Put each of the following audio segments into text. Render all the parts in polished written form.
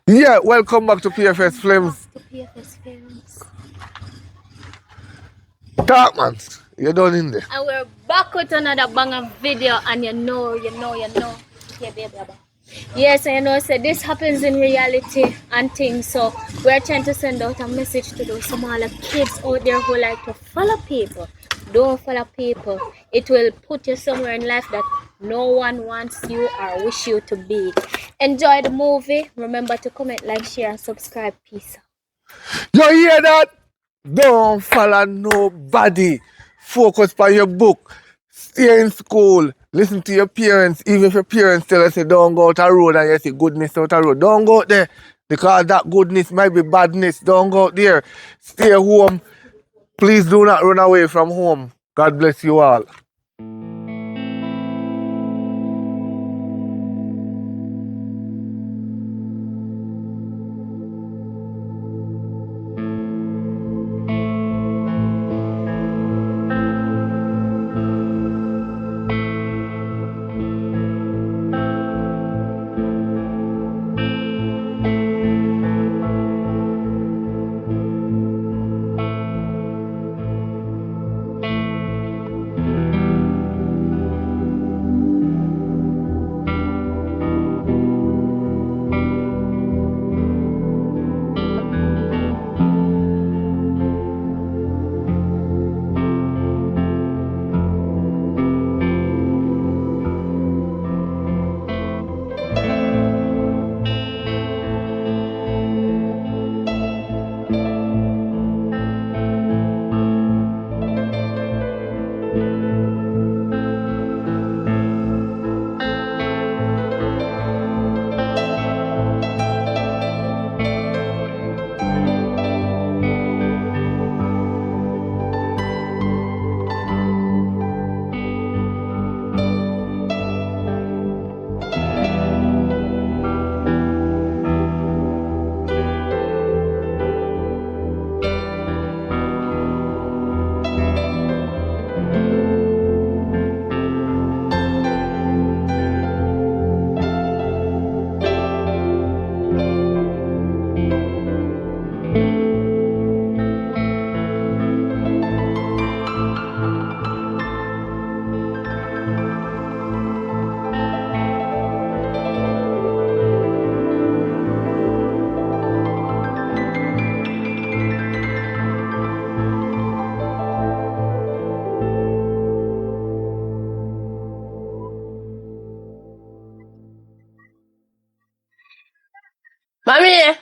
Yeah, welcome back to PFS Films. Talk, man. You're done in there. And we're back with another banger video, and you know. Yeah, baby. Yes, I know. So this happens in reality and things. So we're trying to send out a message to those smaller kids out there who like to follow people. Don't follow people. It will put you somewhere in life that no one wants you or wish you to be. Enjoy the movie. Remember to comment, like, share, and subscribe. Peace. You hear that? Don't follow nobody. Focus on your book. Stay in school. Listen to your parents. Even if your parents tell you, say, don't go out the road and you see goodness out the road. Don't go out there because that goodness might be badness. Don't go out there. Stay home. Please do not run away from home. God bless you all. Mommy!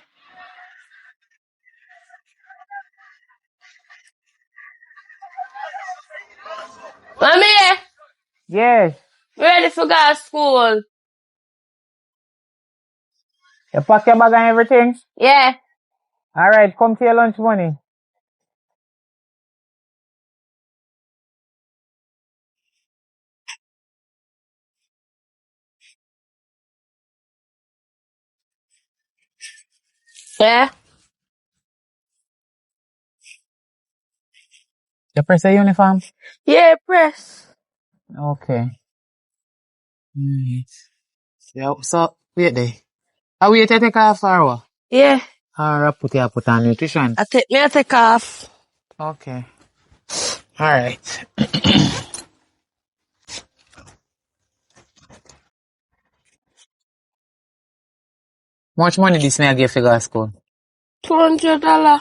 Mommy! Yes. Ready for go to school? You pack your bag and everything? Yeah. Alright, come to your lunch money. Yeah? You press the uniform? Yeah, press. Okay. Right. Yeah, so, wait there. Are we to take off or what? Yeah. Or put on nutrition? I take off. Okay. Alright. Much money this may I give you go to school? $200.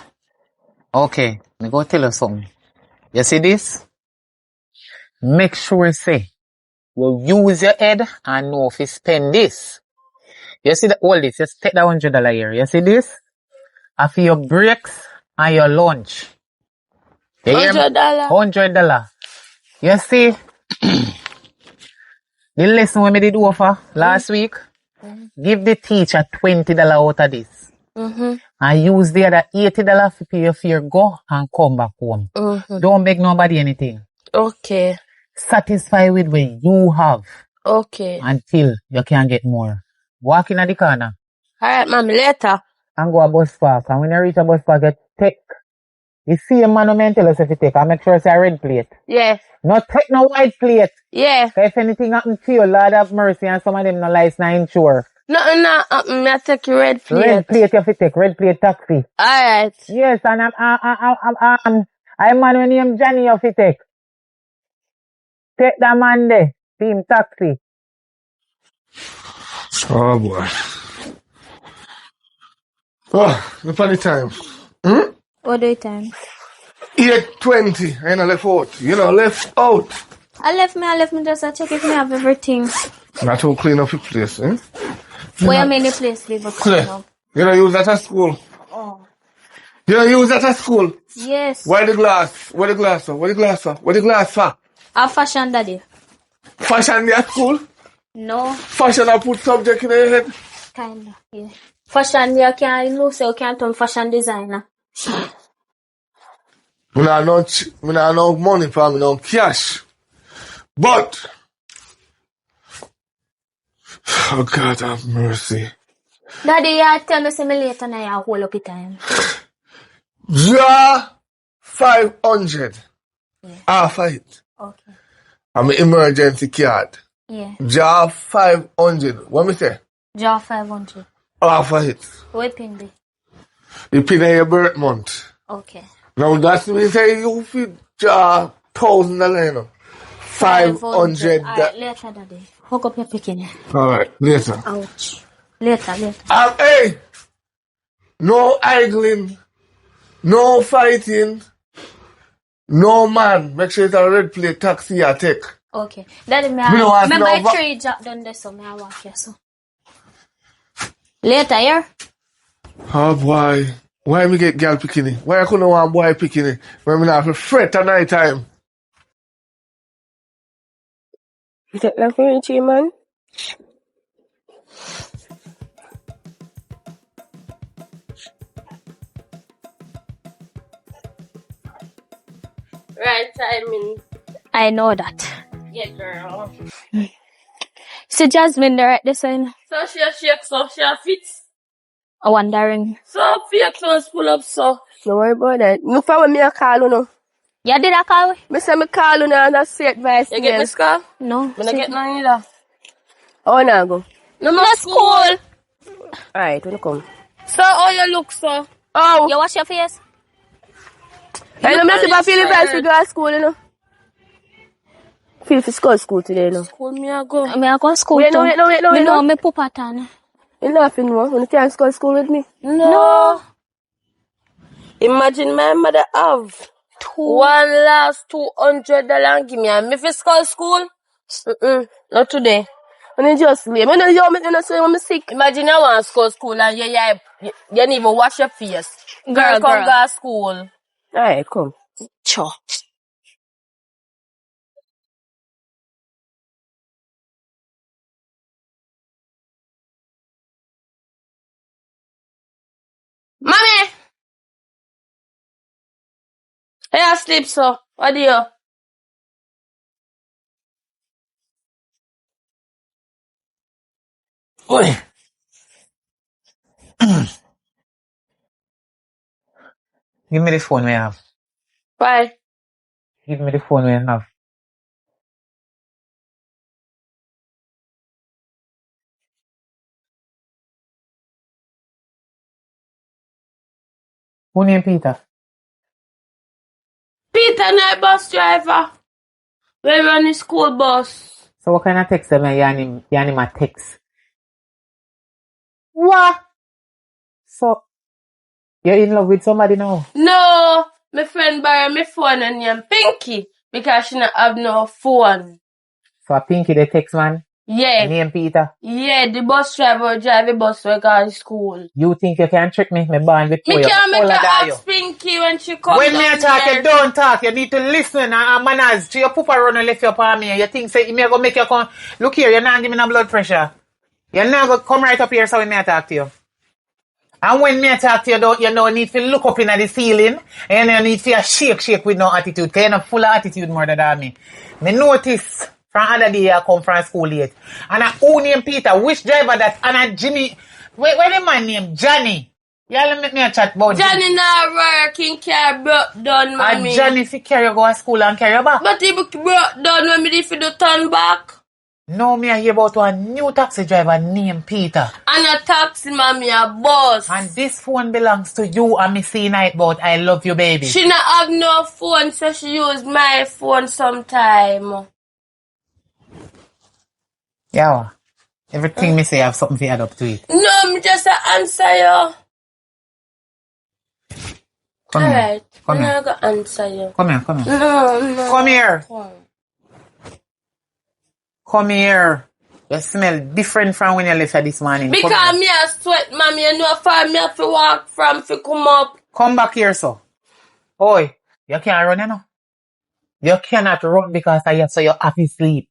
Okay. Me go tell you something. You see this? Make sure say, you use your head and know if you spend this. You see all this, just take that $100 here. You see this? After your breaks and your lunch. You hear me? $100. $100. You see, the lesson we did offer last week, give the teacher $20 out of this. And use the other $80 to pay your fare, go and come back home. Don't beg nobody anything. Okay. Satisfy with what you have Okay. until you can get more. Walk in at the corner Alright, mommy, later. and go a bus park. And when you reach a bus park, you take. You see a monument, tell us if you take. I make sure it's a red plate. Yeah. Not take no white plate. Yeah. If anything happen to you, Lord have mercy, and some of them no license not insure. Nothing not happen. I take your red plate. Red plate you have to take, red plate taxi. Alright. Yes, and I'm man when name Johnny you have to take. Take that man there, team taxi. Oh boy. Oh, the funny time. What do you time? 8:20. I ain't left out. You know, left out. I left me just to check if me have everything. Not to clean up your place, eh? Where many place leave a clean up? You don't use that at school. Oh. You don't use that at school. Yes. Why the glass? Where the glass for? Where the glass for? Where the glass for? I fashion daddy. Fashion at school? No. Fashion I put subject in your head? Kinda, yeah. Fashion you can't lose, you can't turn fashion designer. Me nah no money for me, no cash. But oh God have mercy. Daddy, you tell me say me later now you hold up the time. Draw 500. Yeah. Half of it. Okay. I'm an emergency card. Yeah. Draw 500. What me say? Draw 500. Half of it. What pin be? You pin in your birth month. Okay. Now that's me say you fit draw $1,000, you know. 500. Alright, later daddy. Hook up your picking. Alright, later. Ouch. Later. Hey! No idling. No fighting. No man. Make sure it's a red plate taxi you take. Okay. Daddy, me don't buy want no 3 drop down there so me I walk here so. Later, yeah? Oh boy. Why me get girl bikini? Why I couldn't want boy bikini? When me not have to fret at night time. You take that for me, man? Right timing. I know that. Yeah, girl. See Jasmine there at this end. So she a shake, so she a fit. I'm wondering. So fake clothes pull up, so. Don't worry about that. Look for when me a call, you know. Yeah, did I call? Me say me call you and I say advice. You get this call? No. Me not get none either. Oh, now go. No school. Alright, when you come. So, how you look, so? Oh. You wash your face? I know me if I feel bad to go to school, you know. Feel for school today, you know. School me I go. Me I go to school Wait, too. no. Me know me pupa tan. You laughing more? When you can't go to school with me? No. Imagine my mother have one last $200 and give me a me for school. Not today. When you just leave. When you say when I'm sick. Imagine I want to go to school and you didn't even wash your face. Girl, come go to school. Alright, come. Sure. Mommy! Hey, sleep, so. What do you? Oi. Give me the phone we have. Why? Give me the phone we have. Who named Peter? Peter, my bus driver. We run the school bus. So what kind of text am I yani my text? What? So you're in love with somebody now? No, my friend borrow my phone and named Pinky because she not have no phone. So a Pinky the text man? Yeah. Name Peter? Yeah, the bus driver drive the bus to go to school. You think you can trick me? Me born with Me you. can't make her ask Pinky when she comes when me down talk, there. you don't talk. You need to listen and manners. To your papa run and left you upon me. You think say me go make you come. Look here, you're not giving me no blood pressure. You're not going to come right up here so when me talk to you. And when me talk to you, you don't need to look up in the ceiling. And you need to shake with no attitude. Because you're not full of attitude more than me. Me notice from other day I come from school late. And who named Peter? Which driver that? And Jimmy. Where the man named? Johnny. Y'all make me a chat about Johnny not working, car broke down, mommy. Johnny fi carry you go to school and carry you back. But he broke down when me did for the turn back. No, me I hear about one new taxi driver named Peter. And a taxi man, me a boss. And this phone belongs to you and me see night about I love you, baby. She not have no phone, so she use my phone sometime. Yeah. Everything me say have something to add up to it. No, me just answer you. Come here. Alright, Come I'm here. not gonna answer you. Come here, come here. No. Come here. Come. Come here. You smell different from when you left here this morning. Because me a sweat, mommy, you know, for me have to walk from to come up. Come back here, so. Oi, you can't run, you know. You cannot run because I so you have to sleep.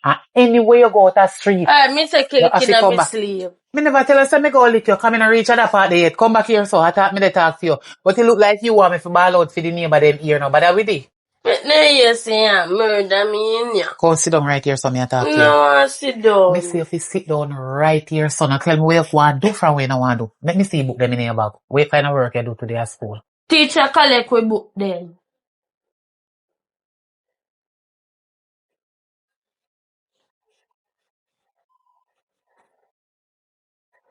And anywhere you go out the street. Alright, me take You a have look to in come my back. sleeve. Me never tell us me go lick you. Come in and reach at that part there yet. Come back here, so. I thought me to talk to you. But it look like you want me to ball out for the neighbor them here now. But that with it. No, you say murder me in ya. Come sit down right here, so me I talk to you. No, I sit down. Me see if you sit down right here, son. Now tell me what you want to do from where you want to do. Let me see book them in your bag. What kind of work you do today at school? Teacher collect we book then.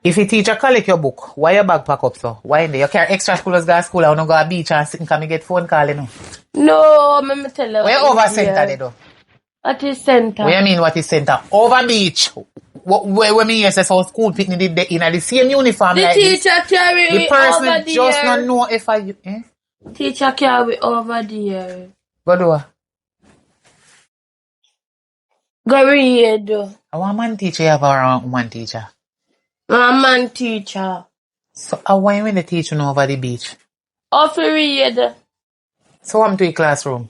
If you teacher collect your book, why your bag pack up so? Why in there? You carry extra schoolers go to school and you go to the beach and sit and come and get phone call, you know? No, me tell you. Where over center they do? At the center. What you mean what is center? Over beach. Where me hear say so school picnic did they in the same uniform The like this? teacher carry The me person over just there. not know if I Teacher carry me over there. Go do what? Go read. I want man teacher you have a woman teacher. My man teacher. So why when the teacher know over the beach? Off read. So I'm to the classroom.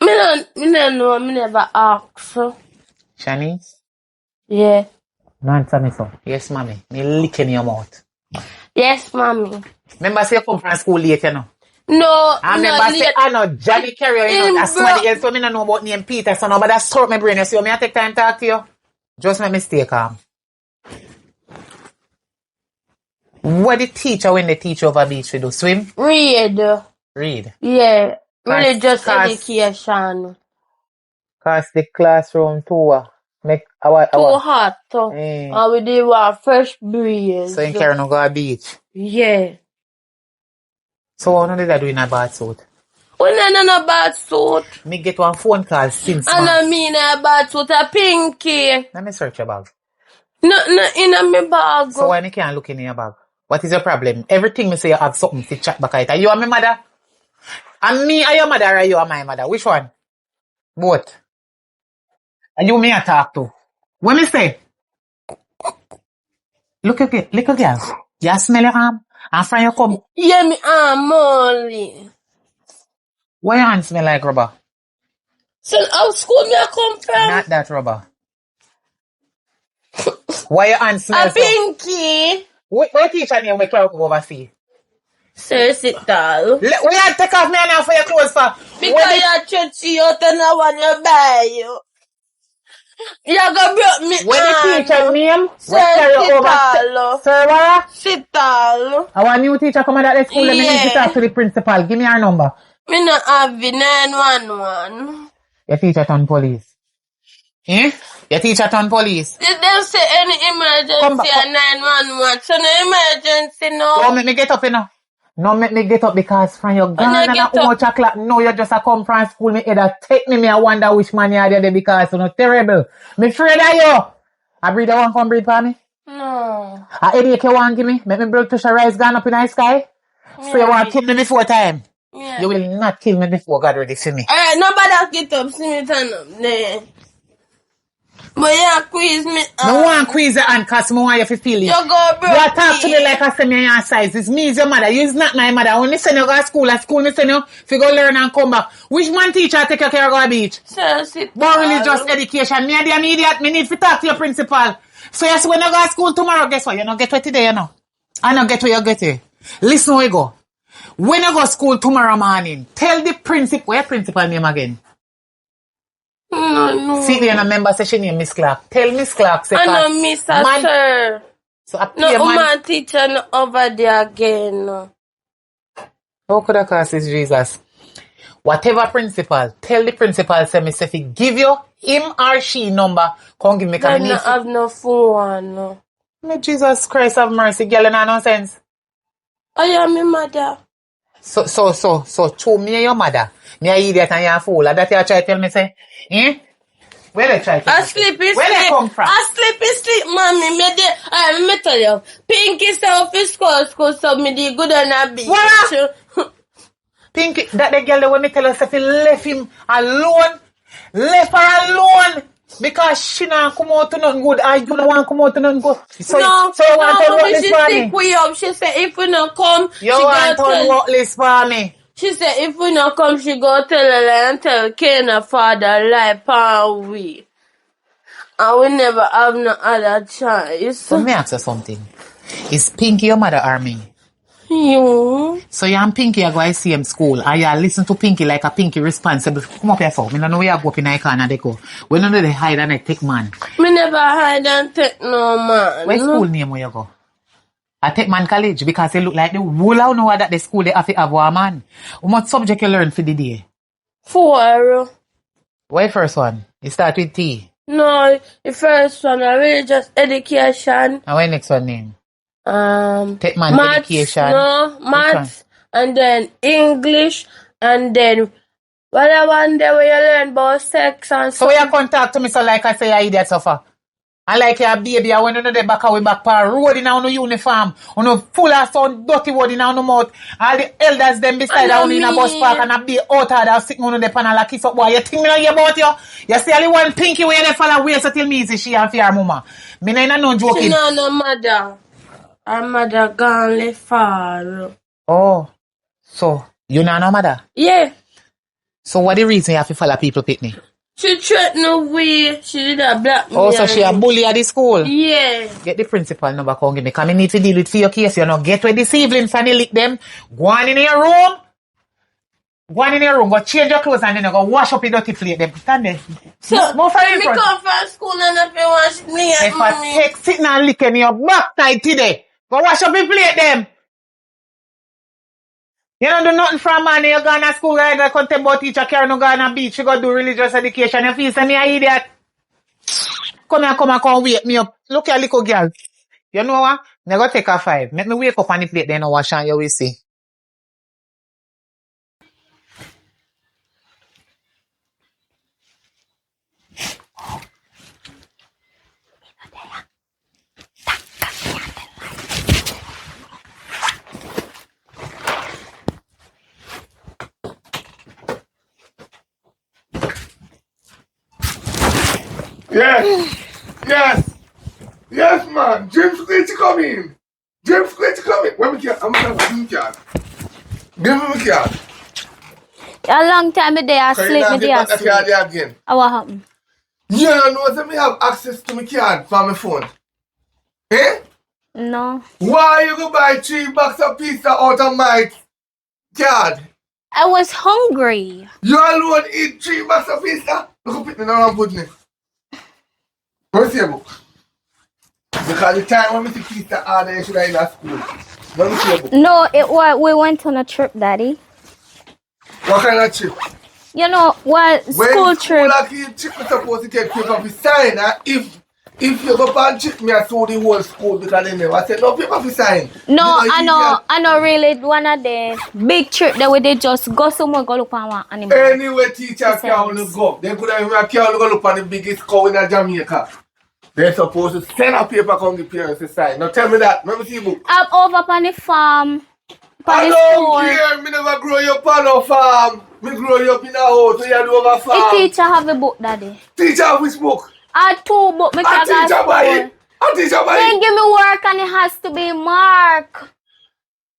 Me no know, me never ask. Shanice? Yeah. No answer me so. Yes, mommy. Me licking your mouth. Yes, mommy. Remember say you come from school late, you know? No, I no remember say late. I know Johnny Carrier, you know, that's somebody else, so me no know about name Peter, so no, but that's sort my brain. You see, me I take time to talk to you. Just make me stay calm. What the teacher when they teach over beach we do? Swim? Read. Read. Yeah. Religious Cause education. the classroom too make our Too hot. Mm. And we do a fresh breeze. So you carry no go to beach. Yeah. So how did I do in a bad suit? We no bad suit. Me get one phone call since And man. I mean a bad suit, a pinky. Let me search your bag. No, in a me bag. So why me can't look in your bag? What is your problem? Everything me say you have something to chat back at. Are you and my mother? And me are your mother or you are my mother? Which one? Both. And you me a talk to. What me say? Look again, girl. You smell your arm? And from you come. Yeah, me Molly. Why your hand smell like rubber? So how school me I come from? Not that rubber. Why your hand smell A pinky. What teacher name we can oversee? Sir, sit down. We had to take off me now for your clothes for. Because you're churchy out and I want to buy you. You're going to break me When the teacher name, Sir, we carry sit over. down. Sir, what? Sit down. Our new teacher come at the school and me need to talk to the principal. Give me her number. Me not have the 911. Your teacher turn police. Eh? Your teacher turn police. Did them say any emergency at 911? So no emergency, no. Don't make me get up, you know. No make me get up because from your gun and how much o'clock. No, you just a come from school. Me either take me I wonder which man you are there because you know terrible. Me afraid of you. I breed the one come breed for me. No. A headache you want give me? Make me blood pressure rise gone up in the sky? So you want to kill me before time? Yeah. You will not kill me before God ready for me. Alright, nobody get up, see me turn up there. But you quiz me. No one quiz your hand because I want you to feel it. You go broke. You talk to me like I say me your size. It's me is your mother. You is not my mother. When me send you go to school, at school me send you to go learn and come back. Which man teacher take you care of go to beach? Sir, sit But religious education. Me and the immediate, me need to talk to your principal. So yes, when you go to school tomorrow, guess what? You don't get what today, you know. I don't get what you get here. Listen where you go. When you go to school tomorrow morning, tell the principal, where your principal name again? No. See there, and member say she name Miss Clark. Tell Miss Clark, say I know Mr. man, Sir. so a No, man. man teacher no over there again. How could I call this Jesus? Whatever principal, tell the principal, say me say, if he give you him or she number, come give me, I come don't have no phone. No. me Jesus Christ have mercy, girl, and no sense. I am my mother. So, to me and your mother, me a idiot and you a fool, and that you try to tell me, say, eh? Where they try to I sleep, Where they come from? I sleep, mommy. Me tell you. Pinky say office school, so me the good on a beach. What? Pinky, that the girl that when me tell us if he left him alone, left her alone, because she not come out to nothing good, I do not want to come out to nothing good. So you want to work this for me? We up. She said if we not come, You want to work this for me? She said if we not come, she go tell her and tell Kena father lie pan we. And we never have no other choice. So me ask you something. Is Pinky your mother or me? You. So you and Pinky are going to see him school and you listen to Pinky like a Pinky responsible. Come up here for me. I don't know where you go up in the corner they go. We don't know they hide and they take man. Me never hide and take no man. Where school name where you go? I take man college because they look like the whole out know that the school they have to have one man. How much subject you learn for the day? 4. Where first one? You start with T. No, the first one I really just education. And where next one name? Take man Maths, education. no, maths, and then English, and then what I one day where you learn about sex and so you contact to me so like I say you idiot suffer. And like your baby, I when you know the back away back per road in our uniform, on a full of sound dirty word in our mouth. All the elders them beside us in a bus park and a be out of there sitting on the panel like kiss up boy. You think me not hear about you? You see only one Pinky where they follow way so till me see she and for her mama. Me no joking. She no mother. Her mother gone left far. Oh, so you know no mother? Yeah. So what the reason you have to follow people pitney? She threatened away. She did a black me. Oh, so she a bully at the school? Yeah. Get the principal number, come give me. Because I need to deal with for your case. You know, get where this evening, Fanny lick them. Go on in your room. Go on in your room. Go change your clothes and then you go wash up your dirty plate. Them stand there. So, more for me come from school and if you wash me and if I take sitting and licking your backside today, go wash up your plate them. You don't do nothing from man. You go to school and you come about teacher carry no go on a beach. You go do religious education. You feel say me an idiot. Come here, come wake me up. Look at little girl. You know what? Me go take a 5. Make me wake up on the plate then I wash and you will see. Yes, man. James Glitch coming. James Glitch coming. Where we can? I'm going to give me card. Give me my card. A long time a day I sleep, me day I sleep. Again. What happened? You don't know that me have access to my card from my phone. Eh? No. Why you go buy 3 box of pizza out of my card? I was hungry. You alone eat 3 box of pizza? Look up it now and put me. Where's your book? Because the time when we take pizza order, you should have in a school. Let me see your book. No, it was we went on a trip, Daddy. What kind of trip? You know what? School trip. Like you trip, you're supposed to get paper for sign. And if you go and trip me, I saw the whole school because they never said no paper for sign. No, I know really one of the big trip that we did just go somewhere go look on one animal. Anyway, teacher can't only go. They could have even can't go look on the biggest cow in Jamaica. They're supposed to send a paper come the parents to sign. Now tell me that. Let me see book. I'm over on the farm. I don't care. Me never grow you up on a farm. Me grow you up in a house. So you do over farm. The teacher have a book, Daddy. Teacher which book? I have 2 books. A teacher buy it. A teacher buy Then it. give me work and it has to be mark.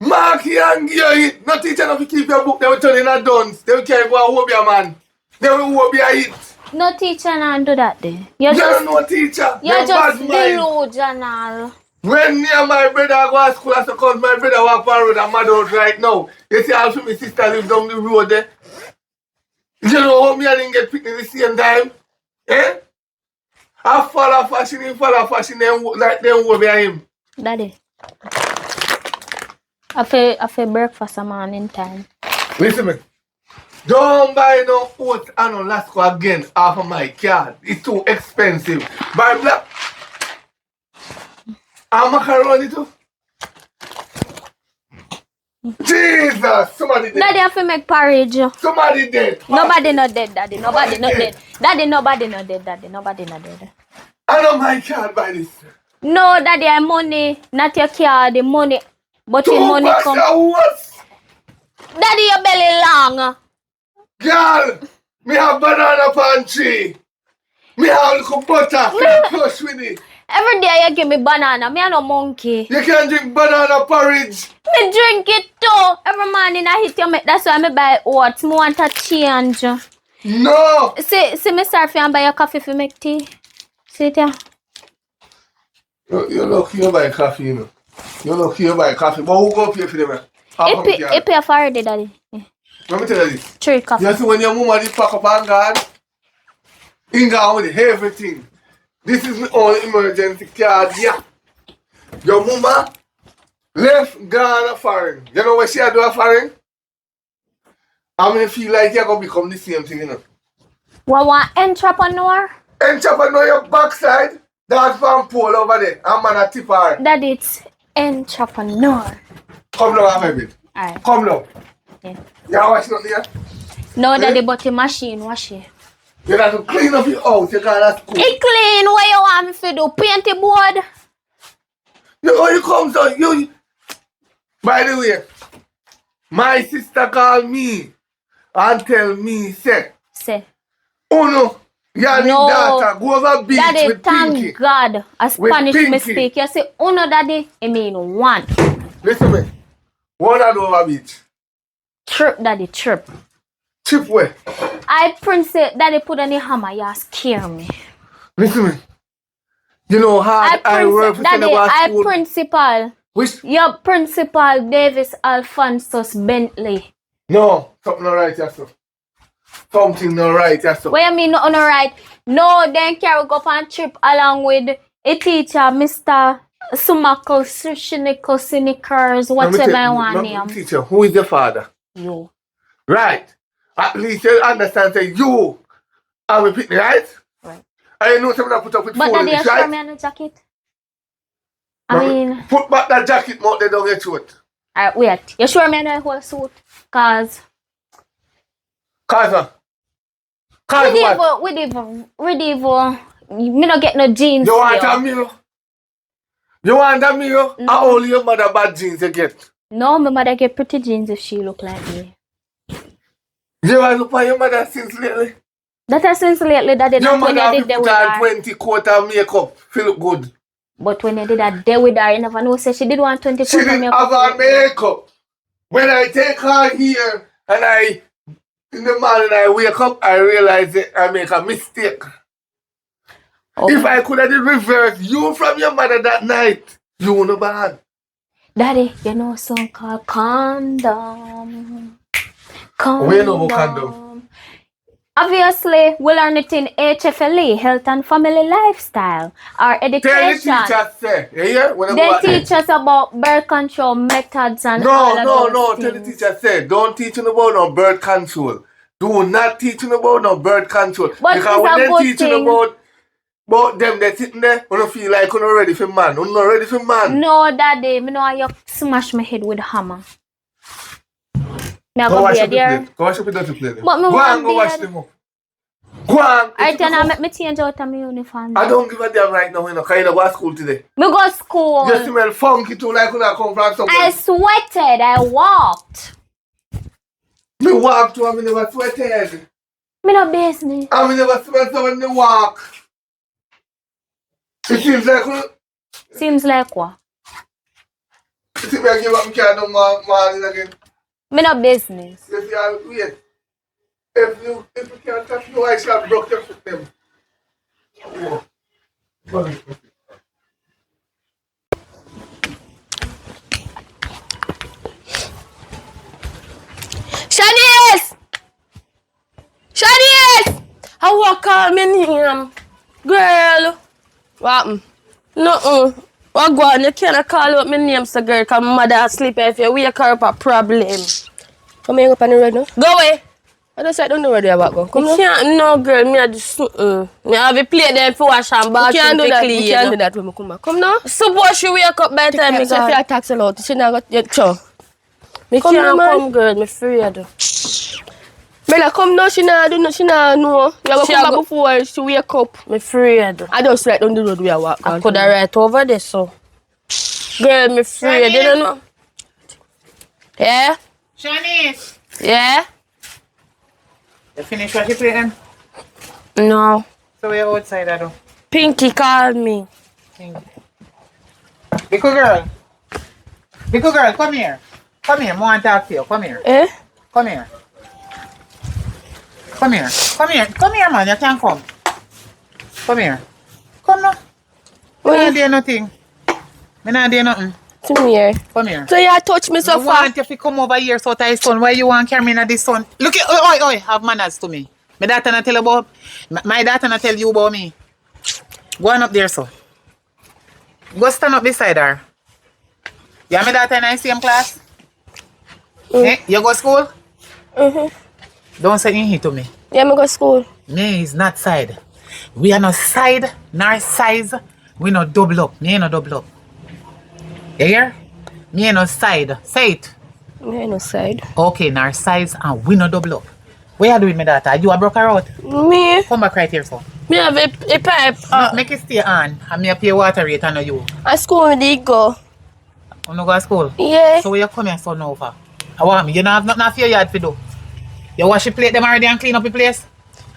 Mark here and give you it. No teacher not to keep your book. They will turn in a duns. They will carry go and hold your man. They will hold your it. No teacher not do that day. You don't know teacher. You're just delusional. When me and my brother go to school, I suppose my brother walk on the road and mad out right now. You see how my sister lives down the road there. You know how me and him get picked at the same time? Eh? I follow fashion, him follow fashion, like them over him. Daddy. I feel breakfast a morning time. Listen me. Don't buy no oat and no Lasco again off of my card. It's too expensive. Buy black. And macaroni too. Jesus! Somebody dead. Daddy have to make porridge. Somebody dead. Nobody not dead, Daddy. Nobody not dead. Daddy, nobody not dead, Daddy. Nobody not dead. I know my card buy this. No, Daddy, I money. Not your card, the money. But your money come. What? Daddy, your belly long. Girl, me have banana pantry. Me have little butter. Flush with it. Every day you give me banana. Me a no monkey. You can drink banana porridge. Me drink it too. Every morning I hit you. That's why I buy oats. Me want a change. No. See me start and buy a coffee for make tea. See it here. You're lucky you buy coffee, you know. You're lucky you buy coffee. But who go pay for them? It pay for already, Daddy. Let me tell you this. 3 coffee. You see when your mama did pack up and gone, in gone with everything. This is my only emergency card, yeah. Your mama left gone a foreign. You know what she had do a foreign? I mean, feel like you're going to become the same thing, you know. What want entrepreneur? Entrepreneur your backside, that's from pole over there. I'm man a tip her. That it's entrepreneur. Come now, have a bit. Alright. Come now. Yeah. You are washing up there? No, Daddy, but the machine wash it. You have to clean up your house, you got that school. It clean. What you want me to do? Paint the board? You come so you. By the way, my sister called me and tell me, say, Say. oh no, your No. daughter go over beach Daddy, with thank Pinky. God. A With Spanish Pinky. mistake. You say, uno, Daddy, I mean one. Listen me, one and over beach. Trip, Daddy, trip. Chip where? I princess, Daddy put on the hammer. You scare me. Listen me. You know how I work for Daddy, Senegal I school. principal. Which? Your principal, Davis Alphonsus Bentley. No, something not right, yes, sir. Something not right, yes, sir. What you mean, not right? No, then carry go on trip along with a teacher, Mr. Sumakal, Cynical, Cynicers, whatever I want name. Teacher, who is the father? You. Right. At least you understand that you are my pitney, right? Right. I know someone that put up with But food Daddy, in you this, show right? me on the jacket? I mean, Put back that jacket, mouth, they don't get to it. alright, wait. You sure me on the whole suit? Cause Cause what? we devil. Me not get no jeans. You want here. a mirror? You want a mirror? No. Or only your mother bad jeans you get? No, my mother get pretty jeans if she look like me. You want to look at your mother since lately? That has since lately that they Your not when mother you have did that put with on her. 20 coat of makeup, feel good. But when you did that day with her, you never know. Say she did want 20 She didn't makeup. have her makeup. When I take her here and in the morning I wake up, I realize that I make a mistake. Okay. If I could have did reverse you from your mother that night, you wouldn't have bad. Daddy, you know a song called Condom. Condom. We know about condom. Obviously, we learn it in HFLE, Health and Family Lifestyle, or Tell the education. teacher, say, you hear? When I They go out there. teach us about birth control methods and all No, of no, those no. Tell the things. teacher, say, don't teach you about no birth control. Do not teach you about no birth control. But because it's when a they good teach you thing. about them, they sitting there, you don't feel like you're not ready for man. You're not ready for man. No, Daddy, me know how you smash my head with a hammer. Me a Go go wash be up the there. plate. Go wash up the dirty plate. But me Go want and go wash beard. them up. Go on. Alright, then I make me change out of my uniform. I don't give a damn right now, you know, because you don't go to school today. Me go school. You smell funky too, like when I come from somewhere. I sweated. I walked. Me walk to and me never sweated. Me no business. And me never smell so when me walk. It seems like when Seems like what? you see me I give up my car no morning again. Me no business. You see, I'll wait. If you can't touch me, I shall broke your foot them. Oh. Shanice! Shanice! I walk call me name. Girl. What happened? No. What go on? You can't call out my name, so girl, because my mother asleep. If you wake her up, a problem. Come here up on the road now. Go away. I just said, don't know where they are go. Come on. Can't, no, girl. Me I just, me have a plate there for wash and bath. You can't do that. You can't do that when I come back. Come now. Suppose she wake up by the time me go. If you tax a lot, she not got your chow. Me come can't come, girl. Me afraid. Bella, come now. She not do no. She not know. You go come back before she wake up. Me afraid. I just right down the road we are walk. I could have right over there, so. Girl, me afraid. You don't know. Yeah. Shanice. Yeah. You finish what you playing? No. So we're outside, I do. Pinky called me. Pinky. Little girl. Little girl, come here. Come here, I want to talk to you. Come here. Eh? Come here. Come here. Come here. Come here, man. You can't come. Come here. Come now. I don't do nothing. I don't do nothing. Come here. Come here. So you touch me so I far. want you to come over here so that son. Why you want to carry me in this son? Look at, oi, have manners to me. My daughter not tell about, my daughter not tell you about me. Go on up there, so. Go stand up beside her. You and my daughter in the same class? Eh? You go to school? Don't say anything to me. Yeah, me go to school. Me is not side. We are not side, nor size. We not double up. Me ain't no double up. You hear? Me ain't no side. Say it. Me ain't no side. Okay, nor size and we no double up. What you doing, my daughter? You a broke her out? Me? Come back right here, so. Me have a pipe. No, make it stay on and me pay water rate and you. At school me did go. You no go to school? Yeah. So where you come here so now for? I want me. You don't have nothing for your yard to do. You wash your plate them already and clean up your place?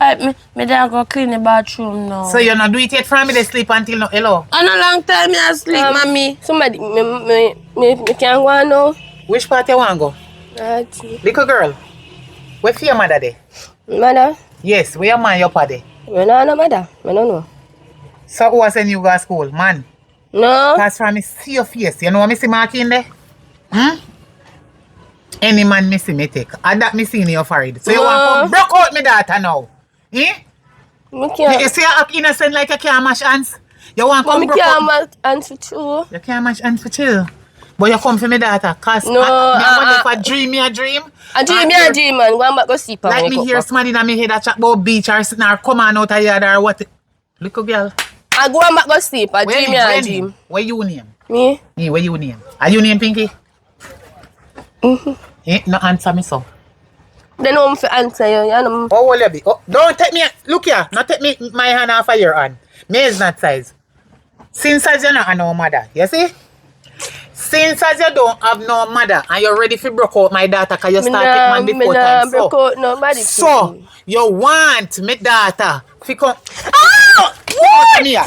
Me dad go clean the bathroom now. So you not do it yet from me they sleep until no hello? And a long time me I sleep, mommy. Somebody me can't go now. Which part you want go? Little girl. Where for your mother there? Mother? Yes, where your man your paddy? Me no know mother. Me don't know. So who was send you go to school? Man? No. Because from me see your face. You know what me see mark in there? Any man me see me take. And that me see in your forehead. So you want to come broke out me daughter now? Eh? Me can't. You see you act innocent like you can't mash hands? You want to come broke out? Me can't answer to. You can't mash hands for chill. But you come for me daughter. Because no, if I dream me a dream. A dream man. Go back go sleep. Like me hear somebody in my head that chat about beach or sitting or come on out of yard or what. Little girl. I go back go sleep. A dream me a dream. What you name? Me? Me, what you name? Are you name Pinky? Eh, no answer me so. Then I'm for answer you. Oh, will you be? Oh, don't take me. Look here. Not take me my hand off of your hand. Me is not size. Since as you not no mother, you see? Since as you don't have no mother and you're ready to broke out my daughter because you started man before time. Broke out nobody. So you want me daughter to come. Oh! What? Me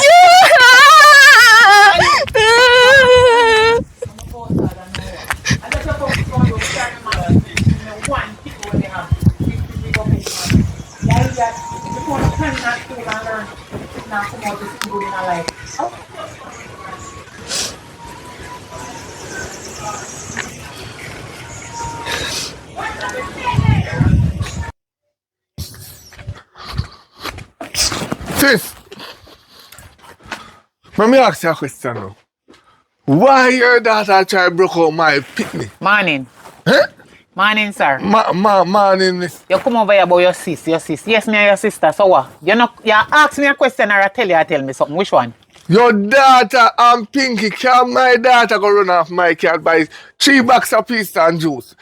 Sis, let me ask you a question now. Why your daughter try broke out my picnic? Morning. Huh? Morning, sir. Morning. You come over here about your sis. Yes, me and your sister. So what? You ask me a question or I tell me something. Which one? Your daughter and Pinky, can my daughter go run off my cat buy 3 bags of pizza and juice?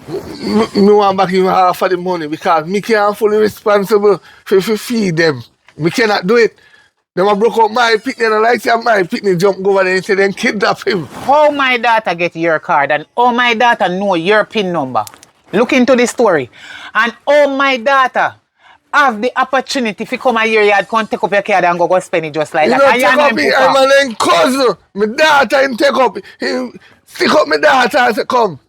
Me want back even half of the money because me can't fully responsible for feed them. Me cannot do it. Them a broke out my picnic and like say my picnic jump go over there and say then kidnap him. How my daughter get your card and how my daughter know your PIN number? Look into the story. And how my daughter have the opportunity to come a year yard, come take up your card and go spend it just like You that. know, take up it, I'm a then cousin. My daughter him take up. He stick up my daughter and say, come.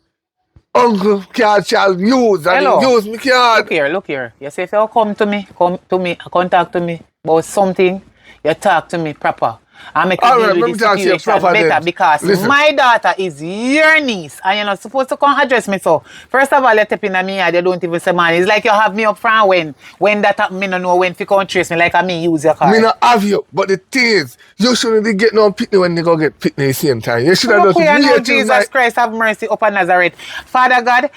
Uncle card shall use and hello. Use me card. Look here. You say if you come to me, contact to me about something, you talk to me proper. I make you deal with the situation better then. Because listen. My daughter is your niece and you're not supposed to come address me so. First of all, you step in at me and you don't even say man. It's like you have me up front when that happen, me don't know when to come trace me like I me use your car. Me not have you, but the thing is, you shouldn't get no picnic when they go get picnic at the same time. You should have just Jesus Christ have mercy upon Nazareth. Father God,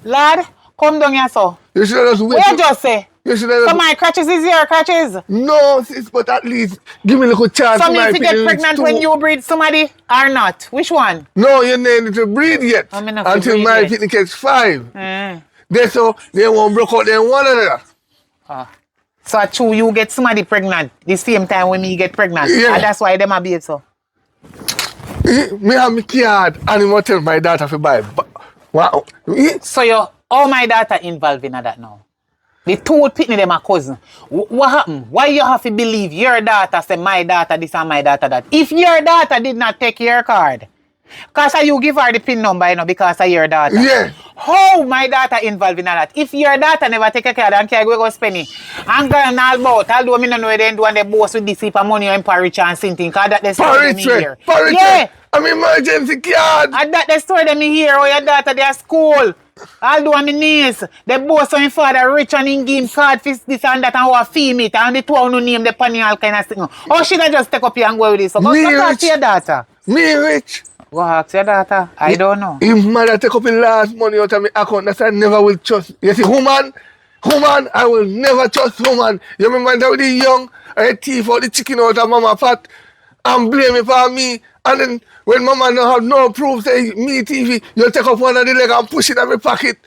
Lord, Come down here, so. You should have just wait. What you just say? You should have So my crutches is your crutches. No, sis, but at least give me a little chance. So me if you get pregnant when you breed somebody or not? Which one? No, you need to breed yet. Until my picnic gets 5. They so they won't break out them one another. So true, you get somebody pregnant the same time when me get pregnant. Yeah. And that's why them a behave so. Me have my card and he want tell my daughter to buy. Wow. So you all my daughter involved in that now. The two pitney them a cousin. What happened? Why you have to believe your daughter say my daughter this and my daughter that? If your daughter did not take your card, because you give her the PIN number, you know, because of your daughter. Yeah. How my daughter involved in that? If your daughter never take a card and can go spend it, I'm going all about, although I don't know they do and they boss with this heap of money in Paris and something, because that the story them here. Paris, yeah. I'm emergency card. And that the story them here, or your daughter they are school. Although I'm niece, the boss and father rich and in game card for this and that and how I feel it and the two no name the panny all kind of thing. Or should I just take up here and go with this? So go talk to your daughter. Me rich. Go ask your daughter. I don't know. If mother take up the last money out of my account, that's I never will trust. You see, woman, I will never trust woman. You remember when they were young, I thief out the chicken out of mama pot and blame it for me. And then when mama don't have no proof, say me TV, you take up one of the leg and push it in my pocket.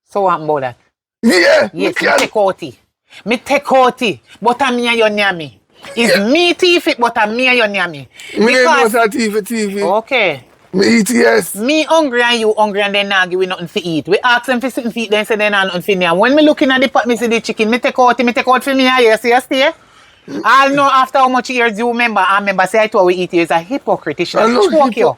So what about that? Yeah. Yes, me take out it. Me take out it. But I'm me and you near me. It's me TV, but I'm me and you near me. Me don't know TV. Okay. Me eat, yes. Me hungry and you hungry and then not give we nothing to eat. We ask them for something to eat, then say they not nothing for me. And when me looking at the pot, me see the chicken, me take out for me and you see you stay. I know after how much years you remember, I remember say I told we eat you is a hypocrite. It should have choke you.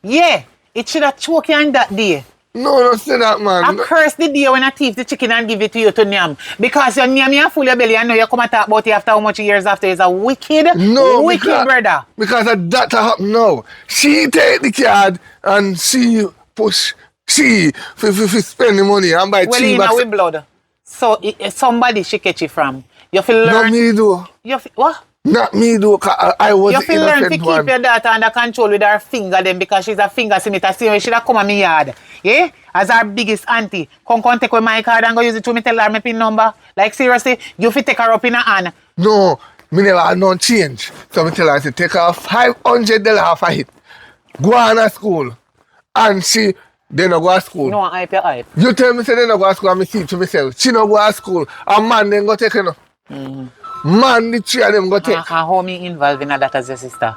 Yeah, it should have choke you on that day. No, say that, man. I curse the day when I thief the chicken and give it to you to Nyam. Because you Nyam, you full your belly and know you come and talk about it after how much years after. It's a wicked brother. Because that happened now. She take the card and she push, she spend the money and buy cheap. Well, with blood. So somebody she catch it from. You feel learn. Not me do. You feel, what? Not me do, I was you feel learn to keep your daughter under control with her finger then because she's a finger senator. See, she should come at me yard. Yeah? As our biggest auntie. Come take with my card and go use it to me tell her my PIN number. Like seriously, you fit take her up in her hand. No, me never had no change. So me tell her, I say, take her $500 for it. Go on to school. And she, they no go to school. No, hype your hype. You tell me say they no go to school and me see it to myself. She no go to school. A man then go take her. Man, the three of them go take. And how me involved in that as your sister?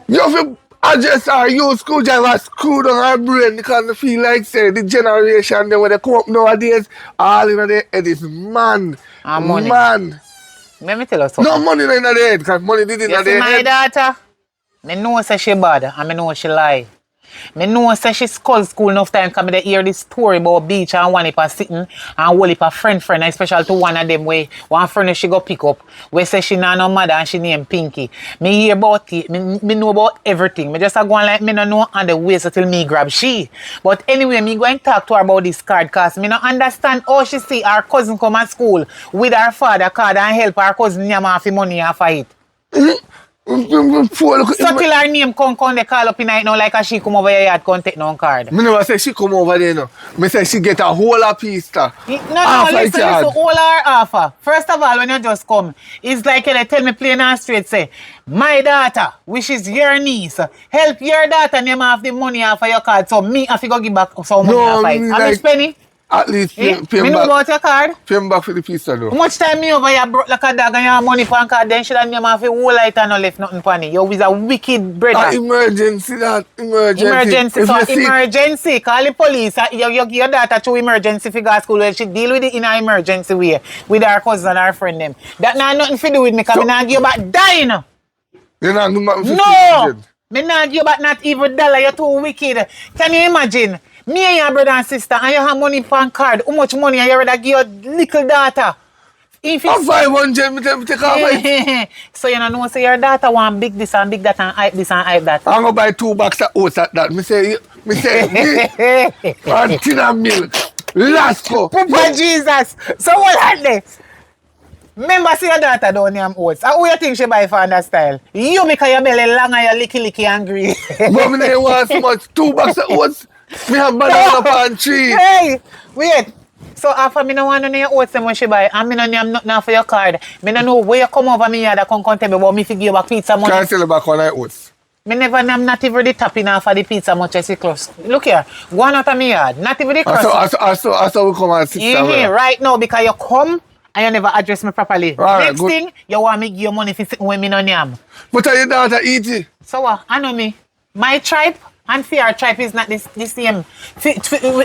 You have to adjust her use screwdriver, screw down her brain because I feel like say the generation then when they come up nowadays, all in their head is man. And money. Man. Let me tell you something. No money in their head because money did in their head. My daughter, I know say she bad and I know she lie. I know say she skull school enough time come to hear this story about beach and one heap sitting and one heap friend, especially to one of them where one friend she go pick up where say she not no mother and she named Pinky. Me hear about it, me know about everything. Me just a go on like me no know on the ways until me grab she. But anyway, me go and talk to her about this card cause me no understand how she see her cousin come at school with her father card and help her cousin Nyam off the money off of it. So till her name come they call up in night now like a she come over your yard come take no card. Me never say she come over there no. Me say she get a whole a piece No, listen, all her offer. First of all, when you just come, it's like they tell me plain and straight say, my daughter, which is your niece, help your daughter name off the money off of your card so me have to go give back some money off of it. How much penny? At least pay me know about your card. Pay back for the piece though. How much time me over here broke like a dog and you have money for a card, then should have name off a whole light and no left nothing for me. You was a wicked brother. Emergency. Emergency. Call the police. You give your daughter to emergency figure school where she deal with it in an emergency way with her cousin and her friend them. That not nothing to do with me because me not give back dying. You not do back No! Me not give back not even $1. You're too wicked. Can you imagine? Me and your brother and sister, and you have money for a card. How much money are you ready to give your little daughter? If it's 500, me take off it. So you know, say your daughter want big this and big that and hype this and hype that. I'm going to buy 2 bags of oats at that. Me say, and tin of milk. Last go. Papa Jesus. So what are they? Remember, see your daughter down name oats. How you think she buy for that style? You because your belly long and your licky and green. But me don't want so much 2 bags of oats. Me have banana palm tree. Hey, wait. So after me no want to know your oats them when she buy, and me no name nothing for your card. Me no know where you come over me here that come tell me about me to give you back pizza money. Can't tell you back on I oats. Me never name not even the tapping off of the pizza much as it close. Look here, go on out of me yard, not even the crust. I saw we come at 6 You here right now because you come and you never address me properly. Right, Next good. thing, you want me give you money for sitting with me no name. But are your daughter eat it? So what? I know me. My tribe and fear tribe is not the same.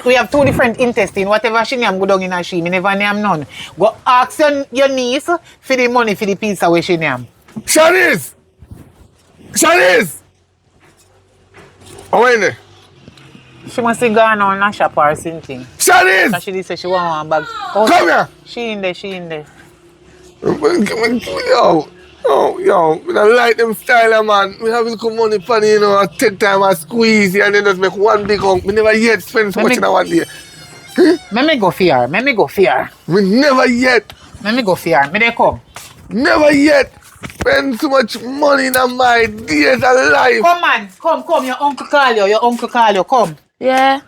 We have two different intestines. Whatever she name go down in her she. Me never name none. Go ask your niece for the money for the pizza where she name. Shanice! How are you? She must have gone on a shop or something. Shanice! Because she did say she want one bag. Oh, Come here! She in there. Yo, we don't like them style, man. We have little money for you know, I take time I squeeze it and then just make one big hunk. We never yet spend so much in a one day. Let me go fear. We never yet, Me they come. never yet spend so much money in my days of life. Come man, come. Your uncle call you. Come. Yeah.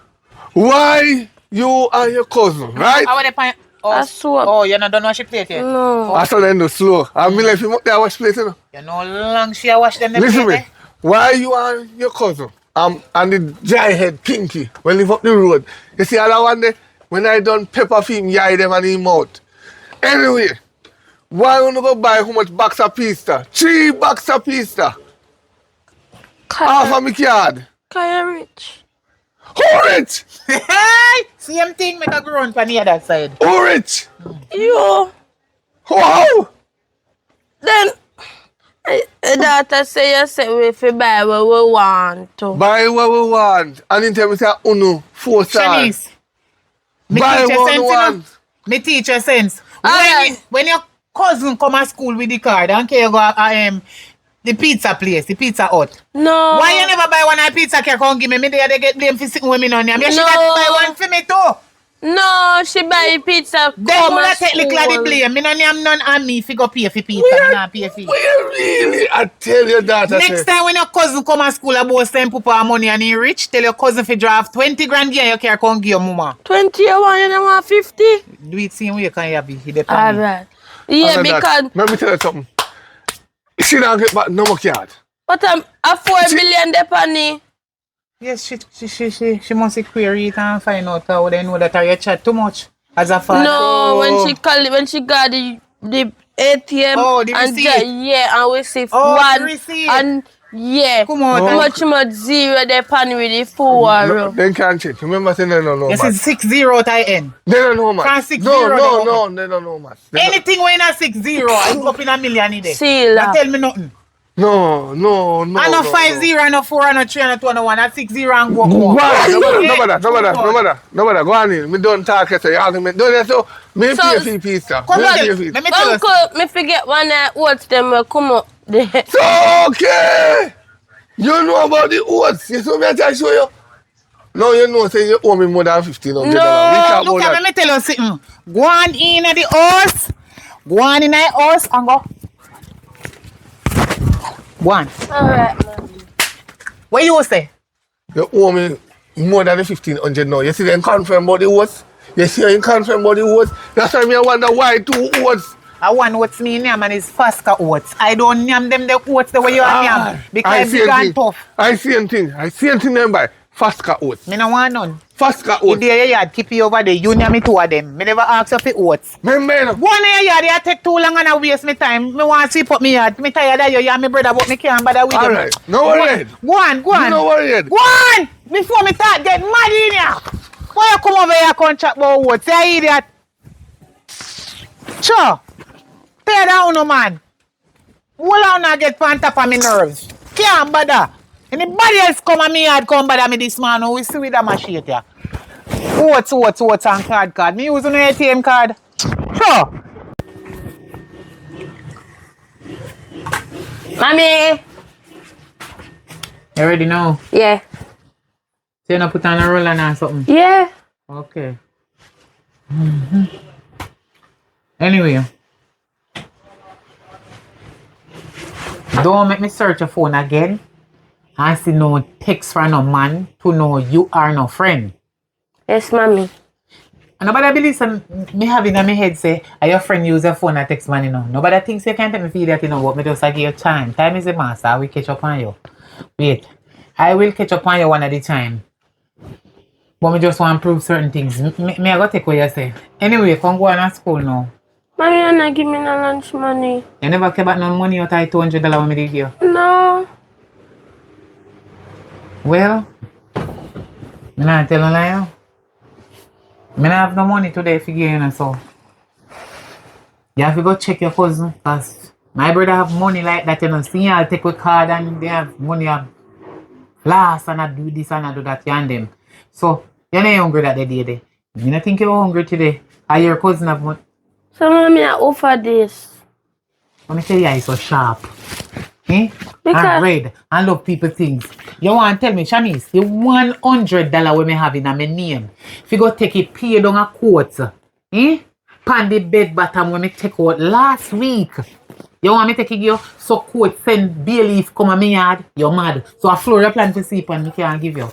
Why you and your cousin, right? How are they paying? I saw. Oh, you not done wash your plate yet? No. I saw them do slow. I mean, like, if you up there, wash plate, you know. You know long she a wash them the Listen plate, me. Why you and your cousin and the dry head Pinky when live up the road? You see, all one day when I done pepper film, yai them and him out. Anyway, why you never buy how much box of pizza? 3 box of pizza. Half of me card. Kaya rich. Who rich? Hey! Same thing make a grown on the other side. Who rich? Yo. How? Then the daughter say you say we fi buy what we want to. Buy what we want. And then tell me say, Uno, 4 stars. Shanice, me Buy teach you what sense, we you know? want. Me teach you sense. Alright. When your cousin come to school with the card and you go the pizza place, the pizza hut. No. Why you never buy one of pizza cake and give me? Me they get blamed for sitting with me on them. You should No. have buy one for me too. No, she buy pizza. Then come you at take little of the school. blame. Me no name none on me if you go pay for pizza. Me not pay for it. Really? I tell your daughter. Next time when your cousin come to school about send papa money and he rich, tell your cousin to draft 20 grand here you can come give your mama. 20 you want, you don't want 50? Do it same way you can have it. He depend on me. Alright. Yeah, because Let me tell you something. She don't get back no more card. but I'm a 4 million depending. Yes, she must query it and find out how they know that you chat too much as a father. No, when she got the ATM Oh, the and receipt. and we see Oh, one the receipt. and Come on. Oh. much zero depending with the 4 No, they can't check. Remember saying they don't know Yes, math. it's 6-0 at the end. They don't know math. From 6-0 No, they they don't know math. Anything when a 6-0, I go up in a million a day. Seal. Don't tell me nothing. No. I know 5-0, I know 4, I know 3, I know 2, I know 1, I 6-0 and go up. Go on, Yeah. no matter. Go on in. Me don't talk at the argument. Don't you so? Me So, pay for pizza. Come Me on, pay for let it. me tell you. Uncle, me forget one oats them will come up there. So okay. You know about the oats. You saw me I try to show you. No, you know, say you owe me more than $1,500. No, We talk Look about at me, let me tell you something. Go on in the house. Go on in the house and go. Go on. Alright, man. What you say? You owe me more than $1,500 now. You see them confirm about the oats? You see them confirm about the oats? That's why I wonder why 2 oats. I want what's me name and it's Fasca oats. I don't name them the oats the way you name because they gone tough. I see anything them by Fasca oats. Me no want none. Fasca If oats. they yard keep you over there, you name me 2 of them. Me never ask you for oats. Remember, Go on in your yard, you take too long and I waste my time. Me want to sweep up me yard. Me tired of you and my brother, but me can't bother with you. alright. No worry. Go on. You no worry. Go on! Before me start get mad in here. Why you come over here and chat about oats? You idiot. Sure. Pay down, no man. Hold on and get on top of my nerves. Can't bother. Anybody else come and me yard come bother me this man, we see with a machine here. Oats and card. Me use an ATM card. Sure. Mommy. You already know. Yeah. So you not put on a roller or something? Yeah. Okay. Anyway. Don't make me search your phone again. And see no text from no man to know you are no friend. Yes, mommy. And nobody believes me having in my head say, are your friend use your phone and text man, you know. Nobody thinks you can't tell me feel that, you know, but me just give you time. Time is the master. I will catch up on you. Wait. I will catch up on you one at a time. But me just want to prove certain things. Me I go take what you say. Anyway, come go on to school now. Mommy, you not give me no lunch money. You never care about no money out of $200 when me give you. No. Well, me not tell you lie. Me not have no money today for you, so you have to go check your cousin, because my brother have money like that, you know. See, I'll take a card and they have money of last and I do this and I do that, you and them. So, you're not hungry that day, day. You don't think you're hungry today. Or your cousin have money. So, mommy, I offer this. Let me tell you, you're so sharp. Eh? Because And red and love people things. You want to tell me, Shanice, the $100 we may have in my name, if you go take it, pay down a quote, pan the bed bottom when me take out last week. You want me to take you so quote send bay leaf come on me yard? You're mad. So a floor plan to sleep and me can't give you.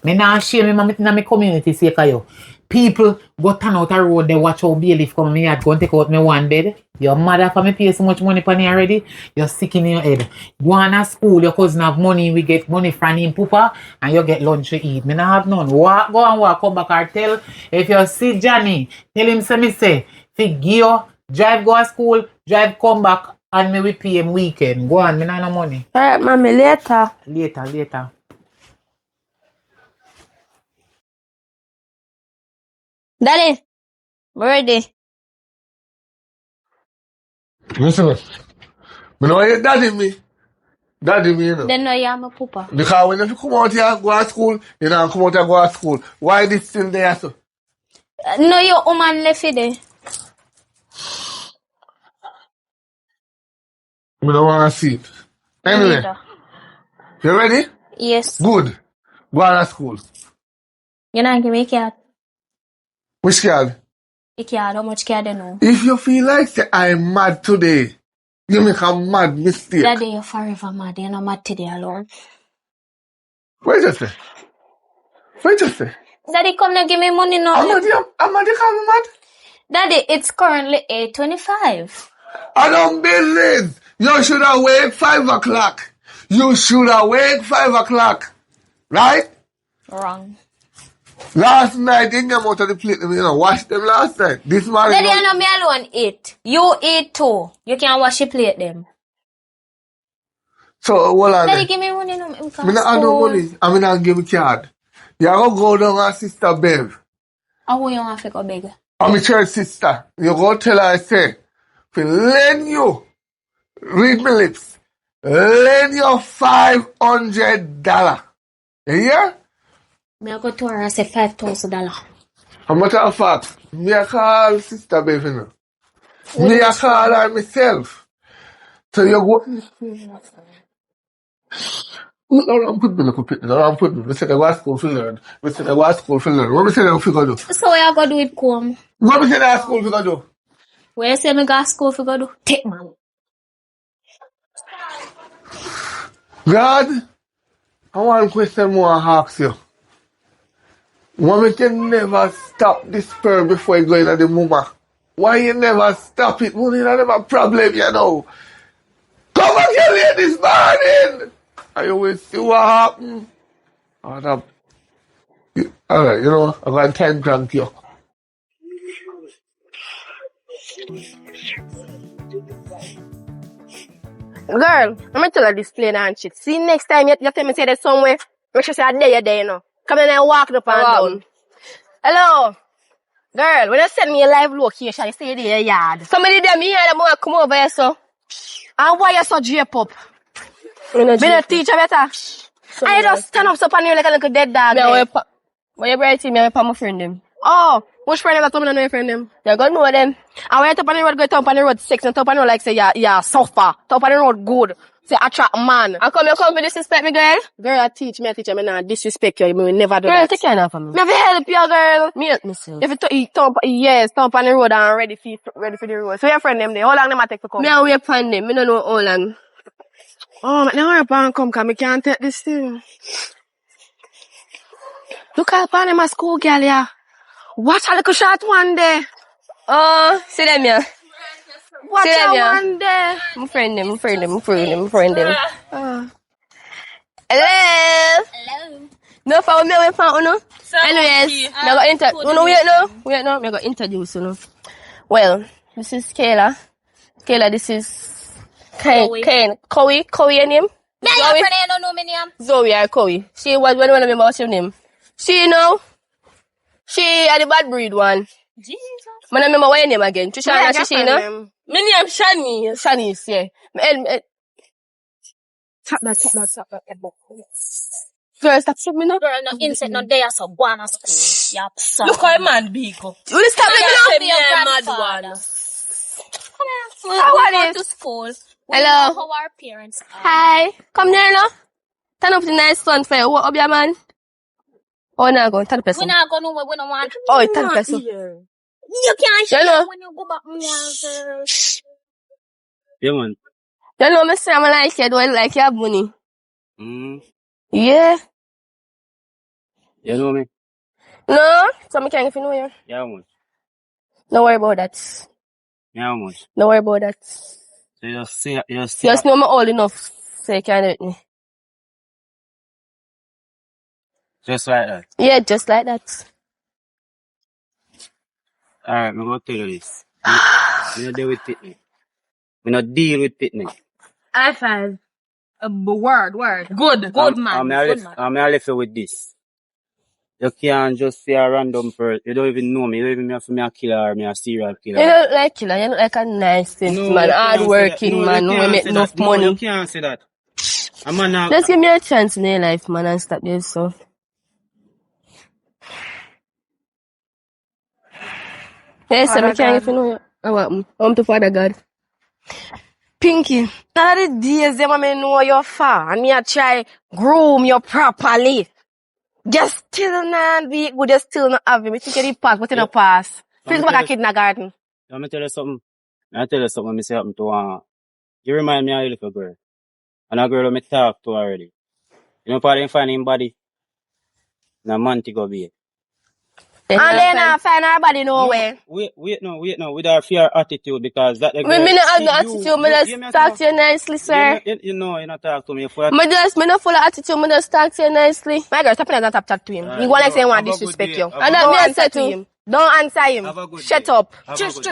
Me not shame him in my community sake of you. People go turn out a road, they watch how bay leaf come on me yard, go and take out me one bed. Your mother for me pay so much money for me already. You're sick in your head. Go on to school, your cousin have money, we get money from him poopa, and you get lunch to eat. Me not have none. Walk, go and walk, come back or tell. If you see Johnny, tell him say me say, figure, drive go to school, drive come back, and me we pay him weekend. Go on, me not no money. alright, mommy, later. Later. Daddy, we're ready. Listen, me know your daddy me. Daddy me, you know. Then no, you're my papa. Because when you come out here go to school, you don't come out here go to school. Why this still there, so? No, your woman left it there. I don't want to see it. Anyway, Neither. you ready? Yes. Good. Go on to school. You know, give me a card. Which card? A card, how much card you know? If you feel like say I'm mad today, you make a mad mistake. Daddy, you're forever mad. You're not mad today alone. What you say? What you say? Daddy, come now, give me money now. I'm mad, you call me mad? Daddy, it's currently 8:25. I don't believe. You should have wake 5 o'clock. You should have wake 5 o'clock. Right? Wrong. Last night, they came out of the plate, you know, wash them last night. This morning, Daddy, I know me alone eat. You eat too. You can't wash your plate them. so, hold on. Daddy, give me money now. I'm I not have no money. I not give me card. You go down to Sister Bev. I want you want to go beg. I'm my church sister. You go tell her, I say, if you lend you, read my lips, lend you $500. You hear? Me I go to her and say $5,000. A matter of fact, me I call Sister Bev, you know. Me I call her myself. So you go... I'm putting me, I'm putting me. I said I go to school to learn. I said I go to school to learn. What me say I figure do? So what you go do with come? What me say I school figure do? Where you say me go to school for go do? Take man. God, I want to question more and ask you. Why me can never stop this sperm before you go into the mama? Why you never stop it? Money not never problem, you know. Come back here late this morning. And you will see what happen. Alright, you know, I got 10 grand to you. Girl, I'm gonna tell her this plain and shit. See, next time you tell me say there's somewhere, make sure say you're there, you know. Come in and walk up and down. Hello? Girl, when you send me a live location, you say you're there, yard. Somebody there, me and them want to come over here, so. And why you so drape up? Me no teacher better. I just stand up so on you like a little dead dog. Why you bright me? I'm my friend them. Oh, which friend that told me to know your friend them? You gonna know them. And when you top on the road, go top on the road 6, and top on the road like say yeah, suffer. Top on the road good. Say attract man. How come you come to disrespect me, girl? Girl, I teach me, me not disrespect you. Me will never do Girl, that. take care now for me. Me have to help you, girl. Me help myself. If you top on the road and ready for the road. So your friend them there. How long them a take to come? Me and wait upon them. Me don't know how long. Oh, now hurry up and come, cause me can't take this thing. Look how upon him a school girl, yeah. Watch a little shot one day. Oh, see them here. Watch See them a here. one day. My friend them. Oh. Hello. Hello. No, for me, we found no. Anyways, me go introduce you. Well, this is Kayla. Kayla, this is Chloe, your name? Me your friend, you don't know me name. Zoe or Chloe. She was when I remember what's your name. She are the bad breed one. Jesus. I remember what your name again. Trishana, Shishina. Name. My name Shani. Shanice, yeah. Tap that. Girl, stop shooting me now. Girl, no insect, no day, so go on a school. Yup, so. Look how a man big. Will you stop me now? Be your mad grandfather. one. Come here. How We are go you? to school. We Hello. know how our parents are. Hi. Come there now. Turn up the nice sun for you. What up, your man? Oh, now go. Turn up your We son. not go nowhere, we don't want. Oh, turn up your son. You can't You share know. when you go back more, girl. Yeah, man. You know, me say I'm like you, do I like you have money? Yeah. You know me? No? So me can't if you know you. Yeah, how much? Don't worry about that. Yeah, how much? Don't worry about that. So you just see, Just know me old enough so you can hurt me. just like that. Yeah, just like that. Alright, I'm gonna tell you this. Me not deal with pitney. Me not deal with pitney. High five. Word. Good man. I'm left you with this. You can't just see a random person. You don't even know me. You don't even know if I'm a killer or me a serial killer. You look like killer. You look like a nice man, you can't hard say working that. man, You who can't make say enough that. No, money. you can't say that. A man now. Just give me a chance in your life, man, and stop this so. Yes, Father I can't God. if you know you. I'm to Father God. Pinky, none of the days them me know you far and me a try groom you properly. Just still not be good, just still not have him. You think you did pass, but you not pass. Feel like a kindergarten. Let me tell you something. Me say happen to you remind me of a little girl. And a girl who me talk to already. You know, part of find him body. Na man to go be. And then I find our body nowhere. Wait, with our fear attitude, because that the girl. Me not have no attitude, me just talk to you nicely, sir. You know, you not talk to me. Me not full of attitude, me just talk to you nicely. My girl, stop playing that chat to him. Alright, You go like say you want have a good disrespect day. you. Have a And good that me Don't I answer say to to him. Don't answer him. Have a good Shut day. up. Have a good day.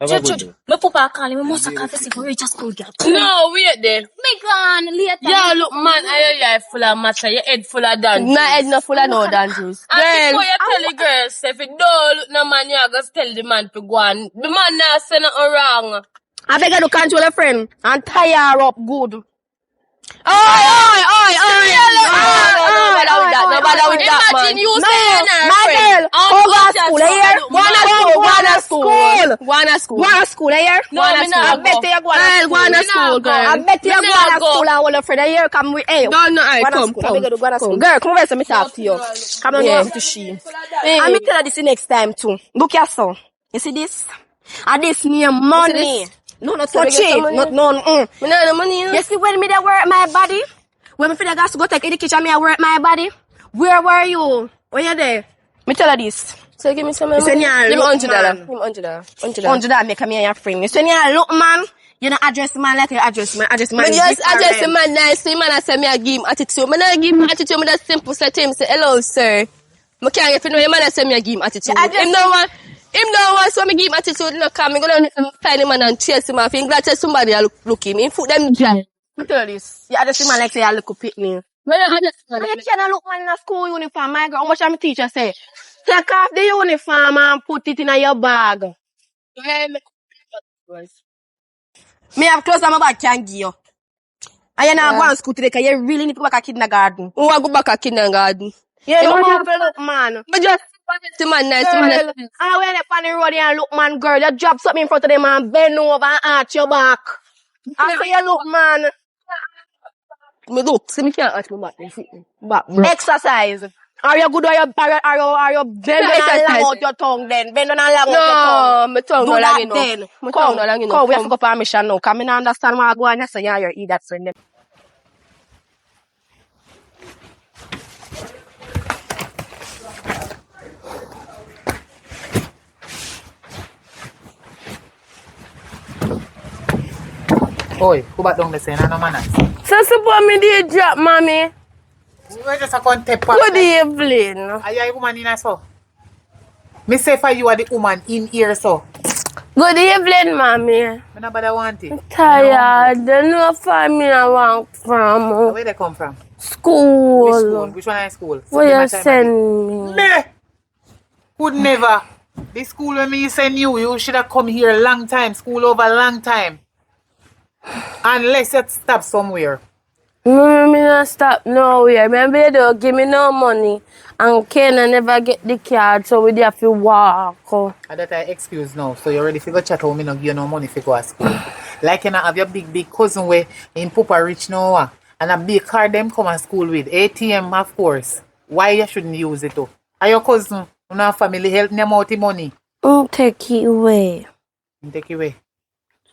Have a Church. good day. My papa call me, must have coffee for reach a school girl. No, wait there. Me gone later. Yeah, look, man, your life full of matter, your head full of dance. my head not full of no dangerous. And Girl, before you tell the girls, if you don't look no man, you are going to tell the man to go on. The man not say nothing wrong. I beg you to control your friend and tie her up good. No bother with that, man. Imagine you No, saying her my friend. girl, go to school, Go on a school. Go to school, here. No, me I not bet go. you go to school. Girl. I bet you Me go not to go. school and all your friends here come with, hey, No, alright, go to school. I beg you to go to school. Girl, come over and me talk to you. Come on, Yeah. go to she. And me tell her this the next time too. Look your son. You see this? And this near money. No, not touch get some it. money? Not no. Me not have the money, you know. You see when me dey work my body? When me feel like I have to go take education, me I work my body. Where were you? When you there? Me tell her this. So give me some You say money. you Give me look, $100. man. Give me $100. $100 make me your friend. You say you look man, you don't address man like you address man. Address man. Me just address the man nicely, man. I say me I give him attitude. Me not give him attitude. Me just simple say to him, say hello, sir. Me can't get to know him. Man, I say me I give him attitude. Him no one, so me give him attitude. No, come me go down find him and chase him off. Him glad say somebody I look him. Him foot them dry. Me tell her this. You address man like say you look a pitney. Me not address man. You can't look man in a school uniform, my girl. How much my teacher say? Take off the uniform and put it in your bag. Me have clothes on my bag can give you. And you not go to school today because you really need to go back to kindergarten. Who want go back to kindergarten? You don't have to look man. Me just the man nice. The man Girl, nice. and when you on the road and look man, girl, you drop something in front of them and bend over and arch your back. I say you look man. Me look. See me can't arch my back. Exercise. Are you good or you bend down and long out your tongue then? Bend down and long out your tongue. No, my tongue Do no long that enough. then. My tongue no long enough. Come, we have to go for a mission now. Come, I don't understand what I go on. So you're your idiot friend. Them. Oi, who back down the scene? No manners. So suppose me did drop, mommy. We just a come take part. Good evening. Are you a woman in here, so? Me say for you are the woman in here, so. Good evening, mommy. Me nobody want it. Tired. Don't know family I want from. Where they come from? School. Which school? Which one is school? Where you send me? Me! Could never. The school when me send you should have come here a long time. School over a long time. Unless you stop somewhere. Me not stop nowhere. Remember they don't give me no money. And Ken I never get the card, so we have to walk. And that I excuse now. So you ready to go chat home, me not give you no money to go to school. Like you know, have your big cousin where in Papa rich now. And a big car them come to school with. ATM of course. Why you shouldn't use it though? Are your cousin, you know, family help them out the money? Take it away. Take it away.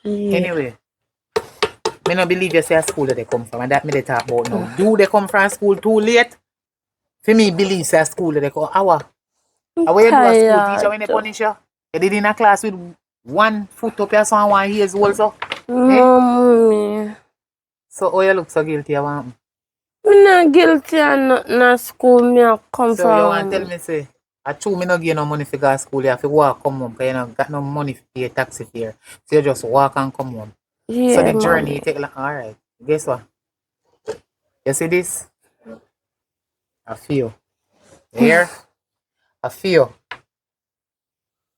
Yeah. Anyway. Me not believe you say a school that they come from, and that me they talk about now. Do they come from school too late? For me, believe say a school that they come. How you do a school teacher when they punish you? You did in a class with 1 foot up your son, 1 years old, so? Mommy. So, how you look so guilty about me? I'm not guilty and nothing at school. Me a come So, from. you want to tell me, say, I true me not give no money for go to school, you have to walk come home, because you don't got no money for pay taxi fare. So, you just walk and come home. Yeah, So, the journey, mommy. you take like, alright, guess what? You see this? I feel. Here? I feel.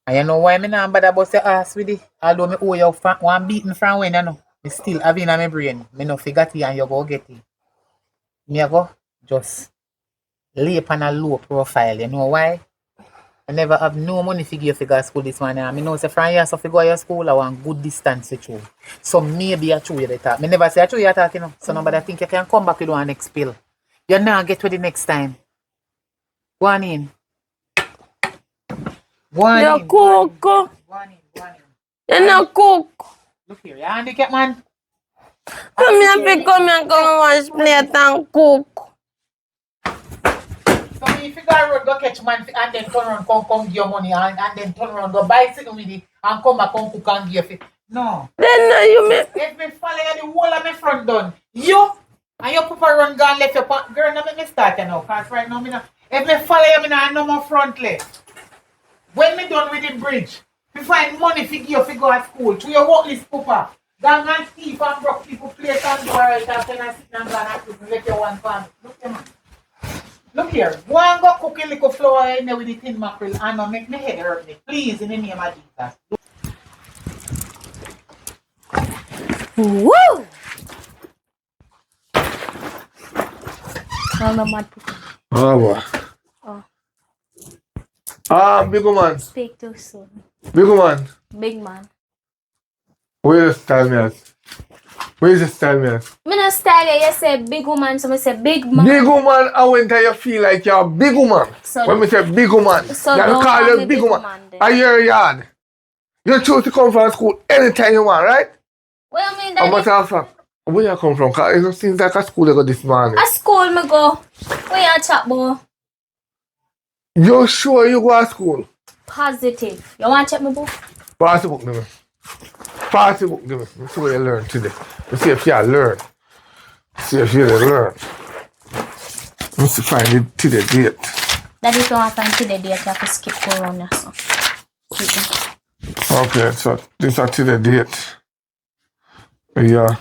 And you know why me not bother about your ass with it? Although me owe you one beating from when, you know. Me still have it in my brain. Me no forget it and you go get it. Me a go just lay upon a low profile. You know why? I never have no money to give you to school this morning. And I know say from here so to go to your school, I want good distance with you. So maybe I true you the talk. Me never say I true you talk, you know. So nobody think you can come back with one next pill. You now get to the next time. Go on in. Go on You in. cook. Go on in. Go on in. You not cook. Look here, you handicap man. Come here, pick come here, come wash plate and cook. So if you go road, go catch man and then turn around, come give your money and then turn around, go buy something with it and come back, come cook and give it. No. Then you me. If me follow you, the whole of my front done. You and your papa run go and left your girl, now make me start you now. Because right now, me not, if me follow you, me not no more front left. When me done with the bridge, me find money for you to go to school. To your work list, papa. Gang and thief and broke people place and do right after I sit and go and let you one family. Look here, man. Look here. Go and go cook a little flour in there with the tin mackerel and not make me head hurt me. Please, in the name of Jesus. Woo! I'm a mad people. Oh, boy. Oh, Big man. speak too soon. Big man. Big man. Where is the style, man? Where is the style, man? Me no style you say big woman, so me say big man. Big woman, how when you feel like you're a big woman? So- when we say big woman, so you don't call call you me big big woman. woman then. Are you a yard? You choose to come from school anytime you want, right? What you mean How that? much of where you come from? Cause it seems like a school you go this morning. At school me go. Where you chat boy? You sure you go to school? Positive. You want to check my book? Pass the book, give me. Pass the book, give me. Let's see what you learn today. Let's see if you learn. See if you learn. Let's find it to the date. That if you want to find today date, you have to skip corona. So. Keep it. Okay, so this is to the date. Yeah.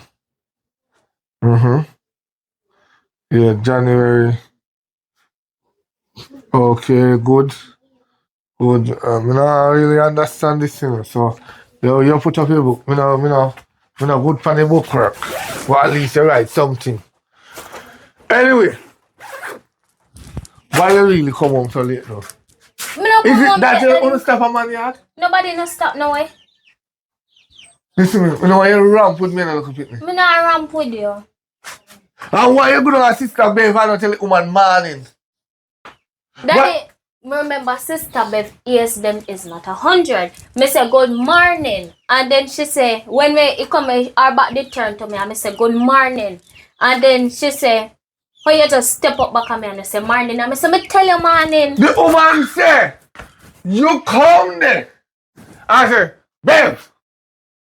Yeah, January. Okay, good. Good. I don't really understand this thing. So you put up your book. Me no good for the book work. Well, at least you write something. Anyway, why you really come home so late now? Me no Is come it home that yet, you daddy. want to stop a man yard? Nobody no stop no way. Listen, me know why you ramp with me and look at me. Me not ramp with you. And why you go to a sister Bev and not tell the woman morning? Daddy, remember Sister Bev ears them is not 100. Me say good morning. And then she say, when we come her back the turn to me, I say good morning. And then she say, why you just step up back at me and I say morning. And I say, me tell you morning. The woman say, you come there. I say, Bev,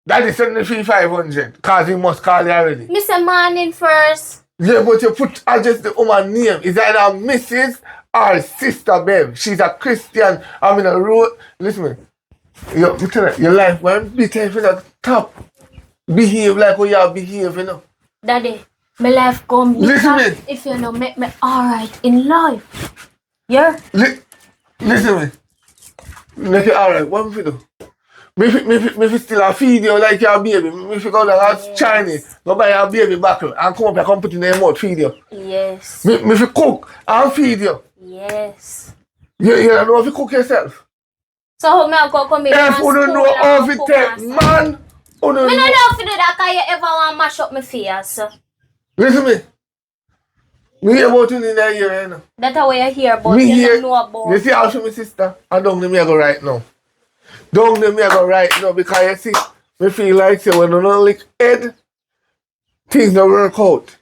that is 73,500 because he must call you already. Me say morning first. Yeah, but you put just the woman name. It's either Mrs. or Sister Bev. She's a Christian. I'm in a road. Listen to me. You tell her, your life won't be if you not top. Behave like how you are behave, you know. Daddy, my life gonna be Listen tough if you don't make me alright in life. Yeah? Listen to me. Make it alright. What if you do? Me still a feed you like your baby. Me if you go down to Chinese, go buy your baby buckle and come up here and put it in your mouth, feed you. Yes. Me if you cook and feed you. Yes. You don't know if you cook yourself. So how me I go come in If you don't know how to take, man, me no know if you do that because you ever want to mash up my face. Listen to me. Me hear about you in the ear, you know. That's what you hear about, Me you hear, don't know about. you see how she my sister? I don't know me I go right now. Don't know me I go right now because you see, me feel like say when you don't lick head, things don't work out.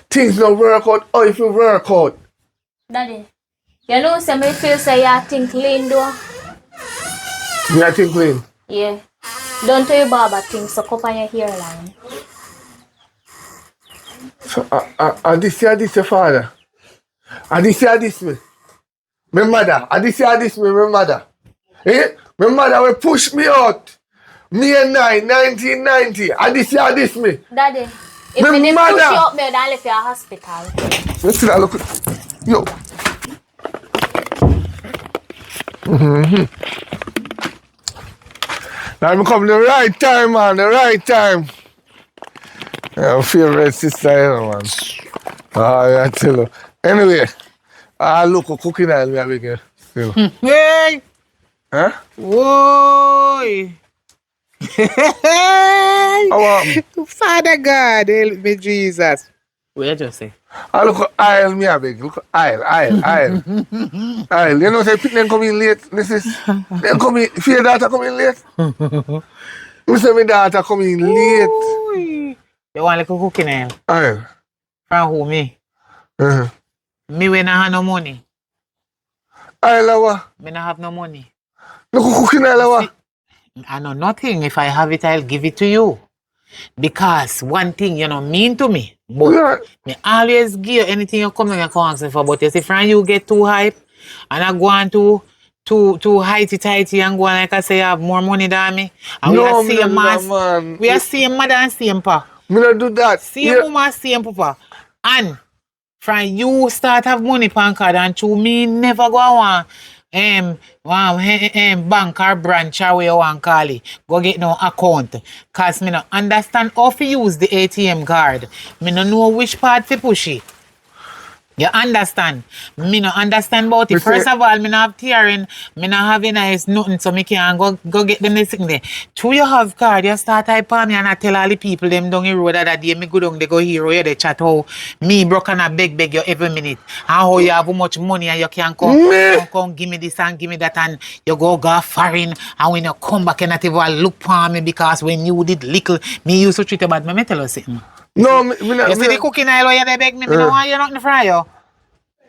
Things don't work out, or if you work out. Daddy, you know say me feel say you think clean though? Me I think clean. Yeah. Don't tell your barber things so up on your hairline. So, this your father. This me. My mother. This me, my mother. Eh? My mother will push me out. Me and 1990. This me. Daddy, if My me did push mother. you up there, I'll leave you at hospital. Listen, I look. Yo. Now I'm coming the right time, man. The right time. Yeah, favorite sister, you know, man. I tell you. Anyway, I look a cooking oil me a big still. Hey! Huh? Whoa! Father God, help me, Jesus. What you just say? I look at aisle me a big. Look at aisle. Aisle. You know, say people come in late. This is they come in. If your daughter come in late, you say my daughter come in late. Ooh. You want like a cooking oil? Aisle. From who, me? Uh-huh. Me when I have no money. Aisle what? Me not have no money. Look at cooking oil what? I know nothing. If I have it, I'll give it to you. Because one thing you know mean to me, but Yeah. me always give you anything you come and you come ask me for. But you see, from you get too hype, and I go on too heighty and go on like I say you have more money than me. And No, we are me same not do mass. that, man. We are same mother and same pa. Me not do that. Same woman, same papa. And from you start have money pan card and to me never go on bank or branch or where you want call it. Go get no account. Cause me no understand how to use the ATM card. Me no know which part to push it. You understand? Me no understand about it. First of all, me no have tearing, me no have nice nothing, so me can go get them this thing there. True you have card, you start type on me and I tell all the people them down the road that day me go down, they go here, where they chat how me broke and I beg you every minute. And how you have much money and you can come give me this and give me that and you go foreign and when you come back you not even look for me because when you did little, me used to treat you bad. Me tell you something. No, me not. You see the cooking oil where you dey beg me, me no want you nothing fry you.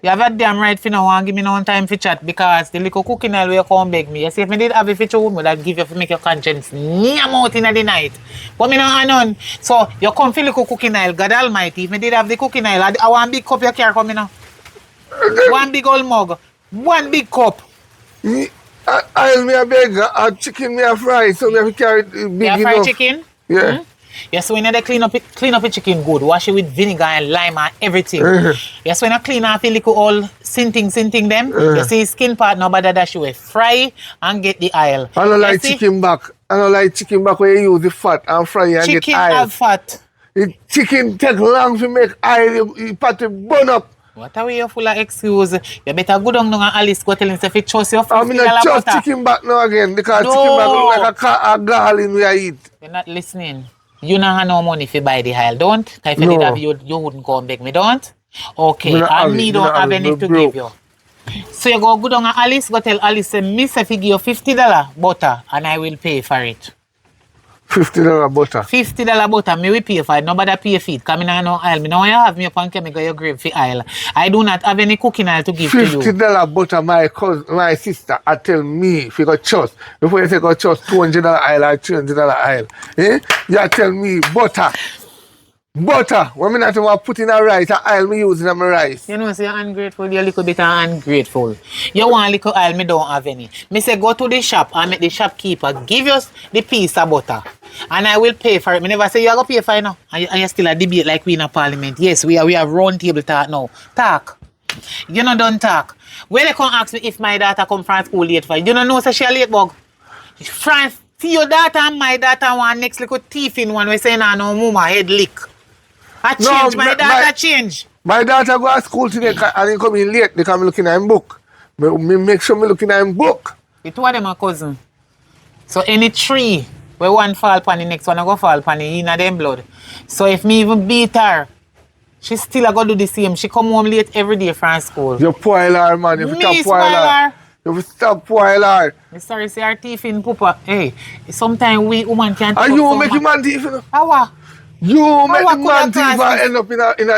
You have a damn right for no one give me no time for chat because the little cooking oil where you come beg me. You see if me did have a feature would me that give you for make your conscience near out in the night. But me no have none. So you come for little cooking oil, God Almighty. If me did have the cooking oil, I want big cup you carry coming now. One big old mug. One big cup. I'll me a beg a chicken me a fry, so me have to carry big enough. You fry chicken? Yeah. Yes, when you clean up the chicken good, wash it with vinegar and lime and everything. Yes, when you clean off the little all sinting them, you see skin part no bother dash away. Fry and get the oil. I don't like chicken back. I don't like chicken back where you use the fat and fry and chicken get oil. Chicken have fat. The chicken take long to make oil, you pat it burn up. What are you full of excuse? You better go down and Alice go tell him if you trust your food. I'm not trust chicken back now again because chicken back look like a garlic we eat. You're not listening. You don't have no money if you buy the oil, don't? If you did have you wouldn't go and beg me, don't? Okay, and me don't have any to give you. So you go down to Alice, go tell Alice, say, Miss, if you give you $50 butter, and I will pay for it. $50 butter. $50 butter, me will pay for it. Nobody pay for it. Because I no oil. Me know you have me up on chemical, you grave for oil. I do not have any cooking oil to give to you. $50 butter, my sister, I tell me if you got trust. Before you say got trust, $200 oil or $300 oil. Eh? You tell me butter. Butter. When me not want to put in a rice, oil me using on my rice. You know, say you're ungrateful, you're a little bit ungrateful. You want a little oil, me don't have any. Me say go to the shop and make the shopkeeper give us the piece of butter. And I will pay for it. Me never say you are going to pay for it now. And you still a debate like we in a parliament. Yes, we have round table talk now. Talk. You know don't talk. When they come ask me if my daughter come from school late for you, you don't know say she a late bug. France, see your daughter and my daughter one next little thief in one we say no mama head lick. I change, my daughter change. My daughter go to school today and he come in late because I'm looking at him book. Me make sure me looking at him book. The two of them are cousin. So any tree where one fall upon the next one I go fall upon the in them blood. So if me even beat her, she still a go do the same. She come home late every day from school. You spoil her, man. You Me stop spoil her. You stop spoil her. Me sorry, say her teeth in papa. Hey, sometimes we woman can't. And you make him man thief, you know? How? You make the man thief and end up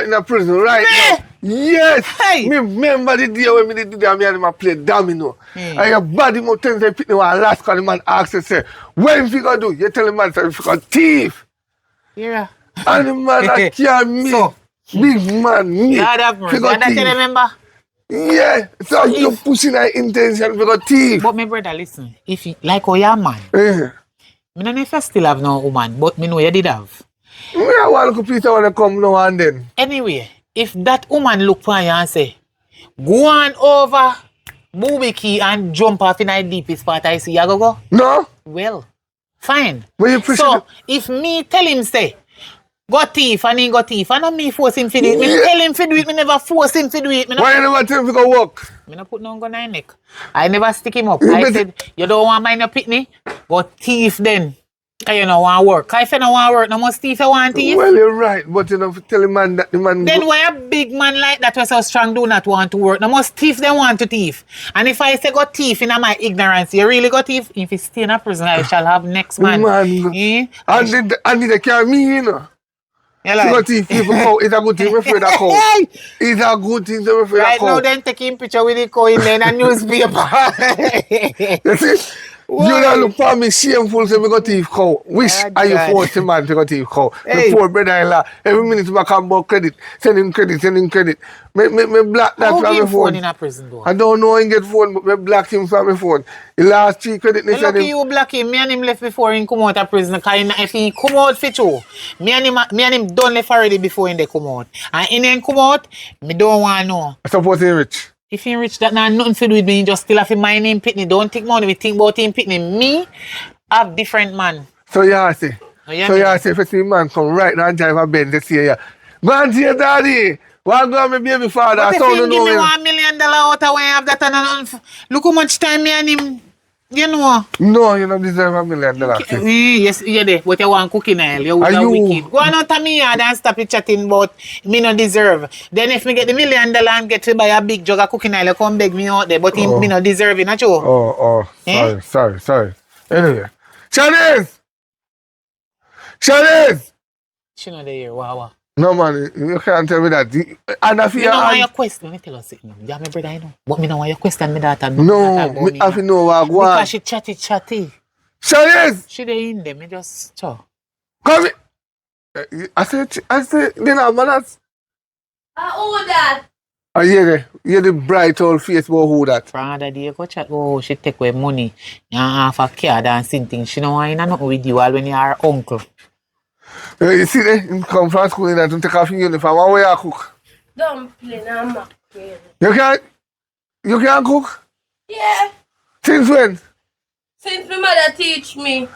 in a prison right now. Yes. Hey. Me remember the day when me did that, me and him play domino. And your body more tense than pick me one last call the man asks you, say, when you gonna do? You tell the man, say, if you got thief. Yeah. And the man that can't me. So, big man, me. Lord have mercy. That you remember? Yeah. So you pushing that intention for the thief. But my brother, listen. If you like how you're man, Yeah. me don't know if I still have no woman, but me know you did have. Me I want to please want to come now and then. Anyway, if that woman look for you and say, go on over Booby Key and jump off in the deepest part I see, you go? No? Well, fine. When you push So, it, if me tell him say, go thief and he go thief, I don't me force him to do it. Me tell him to do it, me never force him to do it. Me why you never tell him to go work? Me not put no gun in his neck. I never stick him up. I said, you don't want mine your pitney? Go thief then. Because you don't want work. Because if you don't want work, no must thief you want thief. Well, you're right, but you know, tell the man that the man. Then why a big man like that was so strong do not want to work? No must thief they want to thief. And if I say go thief in my ignorance, you really go thief? If you stay in a prison, I shall have next man. And they carry me, you know. You like? So thief people cow. It's a good thing we're afraid of cow. It's a good thing we're afraid Right of cow. now, then taking picture with the cow in there in a newspaper. You see? You don't look for me shameful so we go thief cow. Wish are you forced the man to go thief cow. Hey. The poor brother-in-law, every minute we come about credit, send him credit. Me block that How from get my phone phone. in a prison door? I don't know how he get phone, but me block him from my phone. The last 3 credit, they Look send at him. you block him. Me and him left before he come out of prison. Because if he come out for two, me and him done left already before he come out. And in him come out, me don't want to know. I suppose he's rich. If he rich, that not nothing to do with me. He just still have to mind him pitney. Don't think money. We think about him pitney. Me have different man. So you see. Oh, yeah, So me. you see, if you see man come right now and drive a Benz, they say, yeah. Go and see your daddy. Why go and my baby father? But I if don't he give know me him. $1 million out of when I have that and look how much time me and him, you know. No, you don't deserve $1 million. Yes, you there, but you want cooking oil. You Are are you- wicked. Go on out of me yard and stop it chatting about me no deserve. Then if me get the $1 million and get to buy a big jug of cooking oil, you come beg me out there, but him, me no deserve it, not you? Oh, Eh? sorry. Anyway. Shanice! She know the year, wow. No, man, you can't tell me that. And I Me feel know why you question. Let me tell you something. Yeah, my brother, I know. But me know why you question me that. And No, me have to know what I because want. she chatty. Shanice! She dey in there. Me just talk. Come here. I said, then I'm manners. Who that? I hear the bright old face about who that. Brother, day go chat. Oh, she take away money. And half a card and something. She know why nothing with you all when you are her uncle. You see, he come from school and take off your uniform. How you cook? Dumpling and mackerel. You can't cook? Yeah, Since when? since my mother teach me.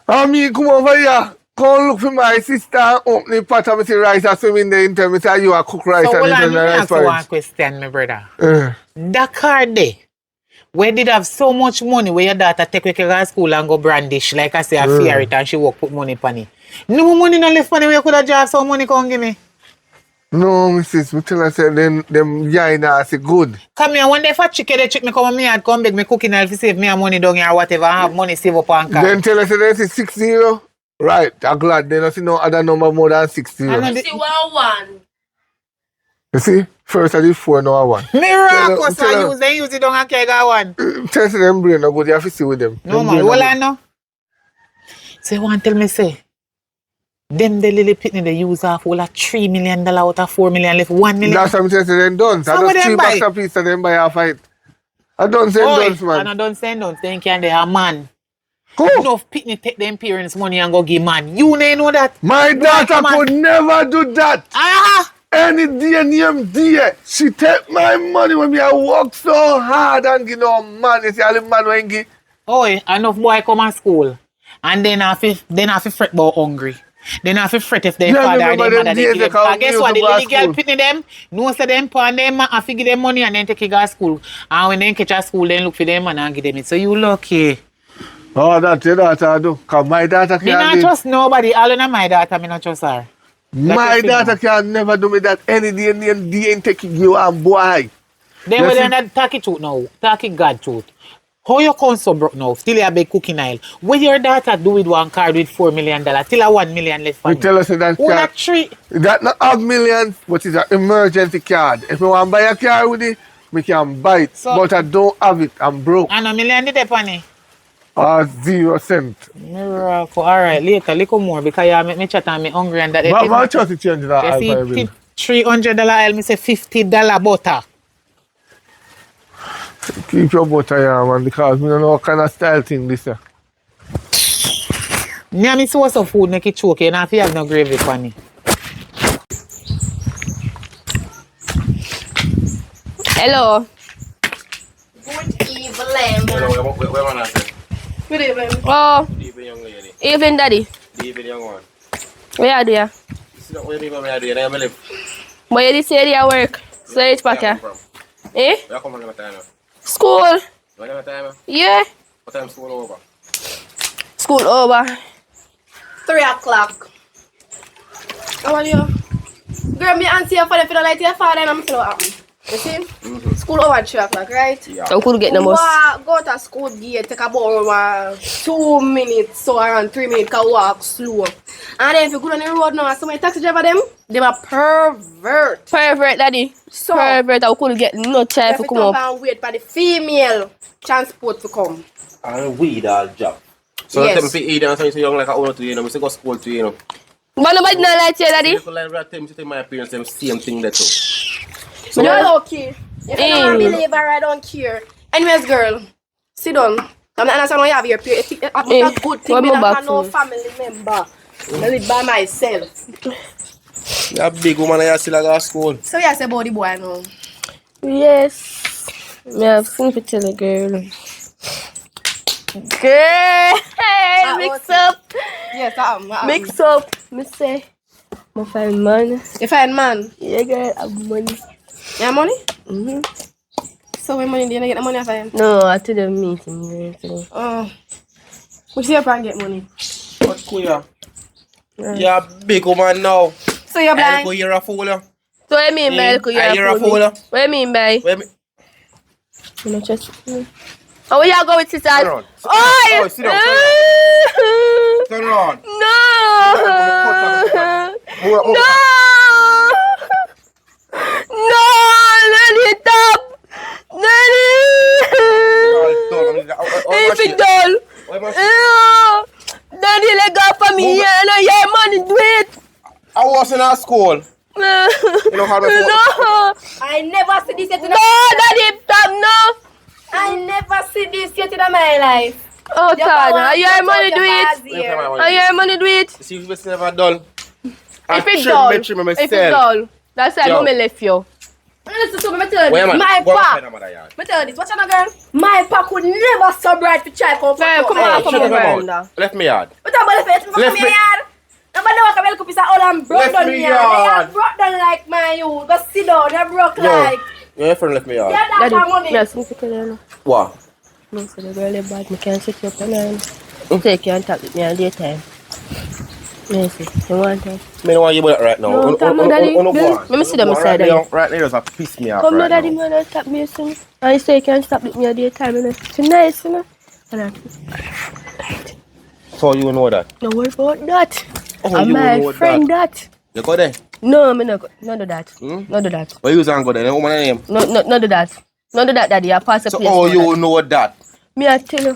And me come over here, come look for my sister and open the pot and me see rice and swim in there and tell me say you a cook rice So, and hold you on, tell let me me rice ask you one porridge. question, my brother. Uh, That card there, where did have so much money where your daughter take you to school and go brandish, like I say, I fear it and she work put money on it. No money no left money where you could have just some money come give me. No, missus, me tell her say them yaina say good. Come here, when they for chicken, they trick me come on me and come beg me cooking and save me a money down here or whatever. I have money save up on card. Then tell her say they say 60. Right, I'm glad they don't see no other number more than 60. I know You see 1-1. You see? First I did 4, now I 1. Miracle, so tell use it down and carry that one. Tell them brain no good, you have to see with them. No Them man, brain no all good. I know. So you want to tell me say, them the little pitney they use off all of $3 million out of $4 million left 1 million. That's what I'm saying, them done. So I what just 3 them bucks buy? a piece of them buy half it. I don't say done, man. And I don't send don't think they are man. Who? Enough pitney take them parents money and go give man. You know that. My daughter come on. could never do that. Ah! Any day, name day, she take my money when me I work so hard and give no man. You see, all the man when give. Oh, enough boy come to school. And then I feel fret about hungry. Then I feel fret if their Yeah, father or remember their them mother days they they give them. come Guess here what? to The go to little girl school. pitney them, know say them pa and them I give them money and then take you to school. And when they catch a school, then look for them and give them it. So you lucky. Oh, that's your daughter do. Because my daughter Me not can't do. trust nobody. All in my daughter, me not trust her. My Like you daughter think, can never do me that any day ain't taking you and boy. Then You when see? they're not talking truth now, talking God truth. How you come so broke now? Still you a big cooking aisle. When your daughter do with one card with $4 million, still a $1 million left for We me. tell us that Who card, that three? that not have millions, but it's an emergency card. If you want to buy a car with it, we can buy it. So- But I don't have it. I'm broke. And $1 million did money. 0 cent. Miracle. All right, later, little more because you make me chat and me hungry and that. But my trust is changing that You alpha bill. see, $300 aisle, me say $50 butter. Keep your butter here, man, because we don't know what kind of style thing this is. Me me source of food make it choke. You not have no gravy for me. Hello. Good evening. Where man I say? Good evening. Oh, Good evening, young lady. evening, daddy. Good evening, young one. Where you do ya? See that what you mean by me I do? I live. But you did say you work. So it's back Where here. you come from? Eh? Where you come from time now? School. Where you time now? Yeah. What time school over? School over. 3 o'clock. How are you? Girl, me answer your father if you don't like your father and I'm going to happen. You see? School over at 3 o'clock, right? Yeah. I couldn't get the bus. Go to school gate, take about 2 minutes, so around 3 minutes, can walk slow. And then if you go on the road now, so many taxi driver them are pervert. Pervert, daddy. So, Pervert, I couldn't get no time if to you come come up. and wait for the female transport to come. And weed all job. So Yes. yes. Tell me eat and say you young like I want to you know, I say go school to you know. But nobody not like you, daddy. People like that tell me say my parents them same thing that too. So you're okay. If you don't believe her, I don't care. Anyways, girl, sit down. I'm not understand why you have your peer. It's a good thing. what I about have no you? family member. I live by myself. You're a big woman and you still go to school. So yes, about the boy now. Yes. Me have something to tell a girl. Girl, mix up. Yes, Mix up. Me say, my find man. You find man. Yeah, girl, I have money. You have money? Mm-hmm. So when money, do you get the money I find? No, I told them meeting yesterday. Oh. Which you can get money? What school you? You're a big woman now. So you're blind? You're a fool. So what you mean by You're a fool. What you mean by? Where me? You know, just. Oh, where you go with sisters? Turn around. Oh, Oh, sit down, Turn around. No! No! Nanny, stop! Nanny! If it dull! Daddy, let go for me here and I have money do it! I was in our school. You know how No! I never see this yet in No, Daddy, stop, no! I never see this yet in my life. Oh, Tana, you have money do it! You have money do it! See if it's never done. If it's dull, if it's dull, that's why I'm left you. Listen to me, I tell you Where this. man? My Go pa, outside, mother yard. I tell you this. Watch out, girl. My pa could never so bright to try come Girl, come on, come on, Miranda. Left me yard. But I'm going to Left me me- yard. Nobody walk up and say, oh, I'm broke Left down me here. yard. They are broke down like my you. Go sit down. They're broke Yo, like. your friend left me yard. Yeah, that's my money. Yes, me tell you. What? No, so the girl is bad. Me can't sit you up alone. Take you and talk with me all daytime. Yes, you want it? Me don't want you about that right now. No, come no, daddy. No go on. Let me see them Go on side, right daddy. now. Right now just piss me off Come no, right daddy, now. man, don't stop me, son. I say you can't stop with me at daytime, you know. It's nice, you know. And So you know that. no worry about that. Oh, And you my know friend that. that. You go there. No, me no go. No do that. Hmm? No do that. Where you going go there? No woman name. No do that. No do that, daddy. I pass the So place oh now, you daddy. know that. Me I tell you.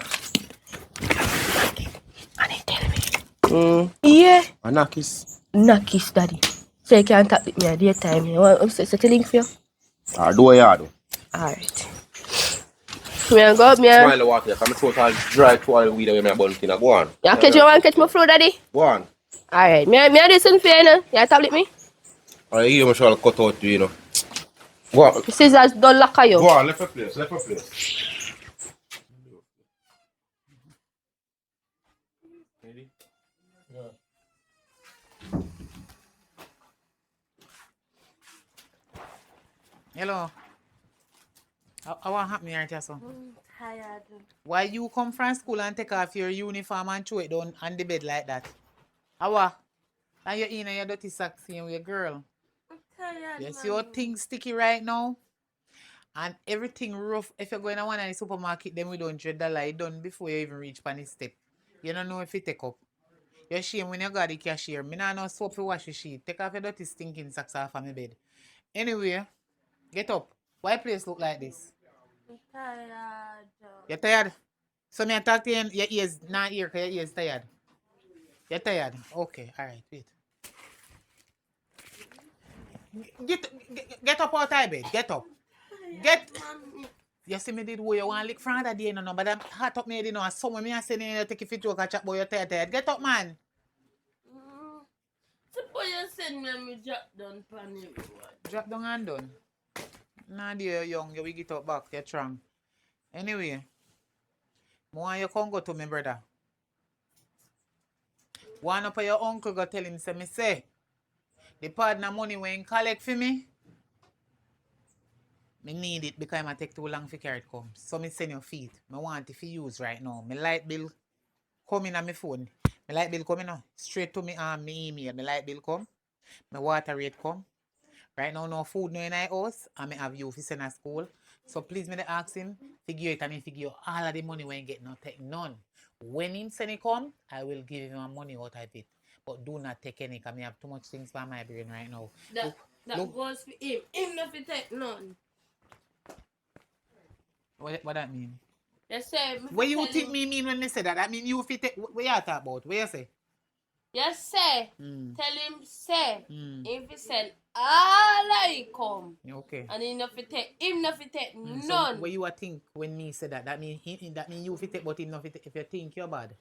And he tell me. Yeah. A knockis. Knockis, daddy. So you can't tap with me at daytime. You want so telling for you? Ah, do ya do. Alright. Me and go up, me and... Smile the water. Come total dry to all the weed away my bun thing. Go on. You catch you want catch my flow, daddy? Go on. Alright. Me I do something for you, know. You tablet me? Alright, you must cut out you know. Go on. The scissors don't lock you. Go on, left a place, left a place. Ready? Yeah. Hello. What happened here, Jason? Tired. Why you come from school and take off your uniform and throw it down on the bed like that? How? And you're in your dirty socks here with your girl. I'm tired. You see your things sticky right now? And everything rough. If you're going to one of the supermarket, then we don't $100 done before you even reach pan the step. You don't know if it take up. You're shame when you got the cashier. Me not know soap to wash your sheet. Take off your dirty stinking socks off of my bed. Anyway, get up. Why place look like this? I'm tired. You're tired? So me talk to you, your ears not here because your ears tired. You're tired? Okay, alright, wait. Get up out of bed. Get up. Get. You see me did what you want to lick from that day, no, but I'm hot up me, you know, and someone me I say, you take if you joke and chat about your tired. Get up, man. Suppose you send me and me drop down pan you. Drop down and done. Nah, dear, young, you will get up back, you're strong. Anyway, more you come go to me, brother. One up of your uncle go tell him, say, me say, the partner money when collect for me, me need it because I take too long for carry it come. So me send your feet. Me want it for use right now. My light bill coming on my phone. My light bill coming now. Straight to me me email. My light bill come. My water rate come. Right now no food no in my house. And me have you for send a school. So please me dey ask him, figure it and me figure all of the money when get no take none. When him send it come, I will give him money out of it. But do not take any because I have too much things for my brain right now. That goes for him. Him not fi take none. What that mean? You say What you think me mean when me say that? That mean you fit it. What you talk about? What you say? you say tell him say if he send all I come. Okay. And him not fi take So none. what you think when me say that? That mean you fit it, but him not fit it. If you think you're bad.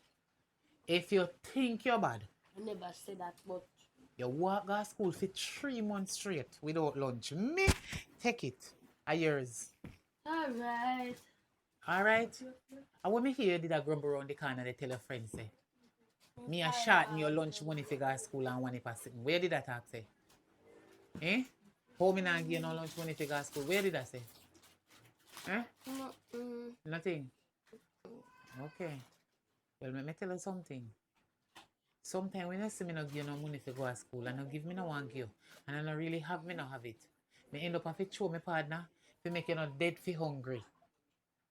If you think you're bad. I never say that, but you walk to school for 3 months straight without lunch. Me take it. A yours. alright. Alright? And when me hear you did a grumble around the corner, they tell your friends say, me a short your lunch money for go to school and one for sitting. Where did that talk say? Eh? How me not give you no lunch money for go to school? Where did that say? Eh? Nothing. Okay. Well, let me tell you something. Sometimes when I see me not give you no money for go to school and I give me no one give, and I don't really have me not have it, me end up have to show my partner to make you not dead for hungry.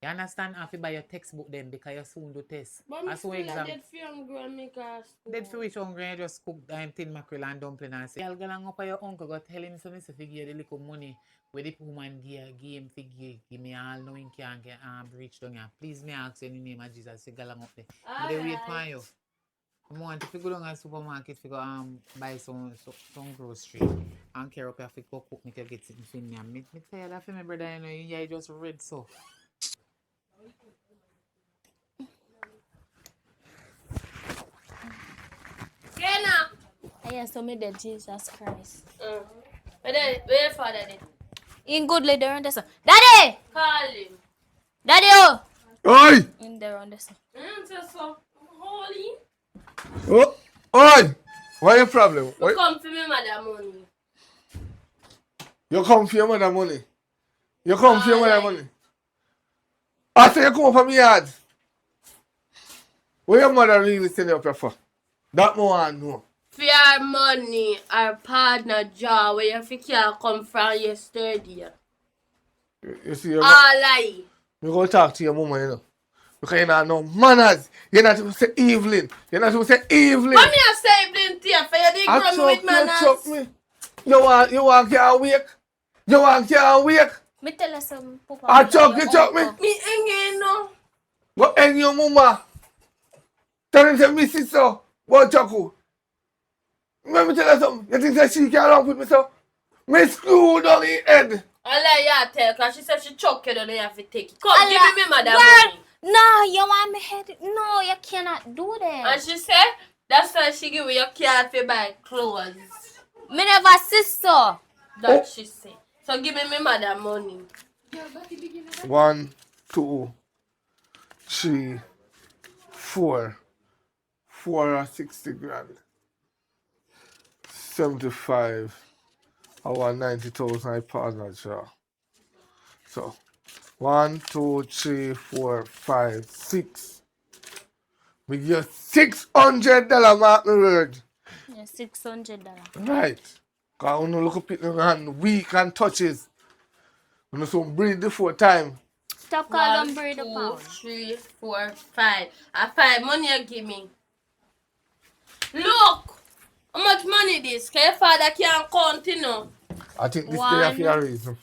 You understand? I have to buy your textbook then because you soon do test. But I saw exam. dead for hungry and make us Dead for which hungry? You just cook tin mackerel and dumpling and say, I'll go along up your uncle go tell him so me say give you the little money where the woman give him give me all knowing can't get reach down here. Please me ask you in the name of Jesus to go along up there. But they wait for you. I want to go down to the supermarket to go buy some grocery and care up if you go cook me to get it in me. Me tell you that for my brother, you know, you just read so. Kenna. I saw me dead Jesus Christ. Where your father then? In good lady around this. Daddy! Call him. Daddy oh! Oi! In there on this. So holy. Oh, oi! What your problem? You come for me, madam money. You come for your mother money. You come for your mother money. I say you come from me yard. What your mother really send you up here for? That more I know. Fear money, our partner job where you think you come from yesterday. You see, you're All lie. you go talk to your mama, you know. Because you not know manners. You're not supposed to say Evelyn. You're not supposed to say Evelyn. What me a say plenty for you did grow me with manners? Me. You want can't wake? You want can't wake? Me tell you some papa. I chuck me. Me hanging no. But hang your mama. Tell him to me sister. What chuckle? Let me tell you something. You think that she can't run with me so? Me screw down his head. I let you tell because she said she choke you, don't you have to take it. Come, give me madam Girl, money. no, you want me head? No, you cannot do that. And she said, that's why she give you your card to buy clothes. Me never see so. That she said. So give me madam money. 1, 2, 3, 4. 4 or 60 grand. 75. I want 90,000 I partner draw. So 1, 2, 3, 4, 5, 6. We get $600 mark my word. Yeah, $600. Right. Cause when you look up it in hand weak and touches. When you some breathe before time. Stop calling 1, bread a 2, pound. 3, 4, 5. A 5 money you give me. Look! How much money this? Cause your father can't count, you know. I think this 1, day for a reason.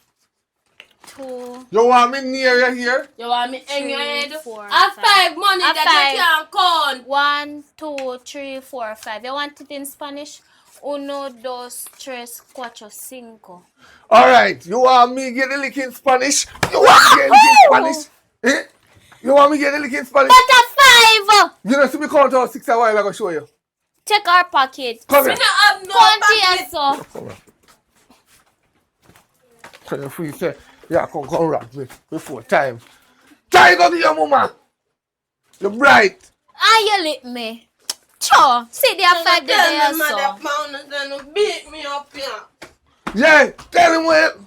2. You want me near you here? You want me hang your 3, head? 4, A 5. 5 money A that you can't count. 1, 2, 3, 4, 5. You want it in Spanish? 1, 2, 3, 4, 5. Alright, you want me get the lick in Spanish? You want me get the lick in Spanish? Eh? You want me get the lick in Spanish? But a 5! You know, see me count out 6 a while I go show you. Check our pocket. Come We here. don't have no Count here, pocket. so. Come here. Can you free say, yeah, come rock me before time. Try go to your mama. You're bright. Ah, you lick me. Sure. See, they are 5 Tell there, me so. mother pound and then beat me up here. Yeah, tell him what.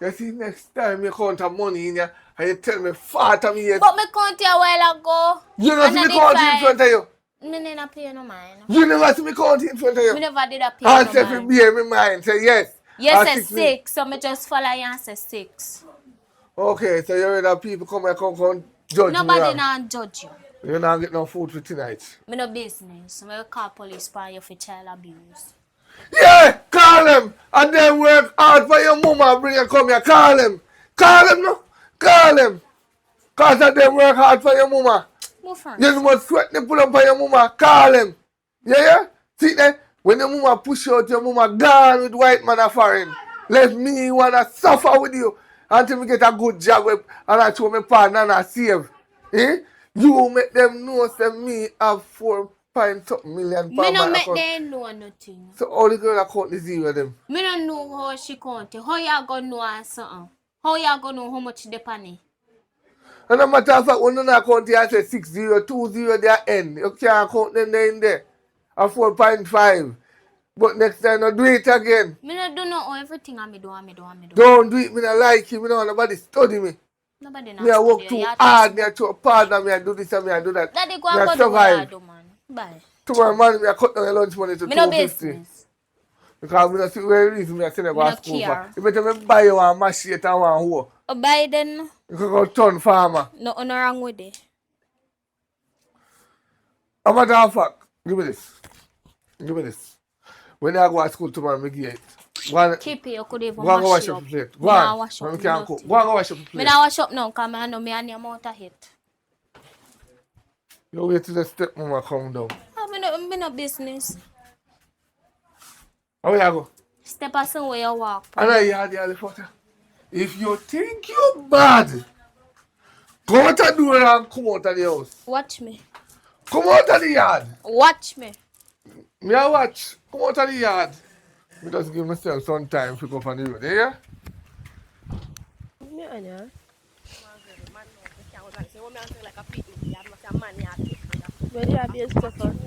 You see, next time you count a money in here and you tell me fat of me yet. But me count here a while ago. You know, see me count in front of you. Me never pay no mind. You never see me count in front of you. Me never did a pay I no say for mind. bear me mind, say yes. Yes, I it's 6, so me just follow you and say 6. Okay, so you ready that people come and come judge Nobody me. now judge you. You not get no food for tonight. Me no business. Me will call police for you for child abuse. Yeah, call them. And then work hard for your mama bring you come here. Call them. Call them no. Call them. Cause of them work hard for your mama. Move first. You must sweat them pull up for your mama. Call them. Yeah? See there? When your mama push out, your mama gone with white man a foreign. Let me wanna suffer with you until me get a good job with, and I show my partner and I save. Eh? You make them know say me have 4 million Me per no my make account. them know nothing. So all the girl account is zero them. Me no know how she count it. How you gonna know her something? How you gonna know how much they pay? And no matter of fact, when you not count here, say 6020 their end. You can't count them there in there. A 4.5. But next time, no do it again. Me no do know everything I do. Don't do it. Me not like you. Me don't want nobody study me. Nobody Me I work too hard. Me I try partner. Me I do this and me I do that. Daddy go Me and I go do what you survive. do, man. Bye. Tomorrow morning, me I cut down your lunch money to Me no 250. business. Because me not see where it is. Me I send you Me go no to school care. for. You better me buy you one machete and one hoe. Oh, Biden, You can go turn farmer. no wrong with it. A matter of fact, give me this. Give me this. When I go to school tomorrow, me give it. One, Keep it, you could even go and go wash wash it up up. the plate. Go Me nah on. wash up When we can't cook. nothing. Go and go wash up the Me plate. not wash up now, because I know me and your mouth a hit. You wait till the step mama come down. Me no business. How you go? Step aside where you walk. And I hear the elephant. If you think you bad, go out the door and come out of the house. Watch me. Come out of the yard. Watch me. Me I watch. Come out of the yard. Me just give myself some time to go up on the road. Yeah? Yeah, yeah. Where do you have your stuff on?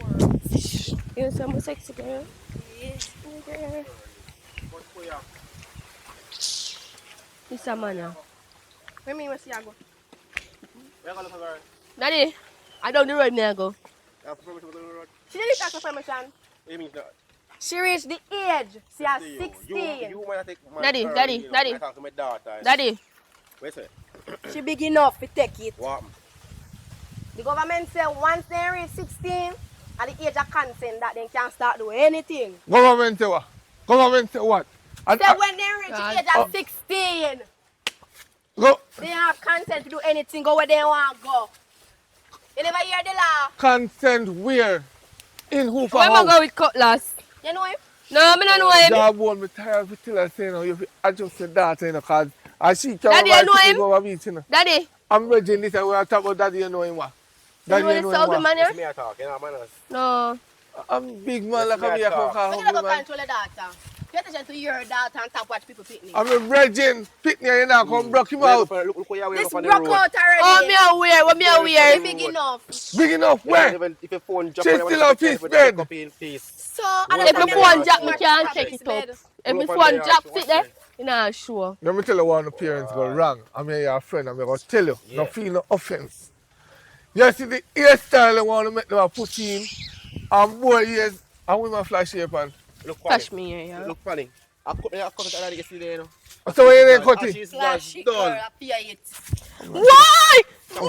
You know some sexy girl? Yes. Okay. This a man now. Where me must see I go? Where you go? Daddy, I don't do road me I go. You have permission to go to the road? She didn't ask for permission. You mean that? She reached the age. She has You 16. might take my Daddy, early, daddy, you know, daddy. I talk to my daughter. Daddy, Wait a she big enough to take it. What? The government say once they reach 16, at the age of consent, that they can start doing anything. Government say what? Government say what? And, So when they reach the age of 16, go they have consent to do anything, go where they want to go. You never hear the law? consent where? In who for Where am I house? go with Cutlass? You know him? No, I don't know him. Job one, me tired of tell her saying, you have to adjust your daughter, you know, because she can't Daddy, you know him? go over beach, you know. Daddy, I'm reading this and we are talking about daddy, you know him what? you Daddy, know you this know him ugly what? man It's here? me I talk, you know, man. No. I'm big man like Yes, I'm here me I for talk. When you never man. control the daughter, pay attention to your daughter and stop watch people picnic. I'm a virgin, pick me, you know, come block him Wake out. up and look where you This on the broke road. out already. Oh, me aware. What me She aware? big enough. Big enough, where? Even if your phone drop She's on still on peace bed. Up in peace. So, If If my phone drop, me can't check it up. If my Go up on phone there, drop, watch sit there. it. You know, sure. Let me tell you what the parents go wrong. I'm your friend, I'm going to tell you. Yeah. No feel no offense. You see the hairstyle they want to make them put in, and boy ears, and women flash shape on. Look Touch funny. me here, yeah. Look funny. I cut it already yesterday, you know. So when you cut it? She's Flashy done. girl, I fear it. Why? No!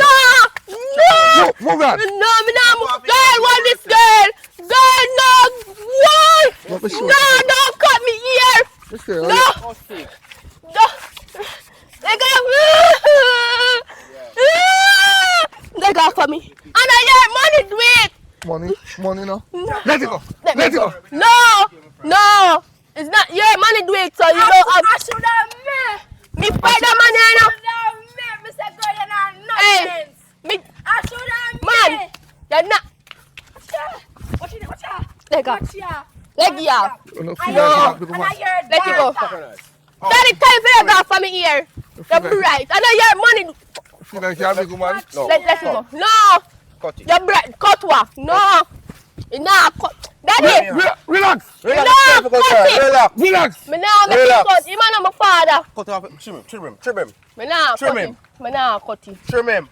No! Move on. No, me not. Girl, want this girl? Girl, no! Why? Let me show No, don't cut me here! you. See, No! Oh, sick. No! They got for me. And I get money to it! Money no. Let it go. Let it go. No! No! It's not your money do it, so you don't have. I should have met. Me spider man here now. Me say girl, you're not Hey! nonsense. Me, I should have man! met. You're not. Watch it, watch it. They got. Watch ya. Leg you off. You know, I feel know. like And that, I hear Let it go. daughter. Daddy, time for you go for me here. You're bright. I know your money. feel like you're a big woman. No. Let it go. No! Cut it. You're bright. Cut what? No! You nah cut. Daddy! Relax. No! Relax. Cut it! Relax. Relax. Me nah make it Relax. cut. Him and my father. Cut off. Trim him. Me nah Trim cut him. it. Me nah cut it. Trim him.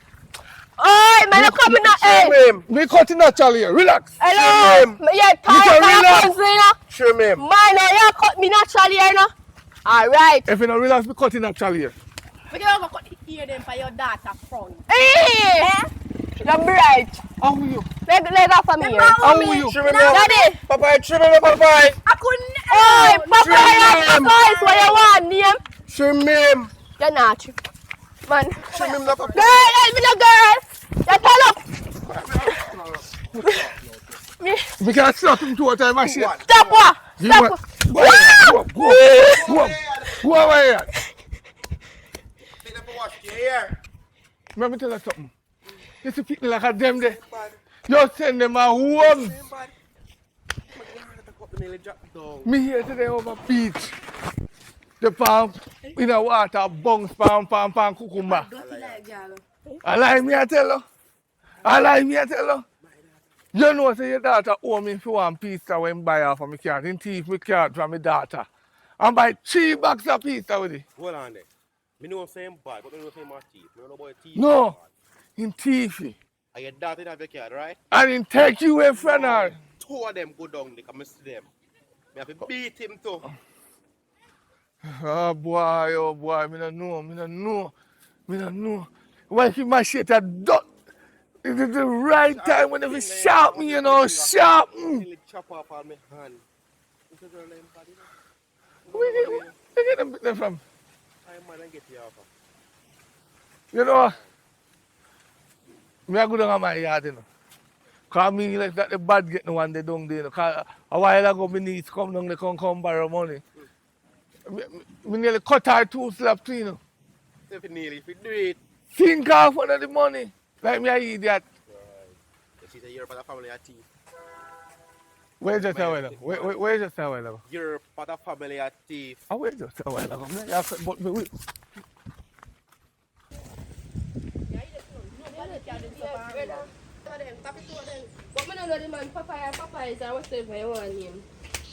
Oi, man, you coming out. Hey! Trim him. Me cutting naturally here. Relax. Hello! Trim him. Me yeah, can tired of relax. your friends, you know? Trim him. Man, you cut me naturally, you know? Alright. If you don't relax, me cutting naturally here. We can go cut the ear them for your daughter front. Hey! You're bright. How are you? Leg off of me here. How are you? Trim him. Daddy! Papa, trim him, Papa. I couldn't. Oi, Papa, Trim you him. voice what you want, name? Trim him. You're not true. Man. Trim him, Papa. Girl, help me, the girl. You turn up. We can slap him 2 times, machine. Stop what? You Stop want- what? Go over here. Take them for watch your hair. Let me tell you something. You see people like a them there. You send them a home. Me here today over beach. The palm in the water bounce palm cucumber. I lie me I tell you. I lie me I tell you. You know say your daughter owe me if you want pizza when buy her for me cat. In thief me cat from my daughter. And buy 3 bags of pizza with it. Hold on there. Me know I'm saying bad, but I don't know saying my teeth. Me don't know about teeth. No. In thief. I get that in the card, right? And in take you away from her. 2 of them go down, they come see them. Me have to beat him too. Oh boy, me don't know. Why if my shit a duck? It is the right time when they sharp me, you know, sharp. Nearly chop off all my hand. Where get them bit from? I man and get you off. You know, me I go down on my yard, you know. Cause me like that the bad get no one they down there, you know. Cause a while ago my niece come down, they come borrow money. Me nearly cut her 2 slaps too, you know. If you nearly, if you do it. Think off one of the money. Like me I idiot. She's a Europe of the family of thief. Where's your towel? Where's your towel? Europe of the family of thief. I where's your towel? But me wait. But me don't know the man Papa is or whatever you want him.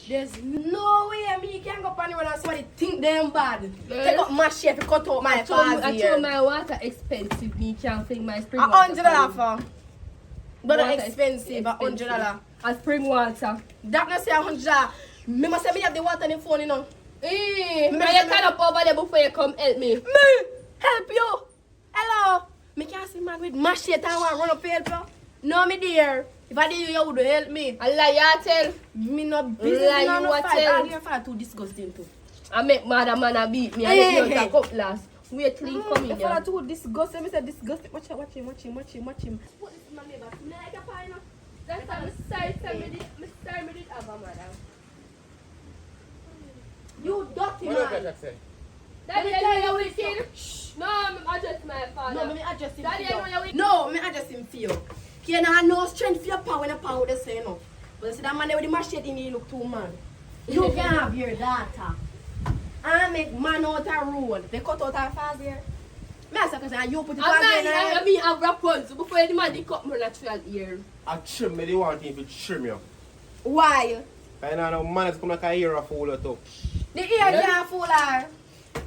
There's no way me can go up on when somebody think them bad. Girl. Take up my shape to cut out my I father told here. my water expensive. Me can't think my spring water. $100 for. But Water expensive, $100. A spring water. That not say 100. Me must say me have the water in the phone, you know. Eh, now you can up over there before you come help me. Me help you. Hello. Me can't see man with machete and want run up help you. No, me dear. If I did you would help me. I lie you tell. Me not business. Lie No, you no a fight. tell. All your fight too disgusting too. I make mother man a beat me. I Hey, let you hey. take up last. Wait till he come in Your here. father too disgusting. Me say disgusting. Watch him. What is my neighbor? Me like a pie, you know. That's how sorry me did have a mother. You dirty What does man. that say? Daddy, Let me I tell know you you're wicked. No, I just my father. No, me adjust him Daddy, for I know you. you're wicked. No, me adjust him for you. You know, no strength for your power when the power they say no. But you see that man there with the machete in, he look too man. You can have your daughter. I make man out a road. They cut out her fast here. Me ask you a question, and you put it fast here. I mean, have Rapunzel before the man they cut my natural ear. I trim me, they want him to trim you. Why? I know man is come like a ear of fool or two. The ear can't fool her.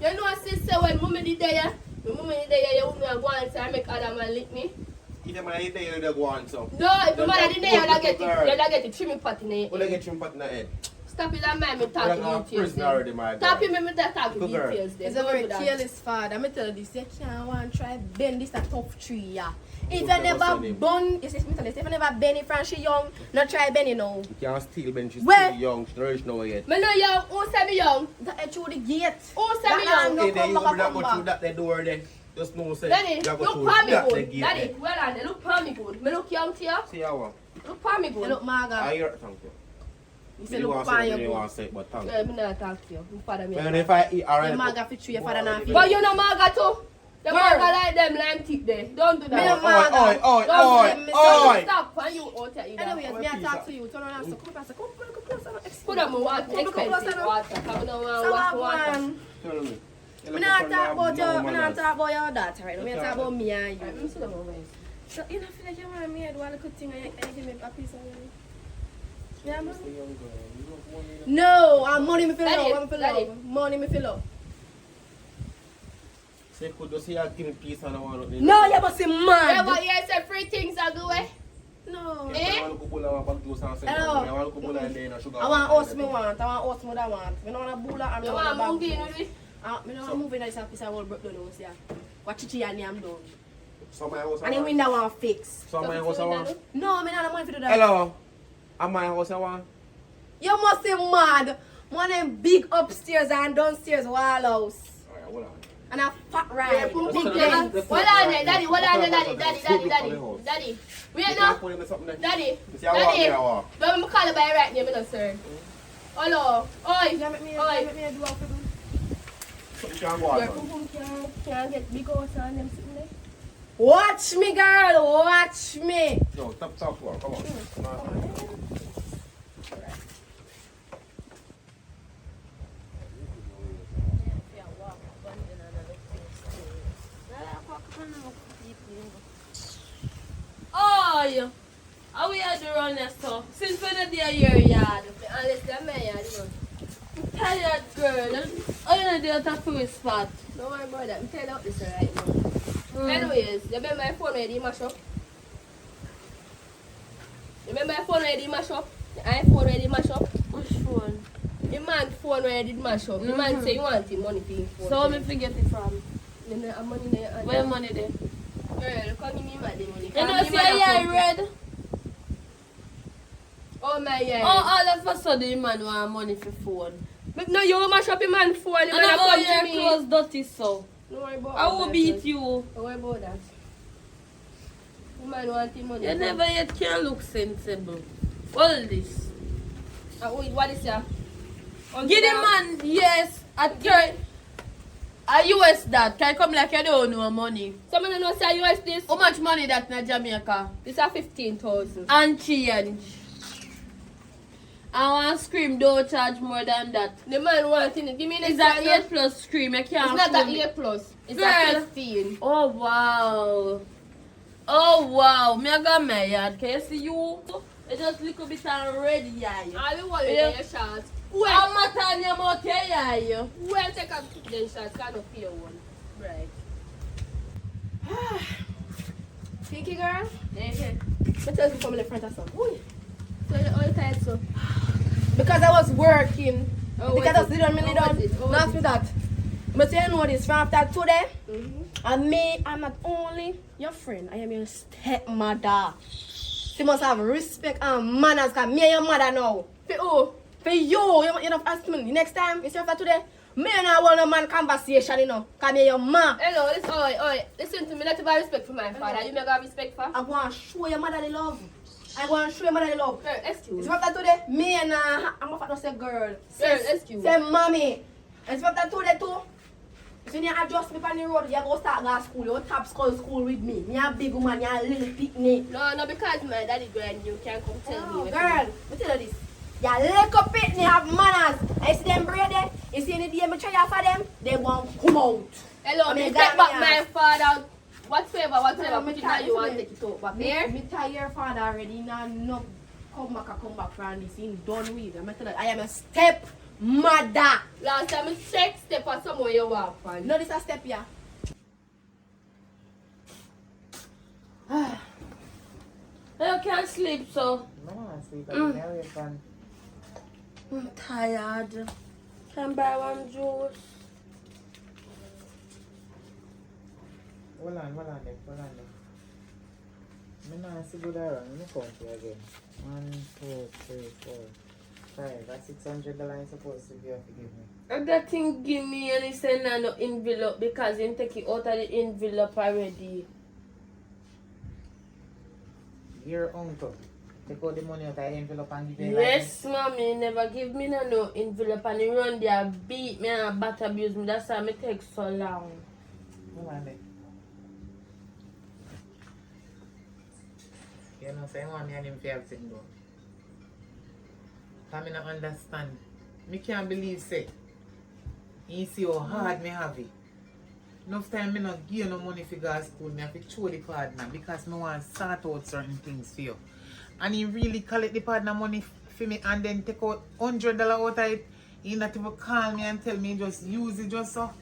You know, sister, when mommy did there, you wouldn't go and say I make other man lick me. If the man is there, they go on so. No, if the man did there, you'd get the trimming pot in the Will they get trim pot in the head? Stop it, that man, me Like talking a details. prison already, my Stop girl. him, me talking Good girl. details. He's a very careless father. I'm tell you this, you can't want to try bend this a tough tree, yeah. If you never bun, you see, if you never bend it from she young, not try bend it now. You can't steal when she's Where? still young, she's not rich now yet. Me know young, who say me young? That through the gate. Who say me That young? man Okay, then you come will back, not go through that door there. Just no say. Daddy, you go look through for me that good. gate Daddy, there. well on, look for me good. Me look young to you. See how one? Look for me You good. look maga. I hear it, thank you. You say You look want upon to your say, you good. want to say, but thank Yeah, you. me not talk to you. Me father me. Man, if I eat Your alright. maga fit tree, your father not fit. But you know maga too. The Girl. maga like them lime tip there. Don't do Me no that. maga. Oi. Stop when you out here either. Anyways, me I talk to you. Turn around, so come closer. Come closer. Put on my water, Come closer expensive now. water. Come on, So water. one. Tell me. Me not talk about your, me not talk about your daughter, right? Me talk about me and Let me you. see the moment. So you don't feel like you want me to do all the good thing and you give me a piece of money? Yeah, man. No, I'm money me feel Daddy, love. I'm feel Daddy. love. Money me feel love. Say, could you see I give me peace and I want to. No, you must be Yeah, mad. but you say free things are good, eh? No. Eh? I want to go back to something. Hello. I want to go and sugar. I want us me want. I want us me that want. Me no want a bula and me You no want want a monkey, bag. you know? Me no want moving this piece of old broke down house, yeah. What chichi and I'm done. So my house. And the window want fix. So my house I want. No, me not have money for do that. Hello. Am my house I want? You must be mad. One of them big upstairs and downstairs wall house. Alright, hold on. And a fat ride. Put Big there. place. Hold on there, daddy. Hold on there, daddy. Daddy. Wait now. Daddy. Daddy. Don't me call you by right name, no sir. Hello. Oi. You make me do what for them. You can't go Your out. pum can't get big out and them sitting there. Watch me, girl. Watch me. No, stop, come on. Come on. Oh, how we are doing this stuff? Since when are they your yard? Unless they're my yard, you know. I'm tired, girl. Oh, you know, they're at the first spot. Don't worry about that. I'm tired out this right now. Anyways, you remember my phone where they mash up? You remember my phone where they mash up? The iPhone where they mash up? Which phone? The man phone where they mash up. The man say you want him money for his phone. So me forget it from. You know, I'm money there. Where money there? Girl, come give me my money. You know, see I red. Oh my yeah. Oh, all of a sudden, the man want money for phone. But no, you mash up your man phone. You And man all come your to me. clothes dirty, so. Don't worry about I will that, beat girl. you. Don't worry about that. The man want him money. You never yet can look sensible. All this. What is that? Give the man, yes, a third. A US that. Can come like you don't know money. Someone don't know say US this. How much money that in Jamaica? This are 15,000. And change. I want scream, don't charge more than that. The man wanting it. Give me the It's an 8 plus scream, you It's can't not fool an me. 8 plus. It's Girl. a 15. Oh wow. Oh wow. Me I got my yard. Can you see you? It's just little bit of red yeah. All the worry Yeah. your shots. How much on your mouth yeah? Well, take a them shots. Can't not pay one. Right. Pinky girl? Okay. Me tell you from the front of some. Ooh. So you tired so? Because I was working. Oh, because I was was it? sitting on me Oh, down. was it? Oh, Not was for it? that. But you know this, from after today, and me, I'm not only your friend, I am your stepmother. You must have respect and manners, because me and your mother now. For who? For you. You don't ask me. Next time, you see after today, me and I want a man conversation, you know, because me and your ma. Hello, listen to me. Not about respect for my father. You make have respect for? I want to show your mother the love. I want to show your mother the love. Girl, excuse. See after today, me and I'm going to say girl. Girl, excuse. Say mommy. And see after today too. So you adjust me on the road, you go start go school, you top school with me. Me a big woman, you a little picnic. No, because my daddy grand, you can't come tell me. Girl, let me tell you this. You little picnic have manners. I see them braid there. You see any day I try for them, they won't come out. Hello, me take back my father. Whatever, put it on you and take it out back there. Me tell your father already, now no come back from this. He's done with. I'm telling you, I am a step mother. Last time I check step or somewhere you walk from. No, this a step here. You can't sleep, so. No, I sleep. I'm fun. I'm tired. Can buy one juice? Hold on there. I'm not see good around. Let me count you again. 1, 2, 3, 4, 5. That's $600 you're supposed to be able to give me. And that thing give me and he said no envelope because he take it out of the envelope already. Your uncle take out the money out of the envelope and give you Yes, mommy, never give me no envelope and he run there beat me and bat abuse me. That's why it take so long. Hold on there. You know, say want me and him to have thing though. Because I don't understand. I can't believe say. You see how hard me have it. Enough time me not give you no money for go to school. Me have to throw the partner because me want to sort out certain things for you. And he really collect the partner money for me and then take out $100 out of it. He not even call me and tell me just use it just so.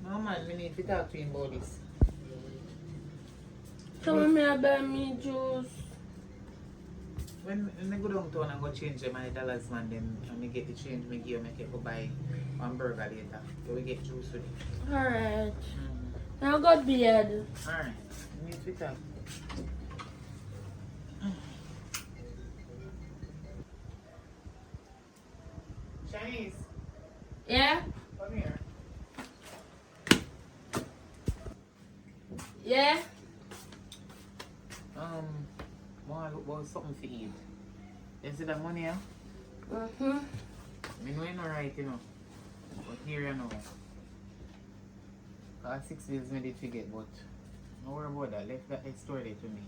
No man, me need to talk to him about this. So me buy me juice. When I go downtown and go change my dollars man, then and I get the change me give, I can go buy one burger later. So we get juice with it. Alright. Now go to bed. Alright. We need to talk. Chinese, Yeah? come here. Yeah? Want to look about something to eat. You see that money, yeah? Mm-hmm. I know you're not right, you know. But here you know. 6 days I did forget, but don't worry about that. Left that story there to me.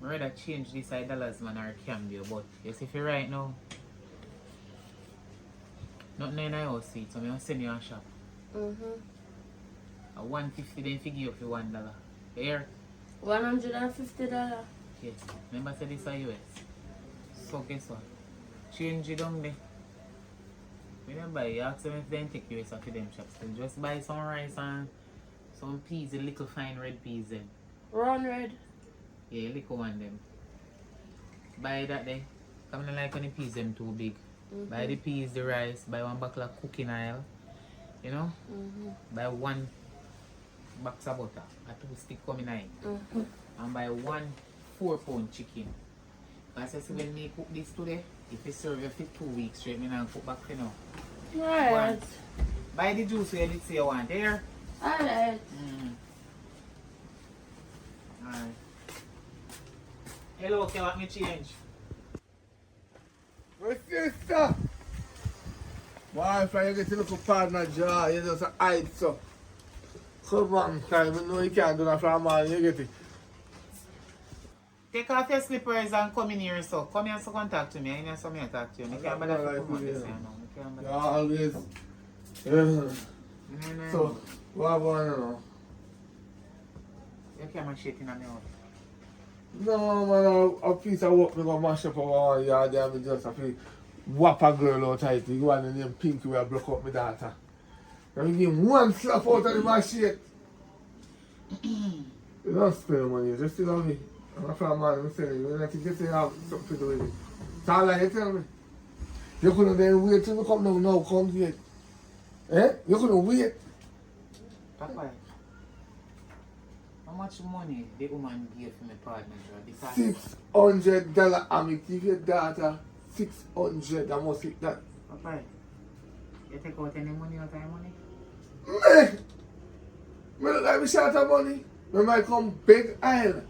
I'd rather change this $5 man or cambio, but you see if you're right now, nothing in the house seat, so I'm going to send you a shop. Mm-hmm. A $150 then figure you for $1. You hear? $150. Yes. Remember I said this is US. So guess what? Change it down there. When you buy, you ask them if they take US off them shops. Then just buy some rice and some peas, the little fine red peas then. Run red. Yeah, little one them. Buy that there. Come in like when the peas them too big. Buy the peas, the rice, buy one bottle of cooking oil. You know? Buy one box of butter. A 2 stick coming in. And buy 1 4-pound chicken. Because I say when me cook this today, if you serve you for 2 weeks straight, me not cook back for now. Alright. Buy the juice you did say you want there. Alright. Alright. Hello, can you want me change? My sister! Why if you get a little partner jar, you just hide so. Come on, time, you know you can't do that from man, you get it. Take off your slippers and come in here so. Come here so contact to me. I need something to talk to you. I can't bother to come out this here now. You always. Yeah. So, what about you know? You can't shaking on me out. No, man, a piece of work me go mash up over one yard there, me just have to whap a girl out tight. You go on the name Pinky where I broke up my daughter. And you give him one slap out of the machine. You don't spend money, you just still on me. I'm a fan man, I'm saying you. I think you say you have something to do with it. That's all I tell me. You couldn't then wait till we come down now, come here. Eh? You couldn't wait. Papa, how much money the woman gave for my partner job? $600. I mean, give your daughter $600. I must hit that. Papa, you take out any money out of your money? Me! Me look like me short of money. Me might come big aisle.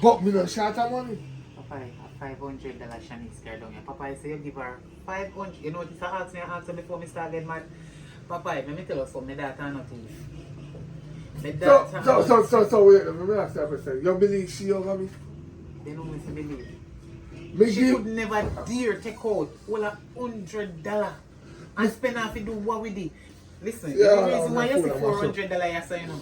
But me not short of money. Papa, a $500 Shanice car down here. Papa, I say you give her 500. You know this I asked her before me start getting mad. Papa, let me tell you something, my daughter not thief. So wait, let me ask you a question. You believe she over me? They don't miss believe. Me She give, could never dare take out all $100 and spend off to do what we did. Listen, Yeah, the reason why you say $400 you say, you know.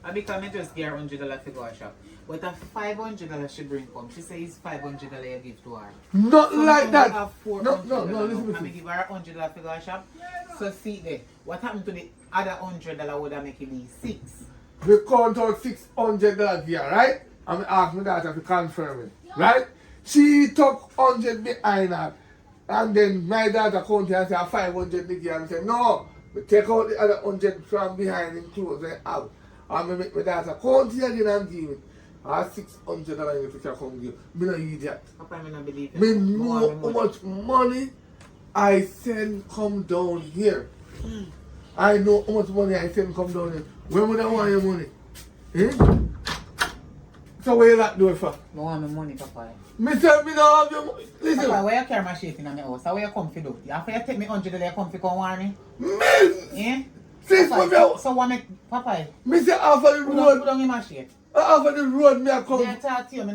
And because I just get her $100 to go to shop. But a $500 she bring come. She says it's $500 you give to her. not So like now that. we have No, listen to and me. give her $100 to go to shop. So see there, what happened to the other $100 would have make it be 6? We count out $600 here, right? And I ask my daughter to confirm it, right? She took 100 behind her. And then my daughter counted and said 500 here and said, no, we take out the other 100 from behind and close it out. And I make my daughter count here again and give it. I have $600 if you can come give. Me no idiot. Papa, I don't believe Me you. know how much money I send come down here. I know how much money I send come down here. When would I want your money? Eh? So what you like do it for? I want my money, Papa. Me say me don't have your money. Listen. Papa, where you carry my shit in my house? How you come for do? After you take me $100, you come for come warn me? Me! Eh? Since Papa, from your... so what make Papa? Me say off of the Put road. on in my shit. Off of the road me I come. They talk to you. Me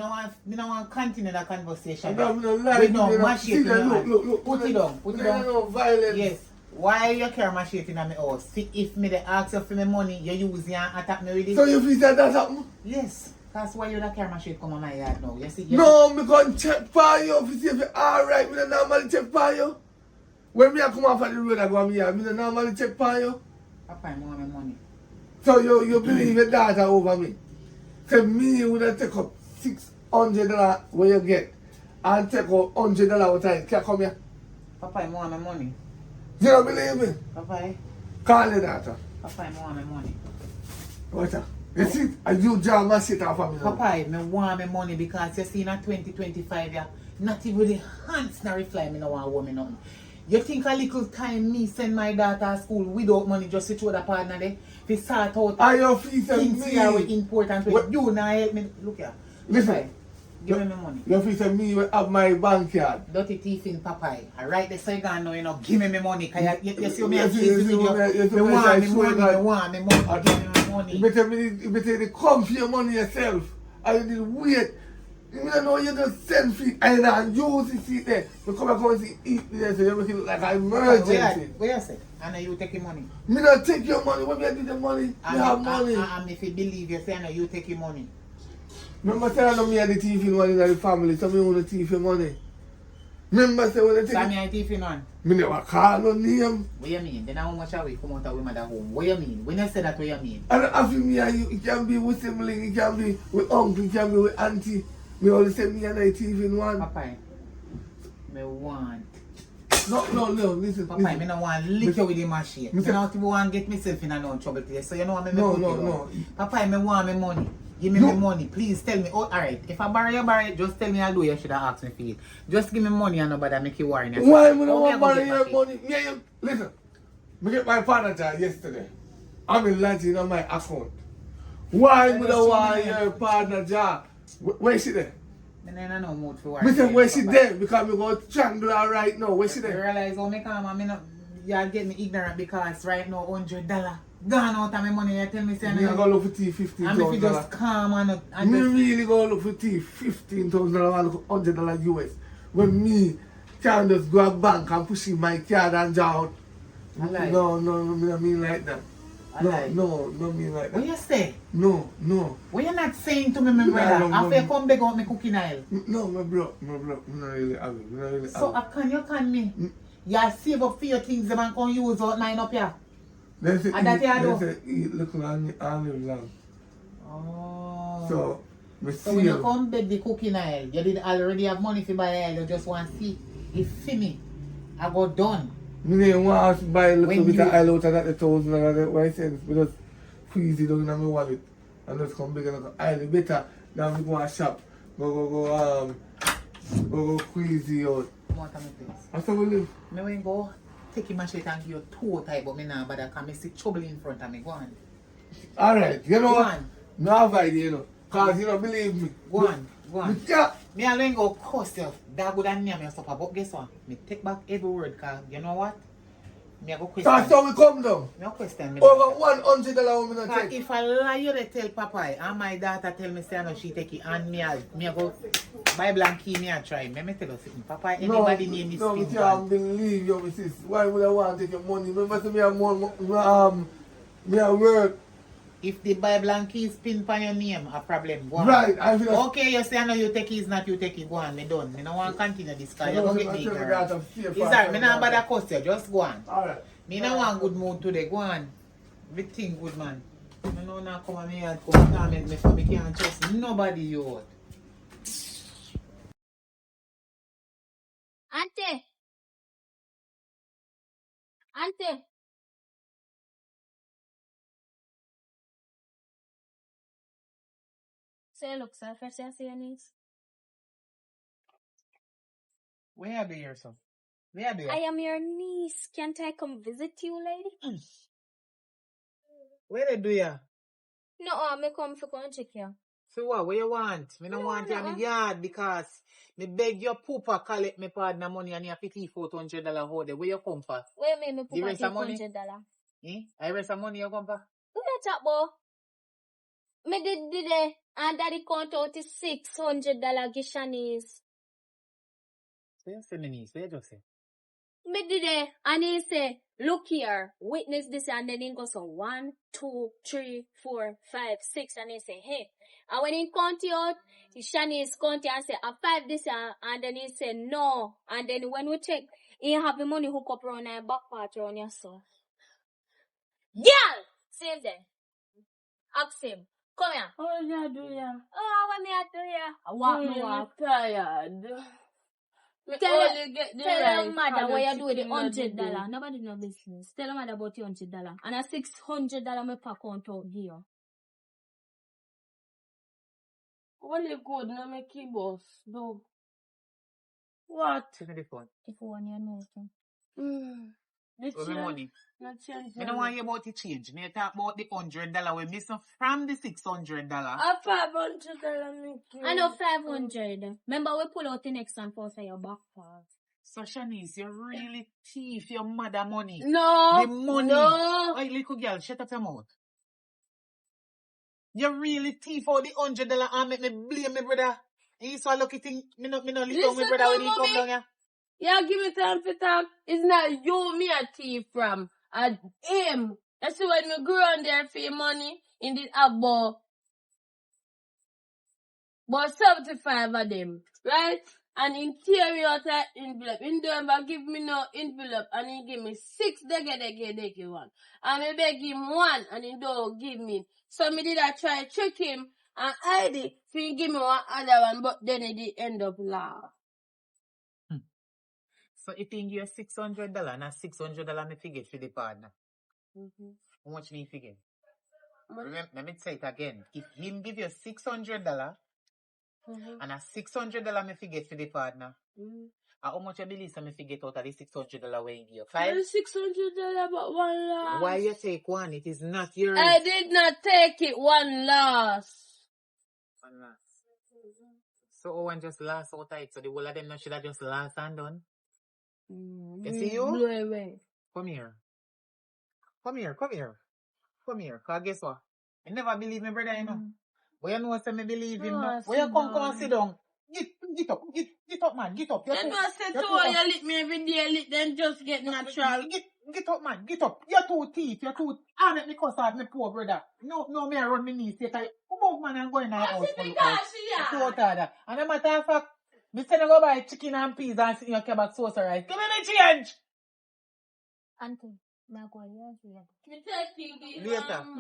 don't want continue that conversation. I don't know, like, With no you know, machete see in that, your hand. look. Put it down. Put it No, down. no, violence. Yes. Why you carry my shit in my house? See, if me they ask you for my money, you use it and attack me with it? So you feel that that's happened? Yes. That's why you don't carry my shit come on my yard now. You see? No, me go check for you to see if you alright. Me don't normally check for you. When me I come off of the road I go on me yard, me don't normally check for you. Papa, I want my money. So you believe your daughter over me? So me would have take up $600 where you get and take out $100 out of it. Can you come here? Papa, I want my money. You don't believe me? Papa, Call your daughter. Papa, I want my money. What's that? You see, and you jam my shit off of me now. Papa, I want my money because you see in a 2025, yeah, not even the hands not reply me no want owe me nothing. You think a little time me send my daughter to school without money just to throw the partner there? To sort out And your feet and things here were me. important. What? You now help me. Look here. Listen. Papa, give me my money. Your feet and me will have my bank card. Dirty thief in Papa. Alright, the second now, you know, give me my money. Cause you see me Yes, and yes, kids yes, with yes, yes, you. Me want yes, me yes, money, yes. me want me money. Give me my money. You better come for your money yourself. And you did wait. You don't know you just send feet and then use the seat there. You come back and see eat there so you make it look like an emergency. Where you say? And you take your money. Me not take your money. When you get the money, you have money. And if you believe you say, no, you take your money. Remember saying me and the thief in one in the family, so me want the thief in money. Remember say when they take Sammy and thief in one. me never call no name. What you mean? Then how much are we come out of we mother home? What you mean? When you say that, what you mean? And after me and you, it can be with sibling, it can be with uncle, it can be with auntie. Me only say me and the thief in one. Papa, me want. No, listen. Papa, listen. me no want lick you with the machine. Me Listen. not even want get myself in a no trouble place. So you know what me No, put no, it on. no. Papa, me want my money. Give me No. my money. Please tell me. Oh, alright. If I borrow you, just tell me I'll do. You should have asked me for it. Just give me money and nobody make you worry. Why me How don't me want I go money? get my Your shit? money? Yeah, you listen. Me get my partner job yesterday. I'm in lodging on my account. Why me don't want your partner job? Where she there? Then I no mood for worry. Me say where she Papa. there because me go triangle her right now. Where she You there? realize how me come and me not, y'all get me ignorant because right now $100 gone out of my money. You tell me say Me no. go look for tea And if you just $15,000. calm and Me just, really go look for tea $15,000 and look $100 US. When me can just go a bank and push in my card and draw out. I lie. No, me don't mean like that. I lie. No, mean like What that. you say? No. What you not saying to me, my No, brother? no, After no. you come back out my cooking aisle. No, my bro, me not really have it. Me not really So have it. you can me? You save up for your things them and can use out 9 up here. They say And that you do? they say eat little and live long. Oh. So Me So when you seal. come beg the cooking oil, you did already have money for buy oil, you just want to see if for me, I got done. Me didn't want to buy a little When bit you- of oil out of that $1,000 why I said we just freeze it down in my wallet and just come big and oil better than we go and shop. Go squeeze out. What am I please? That's how we live. Me when go take my shit and give you two type, but me now bother because me see trouble in front of me. Go on. Alright, you know Go what? on. No have idea, you know. Cause you don't believe me. Go on. Go on. Yeah. Me alone go curse you. That good and name your supper. But guess what? Me take back every word because you know what? Me a go question. That's how we come down. Me a question me. Over $100 women Cause take. if I lie you they tell Papa and my daughter tell me say no she take it and me a go Bible and key me a try. Me tell you something. Papa anybody name is no, me spin can't believe you, sis. Why would I want to take your money? Remember to me have more me a work. If the Bible and key spin on your name, a problem. Go on. Right, I feel Okay, you say I know you take it, it's not you take it. Go on, me done. Me no want to continue this because you No, go so get I me tell my ignorant. daughter, fear It's for alright, me her not daughter. bother cuss you. Just go on. Alright. Me no want good mood today. Go on. Everything good, man. Me no now come on me and come torment me for me can't trust nobody you out. Auntie. Auntie. Say, look, sir, first I see your niece. Where you be here, son? Where you be I here? am your niece. Can't I come visit you, lady? Where they do ya? No, me come for come check you. So what? Where you want? Me no want you in the yard because me beg your poopa collect me partner money and you have to take $400 hold. Where you come for? Where me The put rest of money? $100? Eh? I rest of money you come for? Who that up, boy? Me did it, and daddy count out the $600 give Shanice. So you say me niece, where you just say? Me did it, and he say, look here, witness this, and then he goes so 1, 2, 3, 4, 5, 6, and he say, hey. And when he count it out, Shanice count it and say, a 5 this, and then he say, no. And then when we check, he have the money hook up around your back part around your soul. Girl! Same there. Ask him. Come here. What did I do ya? Oh, what me I do here? I walk me walk. Tired. Me Tell only get the Tell rice your mother and what the you do with the chicken and the $100. beans. Nobody no business. Tell your mother about the $100. And a $600 me pack on out here. Only good no make it boss. No. What? Give me the phone. If you want your know. The Give me money. Not change. Me don't want you about the change. Me talk about the $100 we missing from the $600. A $500 make it. I know 500. Remember we pull out the next one for your back part. So Shanice, you really thief your mother money. No. The money. No. Hey, little girl, shut up your mouth. You really thief out the $100 and make me blame me brother. And you so lucky thing, me no little Listen my brother when to he come mommy. down here. Yeah, give me time for talk. It's not you me a thief from. And him. That's when me grow on there for your money. In this about 75 of them. Right? And in theory out of envelope. In Denver give me no envelope. And he give me 6 dege one. And I beg him 1 and he don't give me. So me did I try trick him and hide it. So he give me one other one. But then he did end up laugh. So if he give you $600 and $600 me figure for the partner. How much me figure? Remember, let me say it again. If him give you $600 and a $600 me figure for the partner, how much you believe me figure out of the $600 where he give you? 5? $600 but one loss. Why you take one? It is not yours. I did not take it one loss. One loss. So one just lost out of it. So the whole of them should have just lost and done. You see you? Blow away. Come here. Come here. Come here. Cause guess what? I never believe my brother, you know. But you know, say me believe him. No? Where you come and sit down. Get up. Get up, man. Get up. You know, say to her, you lick me every day, lick then just get natural. Get up, man. Get up. You're too teeth. I let me cuss out my poor brother. No, me I run my knees. Come on, man, I'm going out. So tired. And a matter of fact, me say I go buy chicken and peas and sit in your kebab sauce, right? Give me the change. Auntie, Later.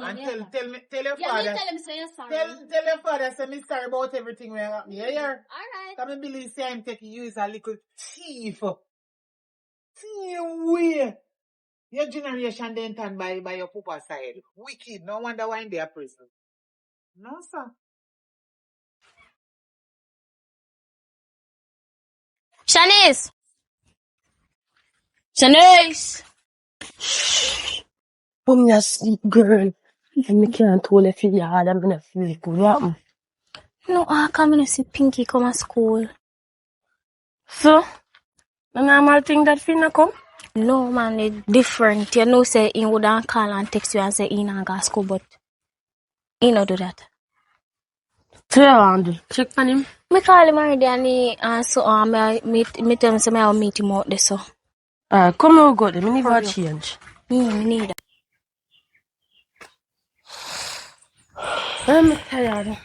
And tell your Yeah, father. me tell him say you're sorry. Tell your father say me sorry about everything we have. Yeah, yeah. Alright. Come and believe say I'm taking you as a little thief. Same way. Your generation then turn by your papa side. Wicked. No wonder why in their prison. No, sir. Shanice! Shanice! But me a sleep, girl. And me can't hold if you hard and me not feel good. What happen? No, I come in to see Pinky come to school. So, the normal thing that finna come? No, man, it's different. You know, say he wouldn't call and text you and say he not go to school, but he not do that. So you want to check on him? Me call him already and he so me tell him say me I'll meet him out there so. Come on, go there. Me never Hurry up. change. Me need that. I'm tired.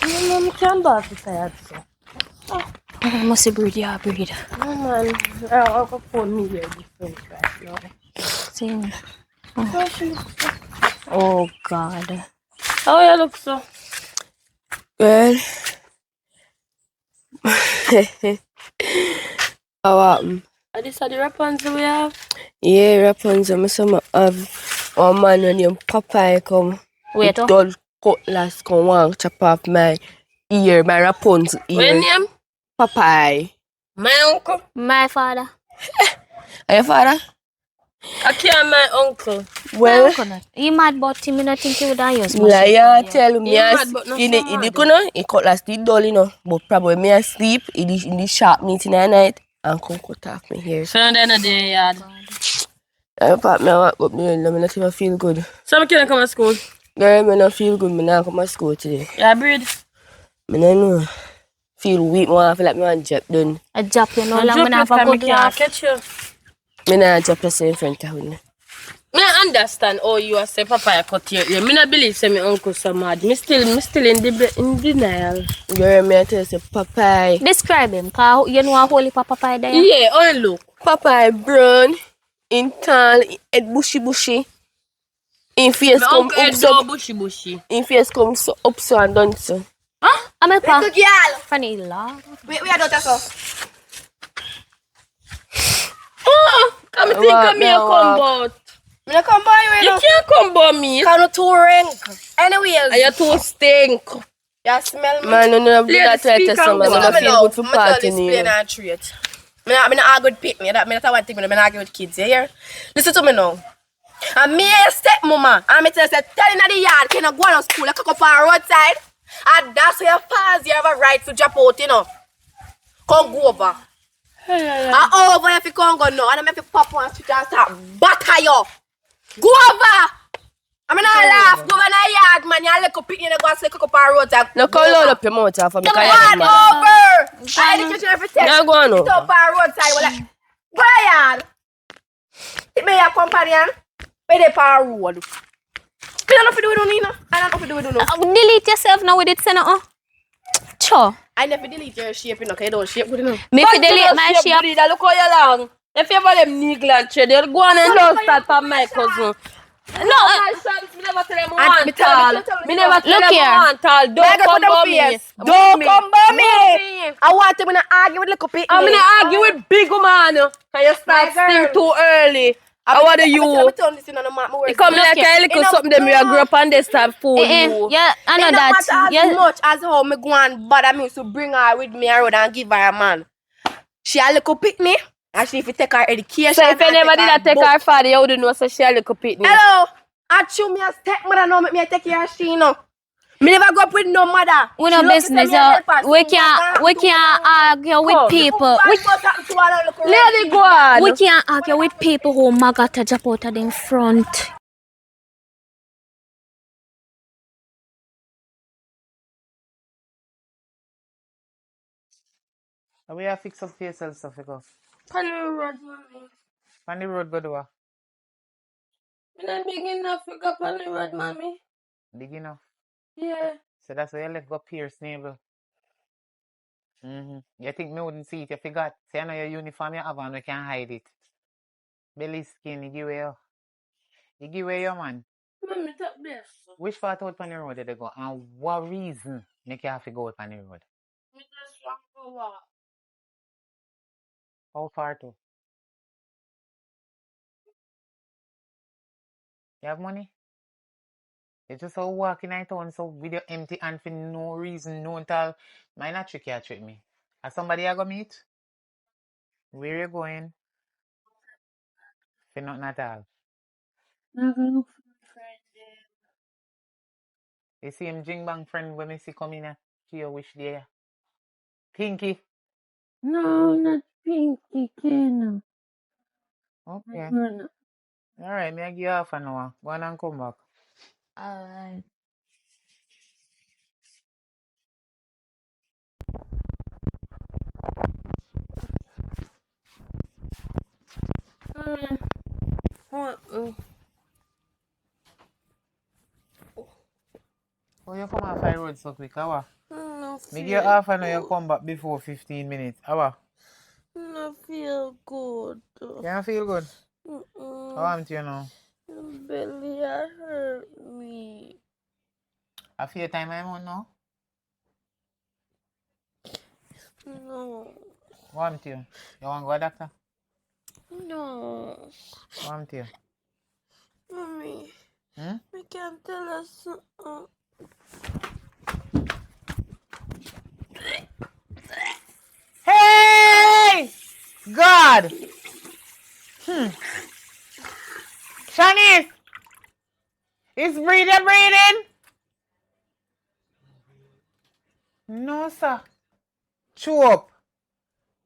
I can't be tired, so. I must breathe, yeah, breathe. No, man. I'll go phone me here different right now. Same. So she Oh God. how you look so? Well, how happened? Are these are the Rapunzel we have? Yeah, Rapunzel, I some have one man when your Popeye come. Wait, With dull cutlass come want chop off my ear, my Rapunzel What ear. name? Popeye. My uncle. my father. Are your father? I can't my uncle. Well, He mad but him, I don't think he would have used liar tell me He as mad, but not in so the mad. corner, he cutlass the dull, you know. But probably me asleep in the sharp meeting at night and come cut off me hair. So then at the yard. I pop me up, but me not even feel good. So I can't come to school. Girl, me not feel good, me not come to school today. Yeah, breed. Me not know. Feel weak, I feel like me want job done. A job, you know, I long drop me you have a time, good I can't laugh. catch you. Me not job just in front of me. I understand how you are say Papa I cut your ear. Me not believe say my uncle so mad. Me still in denial. Girl, me I tell you, say, Popeye. Describe him, cause you know a holy papa pie there. Yeah, oh look. Popeye brown, in tall, head bushy. In face My come uncle up head so. no bushy. In face come so up so and down so. I'm a pa. Little girl. Funny laugh. We are not so. Oh, come think What of me me a want? come out. Me not come by you, You know. can't come by me. Can you too rank? Anyways. And you too stink. You smell me? Man, you know, do Lady, that to speak some man. and go. I feel good for I'm tell party display you know. and treat. Me not argue with people. That's one thing. Me not argue with kids. You hear? Listen to me now. And me a stepmama. And me tell you, tell in the yard, can you go to school, you cook up on roadside. And that's where your father, you have a right to drop out, you know. Come go over. And over if you can't go now. And I'm if you pop on street and start back at you. Go over. I'm not laugh. Go over in the yard, man. You look up, you go and cook up on roadside. No, call load up your mouth for me. Come on, over. I education every text. No, go on over. Stop on roadside. Well, like, go yard. It may your companion. Where they power road. I don't know if you do it, Nina. I don't know if you do it, no. Delete yourself now with it, say no. Sure. I never delete your shape, you know, because you don't shape good enough. Me fi delete my shape. Look how you long. If you ever them niggle and trade, they'll go on and love that for my cousin. No, my sons, me never tell them one tall. Me never tell them one tall. Don't come by me. Don't come by me. I want to argue with little people. I'm gonna argue with big man. Can you start still too early? I want you. You come like a little something that me a grow up and they start fool you. Yeah, I know it that. It matter Yeah. as much as how me go and bother me to bring her with me around and give her a man. She a little pick me. And she if you take her education. So if you never did that take her father, you wouldn't know so she a little pitney. Hello. I chew me a stepmother now make me take care of she know. Me never go up with no mother. We no business. We can't argue with people. Lady, go on. We can't argue with people who maga to jump out of them front. We have fix up for yourself stuff, you go. On the road, mommy. On the road, go do what? I'm not big enough to go on the road, mommy. Big enough. Yeah. So that's why you left go pierce navel. You think me wouldn't see it? You forgot. See, I know your uniform you have on, we can't hide it. Belly skin, you give away your. You give away your man. Mommy, top this. Which part out on the road did they go? And what reason make you have to go out on the road? Me just want to walk. How far to? You have money? You just all walking in town so with your empty hand for no reason, no tell. Mine not tricky, you trick me. Are somebody I go meet? Where you going? For nothing at all. I'm gonna look for my friend there. You see him jing bang friend when me see come in here, wish there. Pinky. No, not Pinky, Ken. Okay. No. Alright, me I give you half an hour. Go on and come back. Alright. What? Oh, you come off the road so quick, how? No Me give you half an hour, you come back before 15 minutes. How? No feel good. You don't feel good? How am you now? Belly hurt me. I feel time I'm on now? No. What am you? You want to go to doctor? No. What am you? Mommy, Hmm? we can't tell us something. Hey! God! Shanice! Is breathing? No, sir. Chew up.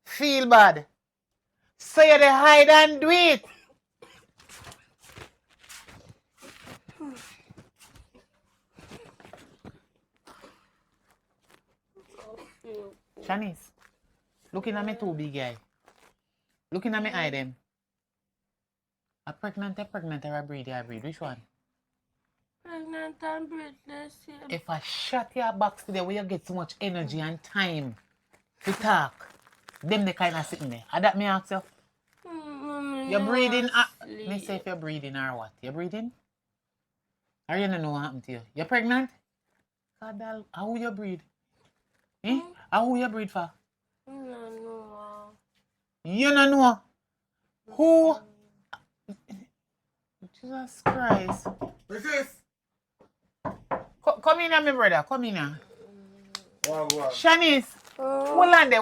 Feel bad. So you dey hide and do it. Shanice, looking at me too big guy. Looking at me eye them. A pregnant or a breed? Which one? Pregnant and breathless. If I shut your box today, where you get so much energy and time to talk, them the kind of sitting there. And that me ask you. Mommy, You're breathing. sleep. Me say if you're breathing or what? You're breathing? Or you don't know what happened to you? You're pregnant? God, how you breathe? Eh? How you breathe for? No. You don't know. Who? Jesus Christ. Resist. Come in here, my brother. Come in here. Go on. Shanice, hold on there.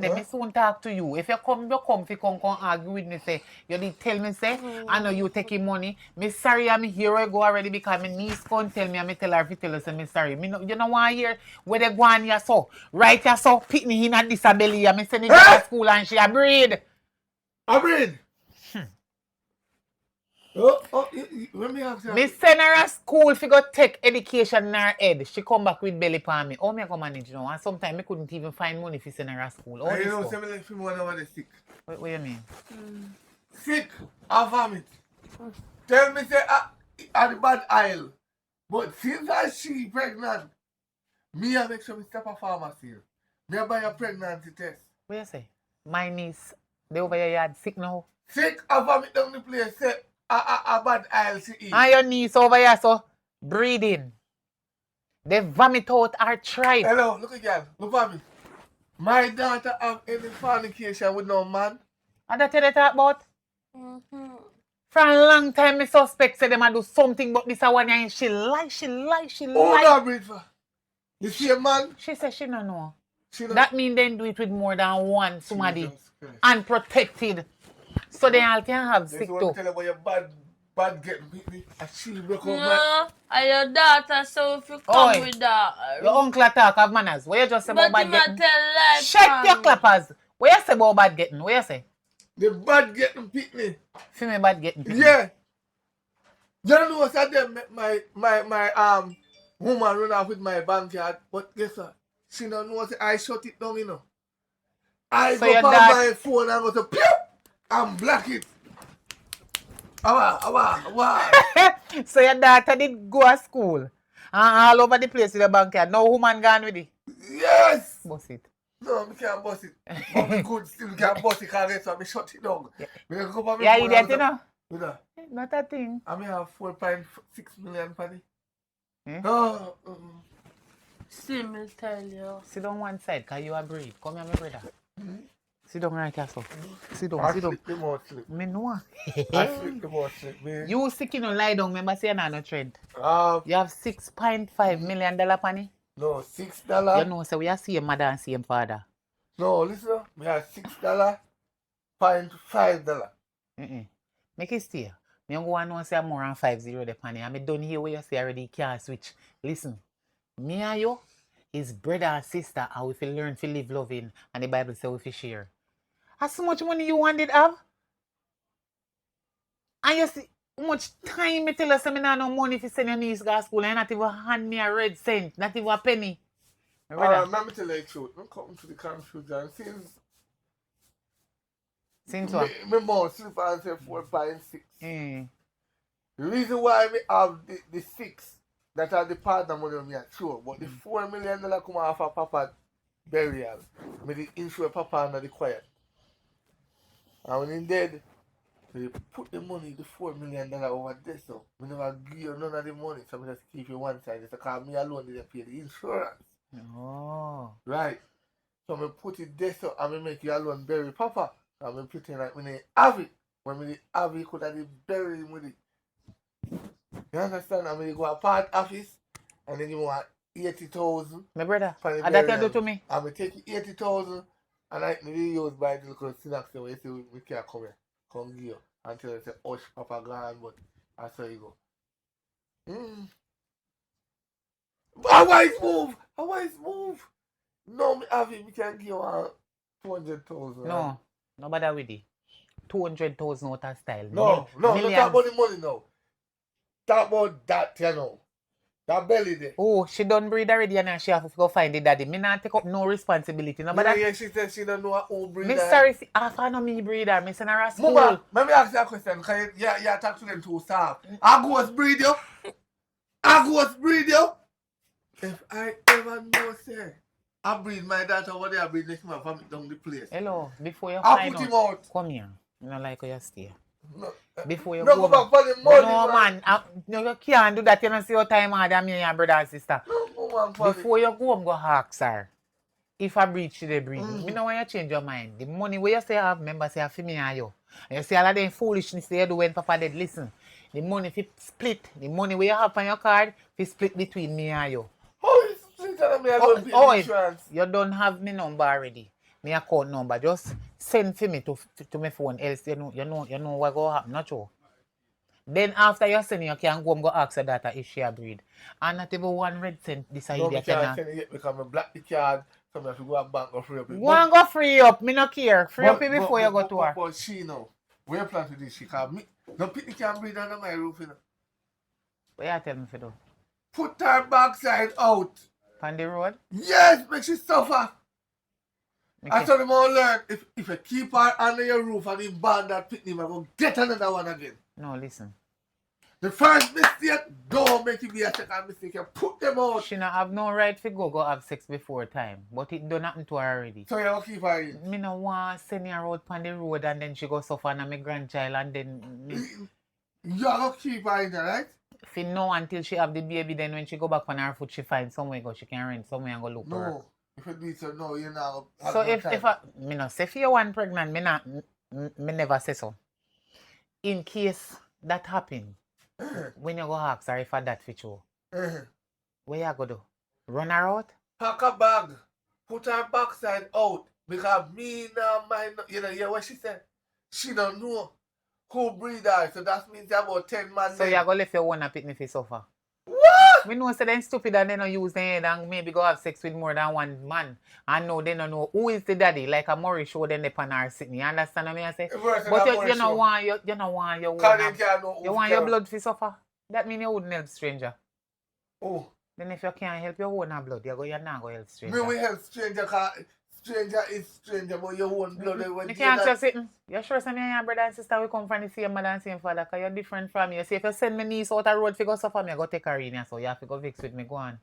Huh? Me soon talk to you. If you come argue with me, say, you did tell me, say, I know you taking money. Me sorry, I'm here I go already because my niece come tell me, I tell her to tell her, say, me sorry. Me no, you know why here, where they go on here so, right here so, pick me in a disability, I me send it to school and she a breed. A breed. Let me ask you. Me send her to school if you go take education in her head. She come back with belly for me. How me go manage now? And sometimes me couldn't even find money if you send her to school. How You this know, go? some of them when I was sick. What you mean? Sick or vomit. Tell me say at the bad aisle. But since she pregnant, me I make sure me step a pharmacy. Me I buy a pregnancy test. What you say? My niece, they over your yard sick now. Sick or vomit down the place. Say a bad aisle she eat. And your niece over here so breathing. They vomit out her tripe. Hello, look again. Look at me. My daughter have any fornication with no man. And that's what they talk about? For a long time, me suspect say them a do something but this a one and she lie. Who that breed for? You see a man? She said she don't know. She don't. That mean they do it with more than one somebody. Jesus Christ. Unprotected. So they all can have This sick one too. tell her about your bad getting me. And she broke out my... No, and your daughter, so if you come Oi, with that. Your uncle talk of manners. What you just say about But bad you getting? not tell life. Shut your clappers. What you say about bad getting? What you say? The bad getting pitney. Feel me bad getting? Yeah. You don't know what's that them my woman run off with my bank card, but guess what? She don't know what I shut it down, you know. I So go your on dad- my phone and go to pew and block it. Awa. So your daughter did go to school and all over the place with the bank card. No woman gone with it. Yes. Boss it. No, I can't bust it. But me could still can't bust it because I shut it down. Yeah. Me go up on me Yeah, phone idiot, and you know. you know, Not a thing. I may have 4.6 million for it. Eh? Oh, See me tell you. Sit down one side, because you are brave. Come here, my brother. Sit down right here, so. Sit down, I sit down. slip the more slip. Me know. I slip the more slip. Me. You sick, you know, lie down. Remember, say you're not no trend. You have $6.5 million money. No, You $6. know, so we are same mother and same father. No, listen, we have $6.5. Make it stay. Me don't go and know say I'm more than 50 the penny. And me done here where you say already can't switch. Listen, me and you is brother and sister, and we feel learn to live loving, and the Bible say we feel share. How much money you wanted have? And you see how much time me tell us me not no money if you send your niece to school and not even hand me a red cent, not even a penny. Alright, let me tell you the truth. I'm coming to the confusion Since what? me more slip and say 4.6. Mm. The reason why we have the 6 that are the partner money on me are sure, but the $4 million come off of Papa burial. Me the insure Papa under the quiet. And when he dead, they put the money, the $4 million over there, so we never give you none of the money, so we just keep it one side. Just because me alone didn't pay the insurance. Oh. Right. So I put it there so I make you alone bury Papa. And I pretend like when they have it. When we have it, could have bury him with it. You understand? I mean, go a part office and then give me 80,000. My brother, and that you do to me? I will take 80,000 and I really use by the little synapse where you say we can't come here. Come give you. Until they say, hush, Papa gone, but that's how you go. A wise move! A wise move! No, me have it, we can give you 200,000. No, nobody with it. 200,000 out of style. No, not talk about the money now. Talk about that, you know. That belly there. Oh, she done breed already and she have to go find the daddy. Me not take up no responsibility. No, but yeah, she said she don't know her own breeder. Me sorry, I know me breeder. Me send her a school. Mama, let me ask you a question because you talk to them too soft. I ghost breed you. I ghost breed you. If I ever know, say, I breed my daughter over there, I breed next month, I down the place. Hello, before you I'll find put him out. Come here. I don't like how you stay. No, before you go back for the money. No, man. No, you can't do that. You don't see your time harder than me and your brother and sister. No, before you go home, go ask her. If I breed, she they breed. Me know when you change your mind. The money where you say I have members, say for me and you. And you see all of them foolishness you do when Papa dead. Listen, the money if it split, the money where you have on your card, if split between me and you. How is it telling me I don't pay insurance? You don't have me number already. Me account number. Just send for me to my phone. Else you know what go happen. Not true. Then after you send you can go ask your daughter if she a breed. And not even 1 red cent decide no, you can't send it yet because I black the card. So I have to go to bank and free up. Go and go free up. Me no care. Free up it before you go to her. But she know. Where you plan to do this? She can't me. No people can breed under my roof, you know. What you tell me for do? Put her backside out. On the road? Yes, make she suffer. I told them all learn. If you keep her under your roof and you ban that picnic, I'm going to get another one again. No, listen. The first mistake, don't make it be a second mistake. You put them out. She not have no right to go have sex before time. But it done happen to her already. So you will keep her in? Me no want send her out on the road and then she go suffer and my grandchild and then... You are going to keep her in there, right? If you know until she have the baby, then when she go back on her foot, she find somewhere go. She can rent somewhere and go look for her. No. If you do it, so no, you're not. So if I, me no say if you want pregnant, me never say so. In case that happen, when you go ask her if I that fit you, where you go do? Run her out? Pack a bag, put her backside out, because me now mind, you know what she said? She don't know who breed her, so that means about 10 man. So you go left your one pick me for suffer. What? We know say they stupid and they don't use their head and maybe go have sex with more than one man. And no, they don't know who is the daddy. Like a Murray show then they pan her sitting. You understand what I say? But you don't want your you want your blood to suffer. That means you wouldn't help stranger. Oh. Then if you can't help your own blood, you're not going to help stranger. Me will help stranger because stranger is stranger, but your own blood. You can't just sit. You're sure some of your brother and sister will come from the same mother and same father because you're different from me. You see, if you send me niece out the road to go suffer me, I go take her in here, so you have to go fix with me. Go on.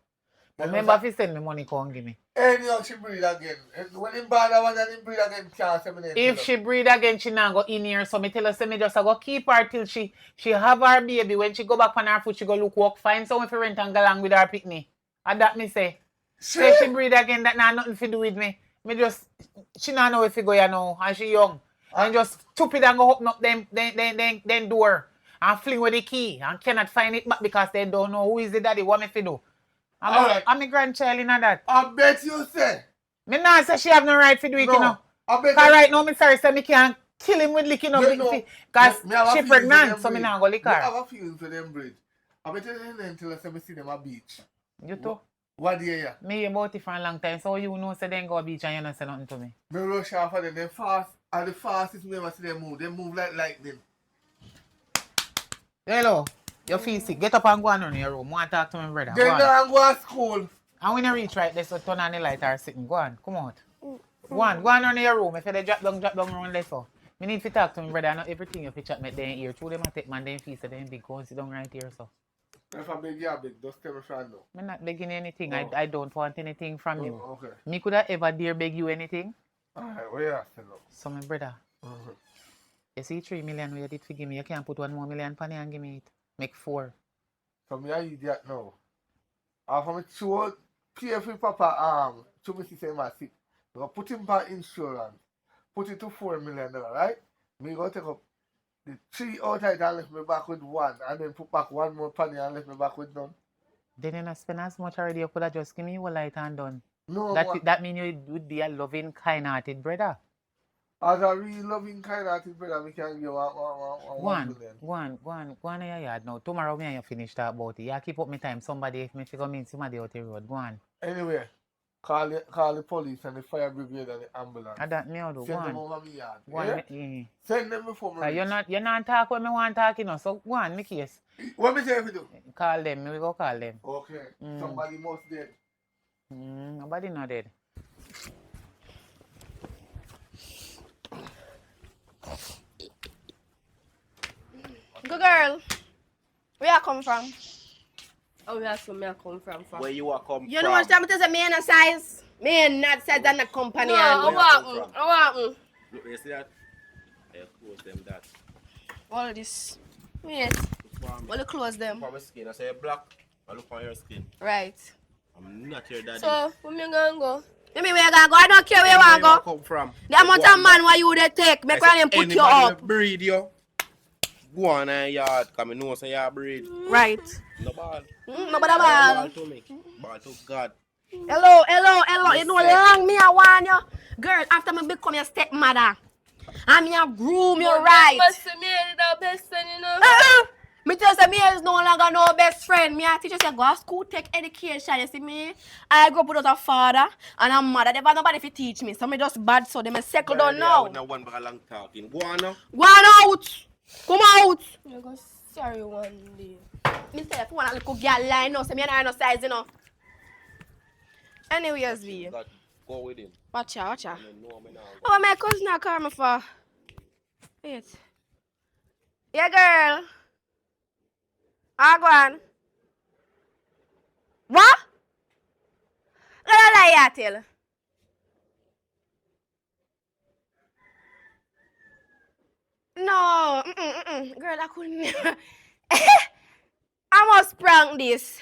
Remember if you send me money, come give me. Anyhow, she breed again. When him bad one and him breed again, can't say me name. If she breed again, she not go in here. So me tell her, say me just go keep her till she have her baby. When she go back on her foot, she go look work. Find someone for rent and go along with her picnic. And that me say. Say she breed again, that not nothing to do with me. Me just, she not know if she go here now, and she young. And just stupid and go open up them door. And fling with the key. And cannot find it back because they don't know who is the daddy. What me fi do? I'm a grandchild in that. I bet you say. Me not say she have no right to do it, No, you know. I bet Cause right now, me sorry say me can't kill him with licking up. No, Cause me have a she feeling pregnant, for so them me breed. not go lick Me her. have a feeling for them breed. I bet you until I say me see them at beach. You too? What do you hear? Me hear about it for a long time, so you know say they go beach and you not say nothing to me. Me rush off of them, they fast. And the fastest me ever see them move. They move like lightning. Hello, you feel sick. Get up and go on in your room. Want to talk to my brother. They Go on. don't go to school. And when you reach right there, so turn on the light or sitting. Go on, come out. Go on in your room. If you drop down around there, so. Me need to talk to my brother. I know everything you chat me then here. Through them I take man, then feel so then big. Go and sit down right here, so. If I beg you, beg, just tell me friend now. I'm not begging anything. No. I don't want anything from you. Oh, okay. Me could have ever dare beg you anything. Alright, where you asking now? So my brother, you see 3 million where you did for give me, you can't put 1 more million on it and give me it. Make 4. So me I idiot now. After me show pay for papa to me see my sick. We go put him for insurance. Put it to $4 million, right? Me go take up the 3 out of it and left me back with 1. And then put back 1 more penny and left me back with none. Then you not spend as much already, you could have just give me your light and done. No, That means you would be a loving, kind-hearted brother. as a real loving kind hearted brother, we can give 1 million. Go on in your yard now. Tomorrow me and you finish that about it. You keep up my time. Somebody, if me figure me somebody out the road, go on. Anyway, call the police and the fire brigade and the ambulance. And that me do. Go Send them on. over me yard. Go on. Yeah? Send them before me. You're not talk when me want talk, you know. So go on, me case. What me say if you do? Call them. Me will go call them. Okay. Somebody must dead. Nobody not dead. Good girl. Where you come from? Oh, that's where I come from. Where you are come You from? know what time it is? Me in a size. Me in not size than the company. No, I want. Look, you see that? They close them that. All this. Wait. All the clothes them. From my skin, I say black. I look on your skin. Right. I'm not your daddy. So, where me gonna go? Maybe where you gonna go? I don't care where you want to go. Come from? The amount of man where you they take, make one them put you up. Breed you. Go on in yard, because I know say you breed. Right. No ball. Nobody Ball ball. to me. Ball to God. Hello. You know long me I want you. Girl, after me become your stepmother, I'm your groom, you right. Must be me the best friend, you know. Me tell you, me is no longer no best friend. Me a teacher say go to school, take education. You see me? I grew up with a father and a mother. Never nobody fi teach me. So me just bad so they me settle down now. No one for a long talking. Go on now. Go on out. Come out. You go sorry one day. Me say if you want a little girl line now, so me not no size, you know. Anyways, V. God, go with him. Watch out. And then know me now. Oh, my cousin not call me for. Wait. Yeah, girl. Go on. What? Lie tell. No. Girl, I couldn't. I must prank this.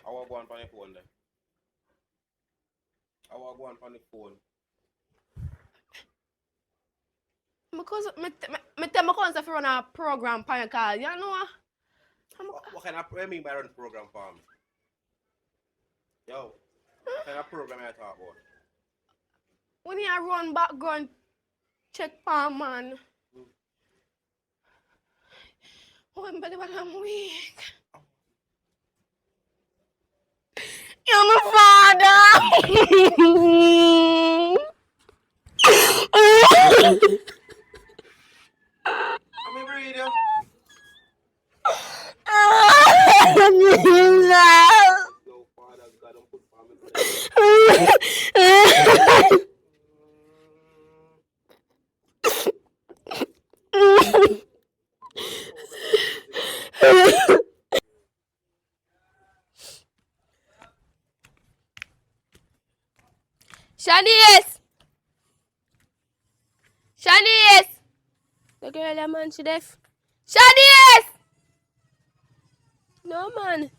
I will go on the phone then. I will go on the phone. Because me tell my cousin to run a program for your car. You know What kind of what mean by run program for me? Yo, what kind of program you talk about? when you run background check for man. Oh, I'm better when I'm weak. You're my father. I'm a breeder. Yo, father, God, don't put family. Shanice! Shanice! The girl, yeah, man, she deaf. Shanice! No, man.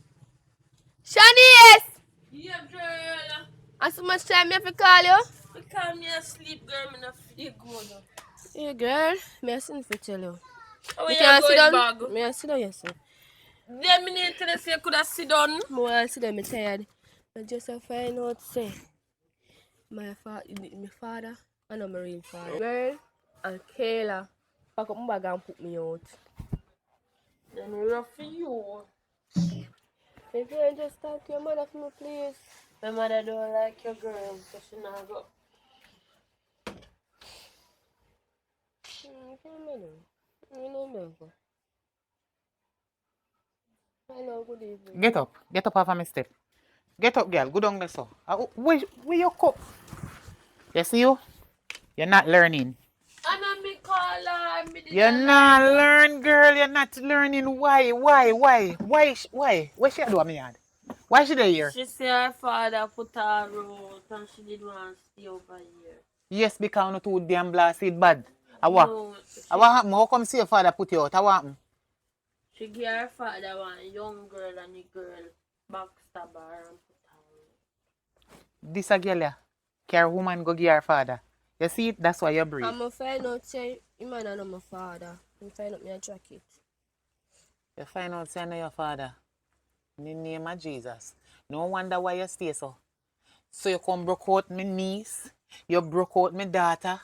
Shanice! Yeah, girl. How so much time me have to call you? Because me asleep, girl, me not feel good. Yeah, girl. Me a sin for tell you. How You you can't sit going down? bag? Me a sit down, yes, sir. Then me need to say you could have sit down. More sit down, me tired. I just a find out, say, my father, I know my real father. Girl and Kayla, pack up my bag and put me out. Then rough for you. You can just talk to your mother for me, please. My mother don't like your girl, so she not go. Hello, good evening. Get up. Get up off of my step. Get up, girl. Go down there, so. Where you go? You see you? You're not learning. And I me call her, me did You're not learn, girl. You're not learning. Why? What she do on me yard? Why she there here? She say her father put her out and she didn't want to stay over here. Yes, because no too damn blasted bad. What? No, What happened? How come see your father put you out? What happened? she gave her father one young girl and the girl backstab her and put her out. This a girl ya. Care woman go give her father. You see it? That's why you breathe. I'm a find out, say, you might not know my father. I'm find out me a jacket. You find out say I know your father. In the name of Jesus. No wonder why you stay so. So you come broke out my niece. You broke out my daughter.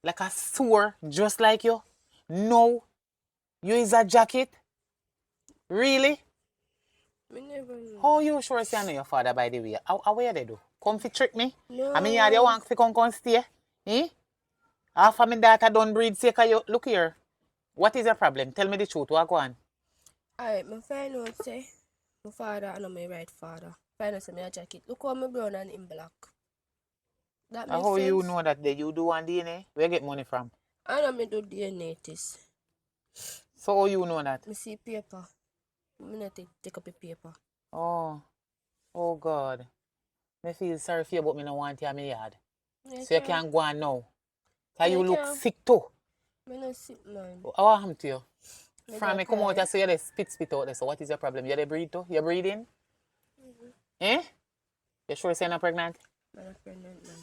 Like a sore, just like you. No. You is a jacket? Really? Me never know. How you sure say I know your father, by the way? How where they do? Come fi trick me? No. I mean, yeah, they want to come stay. Eh? Half of my daughter don't breed sick of you. Look here. What is your problem? Tell me the truth. What go on? Alright, my find out, say, my father and my right father. Find out, say, me a jacket. Look how my brown and in black. That makes How sense? you know that you do one DNA? Where you get money from? I know me do DNA test. So how you know that? Me see paper. Me not take up a paper. Oh God. Me feel sorry for you, but me no want you in my yard. Yeah, So you can't go on now. Cause Yeah, you look can't. sick too. Me not sick, man. What happened to you? Me From me not come out tired. here, so you just spit out there. So what is your problem? You dey breathe too? You breathing? Eh? You sure you're not pregnant? I'm not pregnant, man.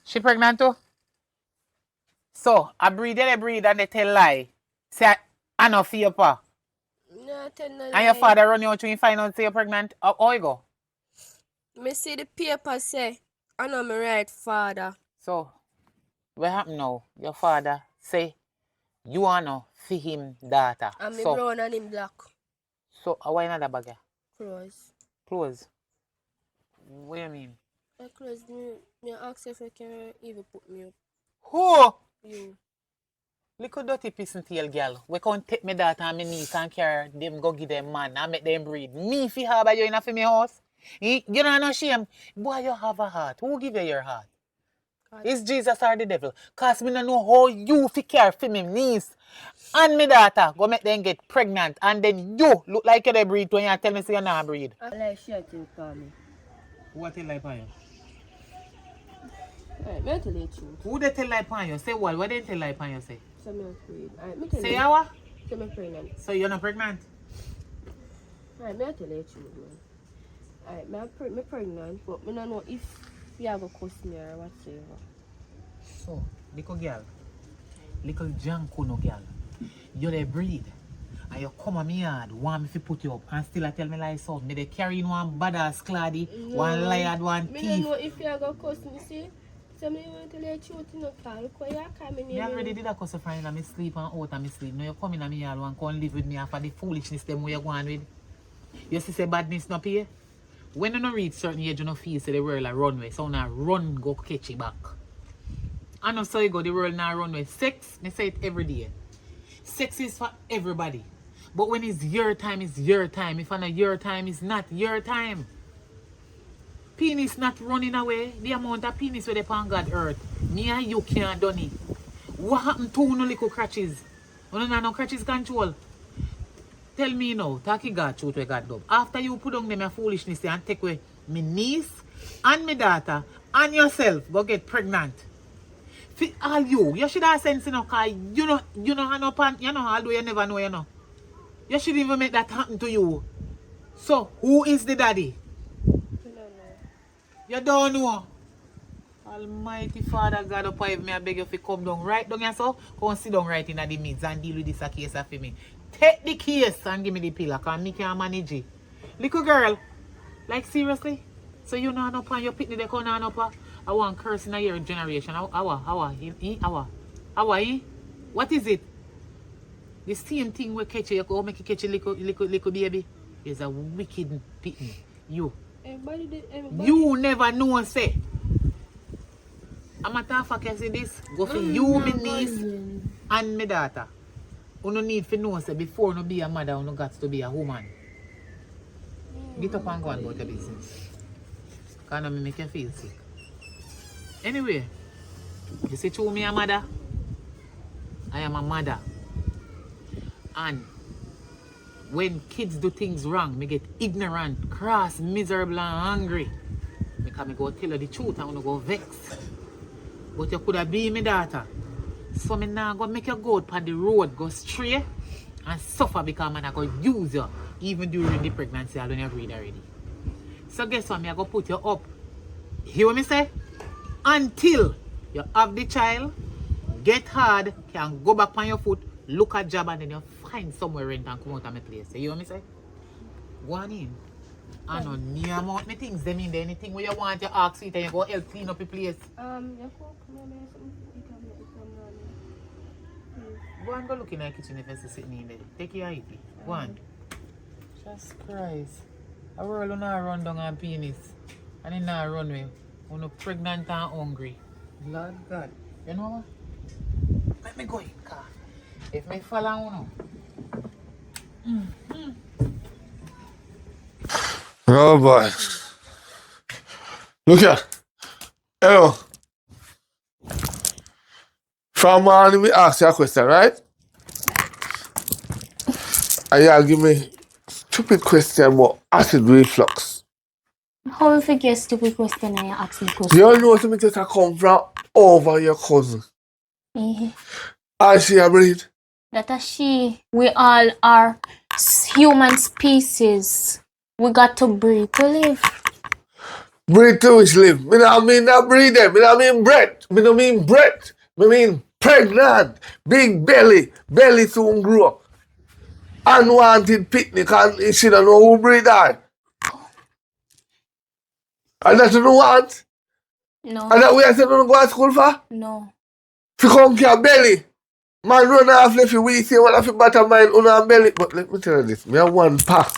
She pregnant too? So, I breathe and they tell lie. Say, I know for your pa. No, tell no And your lie. father run you out to find out say you're pregnant. How you go? Me see the paper say, I know my right father. So, what happened now? Your father say, you are no for him daughter. And me So, brown and in black. why not that bag? Clothes. Clothes. What do you mean? My clothes, me ask if you can even put me up. Who? You. Little dirty piece and tail girl. We can't take my daughter and my niece and carry them go give them man and make them breed. Me fi harbor you in a my house. You don't know shame. Boy, you have a heart. Who give you your heart? God. Is Jesus or the devil? Cause me no know how you fi care for my niece and my daughter go make them get pregnant and then you look like you dey breed when you tell me say you not breed. I like shouting for me. What tell lie upon you? Alright, me tell you the truth. Who they tell lie upon you? Say what? What they tell lie upon you say? So me afraid. Alright, me tell Say you. what? So me pregnant. So you're not pregnant? Alright, me tell you the truth, man. Alright, me pregnant, but me don't know if you have a cuss me or whatever. So, little girl, little jankuno girl, you dey breed, and you come on me yard, want me to put you up, and still I tell me like so, me dey carry in one badass claddy, one liar, one Me thief. don't know if you have a cuss me, see? So me want to tell you the truth, you know, cause look where you call me Me name. already did a cuss of friend and me sleep and out and me sleep. Now you come in and me yard and come live with me after the foolishness them where you go on with. You see say badness no pay? When you no reach certain age, you no feel say the world a runway, so now run go catch it back. I know so you go the world now runway. Sex, me say it every day. Sex is for everybody. But when it's your time, it's your time. If I know your time, it's not your time. Penis not running away. The amount of penis where they on God earth. Me and you can't done it. What happened to no little crutches? You don't have no crutches control. Tell me now, talk God truth where God love. After you put on them your foolishness and take away my niece and my daughter and yourself go get pregnant. For all you should have sense enough, cause you know hand up and although you never know, you should even make that happen to you. So who is the daddy? You don't know. Almighty Father God up if me I beg you to come down right down here so come sit down right in the midst and deal with this case for me. Take the case and give me the pillar because me can manage it. Little girl, like seriously? So you know up and your picnic they come on up I want curse in a year generation. How? What is it? The same thing we catch you go make you catch a little baby. Is a wicked picnic. You You never know say. I'm a tough for say this. Go for you, my niece, and my daughter. You no need to know say before you be a mother, you got to be a woman. Get up and go and about your business. Because I make you feel sick. Anyway, you see true me a mother? I am a mother. And when kids do things wrong, me get ignorant, cross, miserable and angry. Because me go tell you the truth and I go vex. But you could have been my daughter. So me now go make you go out on the road, go stray and suffer because man I go use you even during the pregnancy when you breed already. So guess what? Me I go put you up. Hear what me say? Until you have the child, get hard, can go back on your foot, look at job and then you find somewhere rent and come out of my place. You hear what me say? Go on in. I know near amount me things them in there. Anything where you want you ask it and you go help clean up your place. Go and go look in the kitchen if you're sitting in there. Take your IT. Go on. Jesus Christ. A world not run down on penis. And it not run away. When you're pregnant and hungry. Lord God. You know what? Let me go in car. If me fall on Oh boy. Look here. Hello. From morning we ask you a question, right? And you give me stupid question about acid reflux. How you figure stupid question and you ask me question? You know something that come from over your cousin. And she a breed. That is she. We all are human species. We got to breathe to live. Breed to which live. Me not mean that breed them. Me not mean breath. Me don't mean breath. Me mean pregnant. Big belly. Belly soon grow. Unwanted picnic and she don't know who breed that. And that you don't want? No. And that way I said don't go to school for? No. If you come to your belly. Man run off left you we say one of your bottom mind on belly. But let me tell you this. Me a one pa.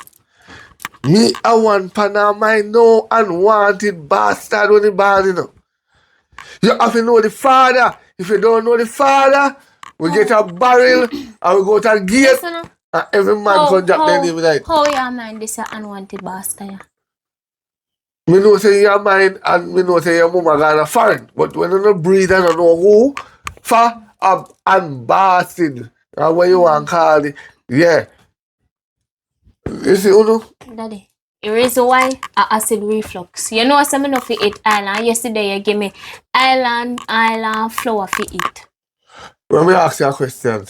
Me a one pa now mind no unwanted bastard when he born, you know. You have to know the father. If you don't know the father, we get a barrel and we go to a gate. Listen, and every man can drop their name tonight. How your mind this a unwanted bastard? Me know say your mind and me know say your mama gonna foreign. But when you don't breathe and don't know who, for and bastard. And what you want call it, yeah. You see, Uno? Daddy, the reason why I acid reflux. You know, some enough to eat island. Yesterday, you give me island flour to eat. Let me ask you a question.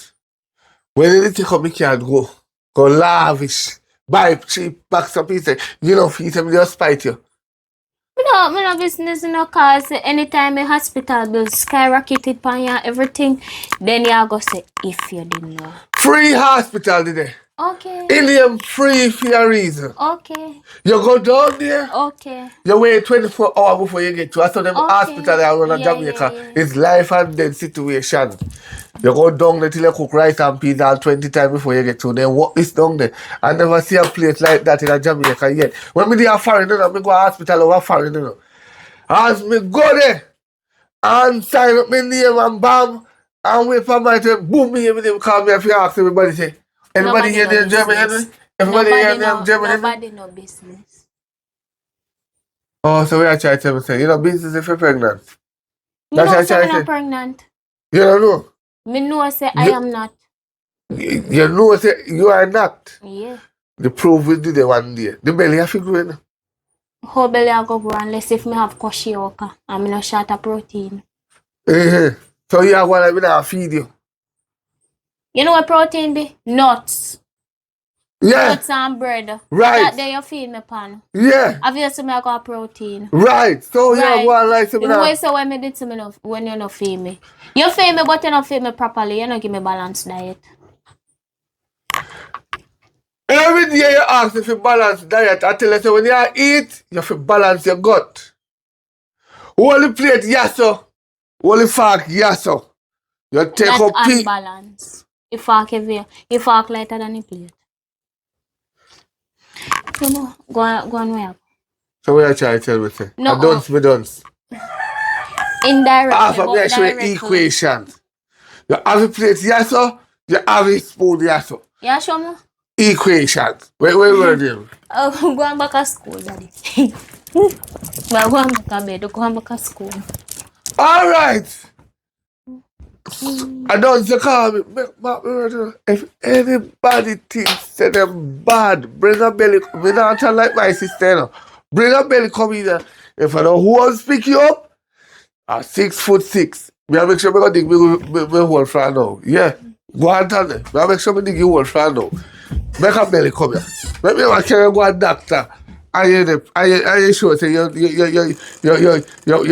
When you take up, you can't go lavish, buy cheap box of pizza. You know, feed them, they'll spite you. No business no cause anytime a hospital bill skyrocketed upon you everything, then you go say if you didn't know. Free hospital today. Okay. Indian free for a reason. Okay. You go down there. Okay. You wait 24 hours before you get to. I saw them hospital around Jamaica. It's life and death situation. You go down there till you cook rice and peas all 20 times before you get to. Then walk this down there. I never see a place like that in Jamaica yet. When me there foreign, you know, me go to hospital over foreign, you know. As me go there and sign up my name and bam and wait for my to boom me everything call me if you ask everybody say. Everybody here in Germany? Everybody here in Germany? Nobody no business. Oh, so we are trying to say, you know, business if you're pregnant. You know, say I'm not pregnant. You don't know? Me know, say I am not. You know, say you are not. Yeah. The proof will do the one day. The belly have to grow. How belly I go grow unless if me have koshioka and me no short of protein. So you are going to feed you. You know what protein be? Nuts. Yeah. Nuts and bread. Right. That day you feed me pan. Yeah. Obviously me I got protein. Right. So you are Right. going like The way so when me did to me no, when you no feed me. You feed me but you no feed me properly. You no give me balanced diet. every day you ask if you balance diet, I tell you, so when you eat, you have to balance your gut. Only plate, yes, sir. Only fork, yes, sir. You take That up pea. unbalance. You fork heavier. You fork lighter than the plate. You know, go on way up. So what you try to tell me? Say? No, I don't me dance. indirectly, After me, I but show you directly. equation. You have a plate, yes, sir. You have a spoon, yes, sir. Yeah, show me. Equation. Where were they? Oh, go on back to school, daddy. Well, go on back to bed. Go on back to school. All right. I don't call me. If anybody thinks that them bad, bring a belly. Me not tell like my sister. You know. Bring a belly come in there. If I know who wants pick you up, 6'6". Me I make sure me go dig me hole from now. Yeah. Go and tell them. Me I make sure me dig you hole from now. Make a belly come here. Make me want carry go a doctor. I sure say you're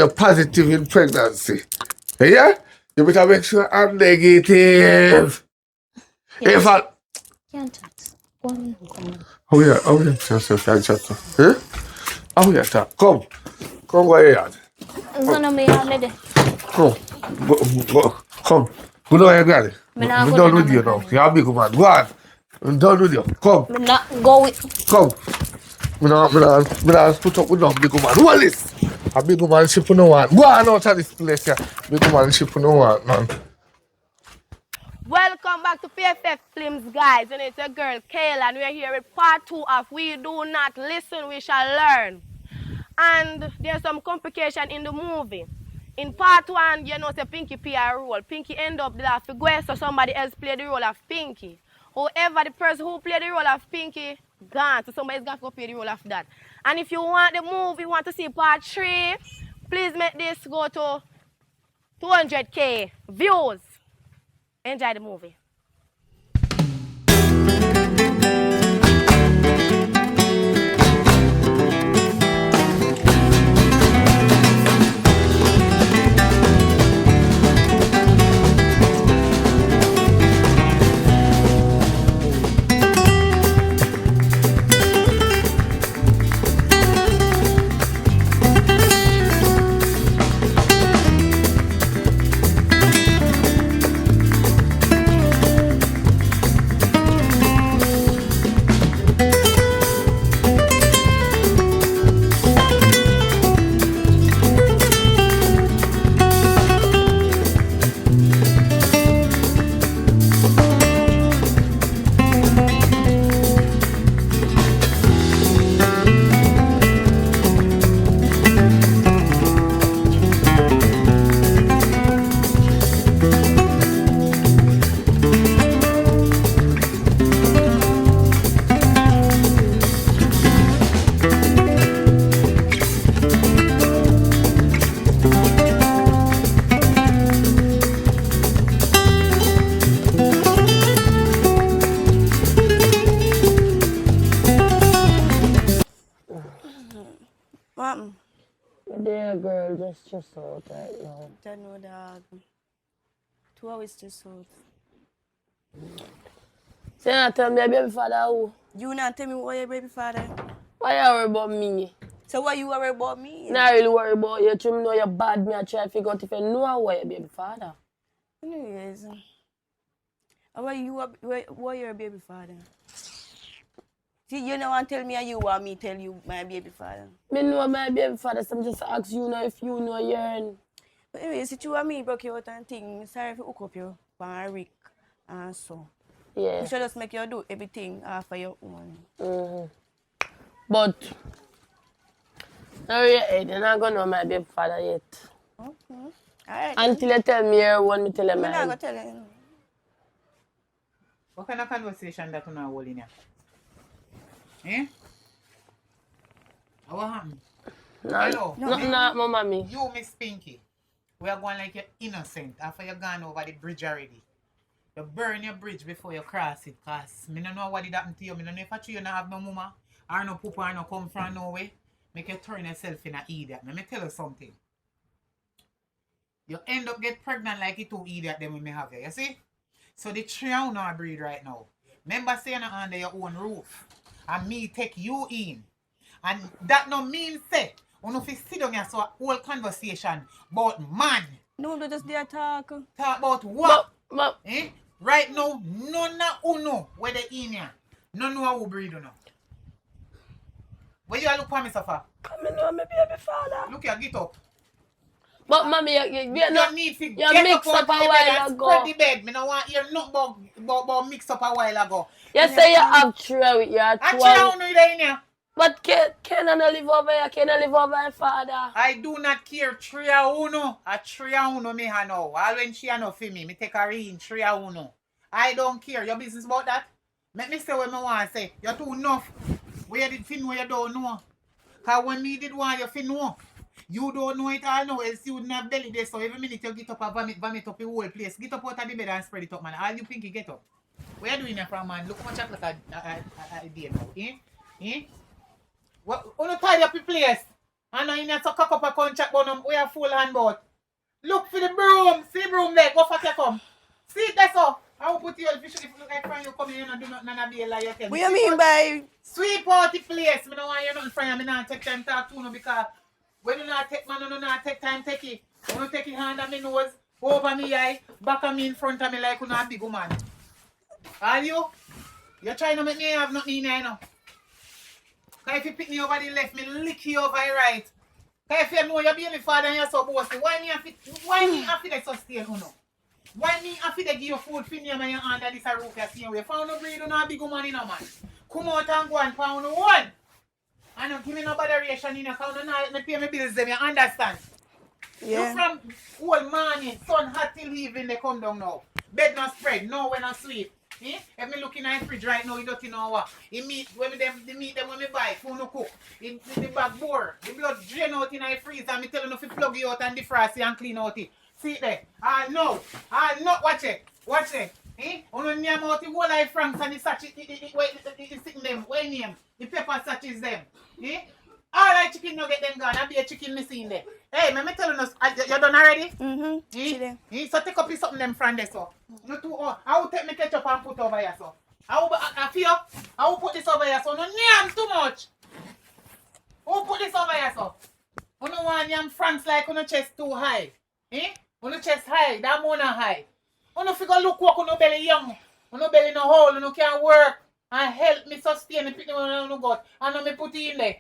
positive in pregnancy. Yeah? You better make sure I'm negative. Yeah. If I Can't chat. Go on. oh yeah, chat. Huh? Oh yeah, chat. Come go here. I'm gonna be already. Come. Come. Go down here, granny. Me not I'm go done down with my you now. granny. You're a big man. Go on. I'm done with you. Come. Me not go with. Come. Me not put up with no big man. What is? A big man ship no one. Go on out of this place here. Big man ship no one, man. Welcome back to PFF Films, guys. And it's your girl, Kayla, and we're here with part 2 of We Do Not Listen, We Shall Learn. And there's some complication in the movie. In part 1, you know, say Pinky play a role. Pinky end up there to go, so somebody else play the role of Pinky. However, the person who played the role of Pinky gone, so somebody's got to go play the role of that. And if you want the movie, want to see part 3, please make this go to 200K views. Enjoy the movie. What? The girl just stressed out right now. I know that 2 hours just out. So you not tell me your baby father who? You not tell me what your baby father. Why you worry about me? So what you worry about me? Not really worry about you. You know you're bad. Me I try to figure out if you know what your baby father. Anyways, what your baby father? See, you don't want to tell me or you want me tell you my baby father. Me know my baby father, so I'm just ask you now if you know you're. But anyway, see, you and me broke you out and thing. Sorry if you hook up you on Rick and so. Yeah. You should just make you do everything for your own. But now you're not gonna know my baby father yet. Okay. Alright. Until you tell me your one, me tell you I'm mine. not gonna tell you. What kind of conversation that you now holding here? Eh? What happened? Hello. Hello. Nothing not my mommy. You, Miss Pinky. We are going like you're innocent after you've gone over the bridge already. You burn your bridge before you cross it, cause me don't know what did happen to you. Me don't know if you don't have no mama or no papa or no come from nowhere. Make you turn yourself in an idiot. Let me tell you something. You end up get pregnant like you two idiot them when me have you. You see? So the three of you now breed right now. Remember saying under your own roof. And me take you in. And that no mean say. You know if you sit down here so a whole conversation about man. No, they just there talk. Talk about what? But Eh? Right now, none of you know where they in here. None know who breed you know. Where you look for me, Safa? come in on my baby father. Look here, get up. But mommy, you need to you get mix up up a out the bed while and ago. spread the bed. Me no want hear nothing about mix up a while ago. You say you have three with you. I tell you no in here. But can I not live over here? Can I live over my father? I do not care. Three of uno. A three of uno me ha now. All when she no for me take her in. Three of uno. I don't care. Your business about that? Let me say what I want to say. You're too enough. Where did fin where you don't know? Because when me did want you fin know. You don't know it all now, else you wouldn't have belly there. So every minute you get up and vomit up the whole place. Get up out of the bed and spread it up, man. All you think you get up. What are you doing here from, man? Look how much like a day now. Eh? Eh? What? You don't tidy up the place. And now you need to cock up a contract, but we have full hand boat. Look for the broom. See the broom there. Go for you come. See it there, so. I will put you if you look like friend you come here and do nothing and be a liar. What you mean by? Sweep out the place. I don't want you nothing from you. I don't take time to talk to you because when you not take man, you not take time take it. You don't take it hand on my nose, over me eye, back of me in front of me like you not a big woman. Are you? You're trying to make me have nothing in here now. Because if you pick me over the left, me lick you over the right. Because if you know your baby father and you're so bossy, why me have to sustain you know? Why me have to give you food for you and your hand that this a roof you're seeing? If I don't breed, you not a big woman in a man. Come out and go and pound one. I don't give me no botheration in your account. I don't pay my bills them, you understand? Yeah. You from old morning, sun hot till evening they come down now. Bed not spread, no when I sleep. Eh? If me look in the fridge right now, you don't know what. The meat when me buy, food no cook. The bag bore, the blood drain out in the freezer. Me tell you if you plug it out and defrost it and clean out it. See it there. No, watch it. Watch it. Eh? Only name out the whole life franks and the sachet, the sitting them. What name? The pepper sachets them. Eh? All right, chicken nugget them gone. I'll be a chicken missing there. Hey, me tell you, you done already? Mm-hmm. Eh? So take up something them from there, so. You too, I will take my ketchup and put over here, so. I will put this over here, so. No name too much. I will put this over here, so. You don't want yam franks like on the chest too high. Eh? On the chest high, that one high. You don't figure look walk on no belly young. On no belly no hole, you can't work. And help me sustain the picnic on no gut. And now me put it in there.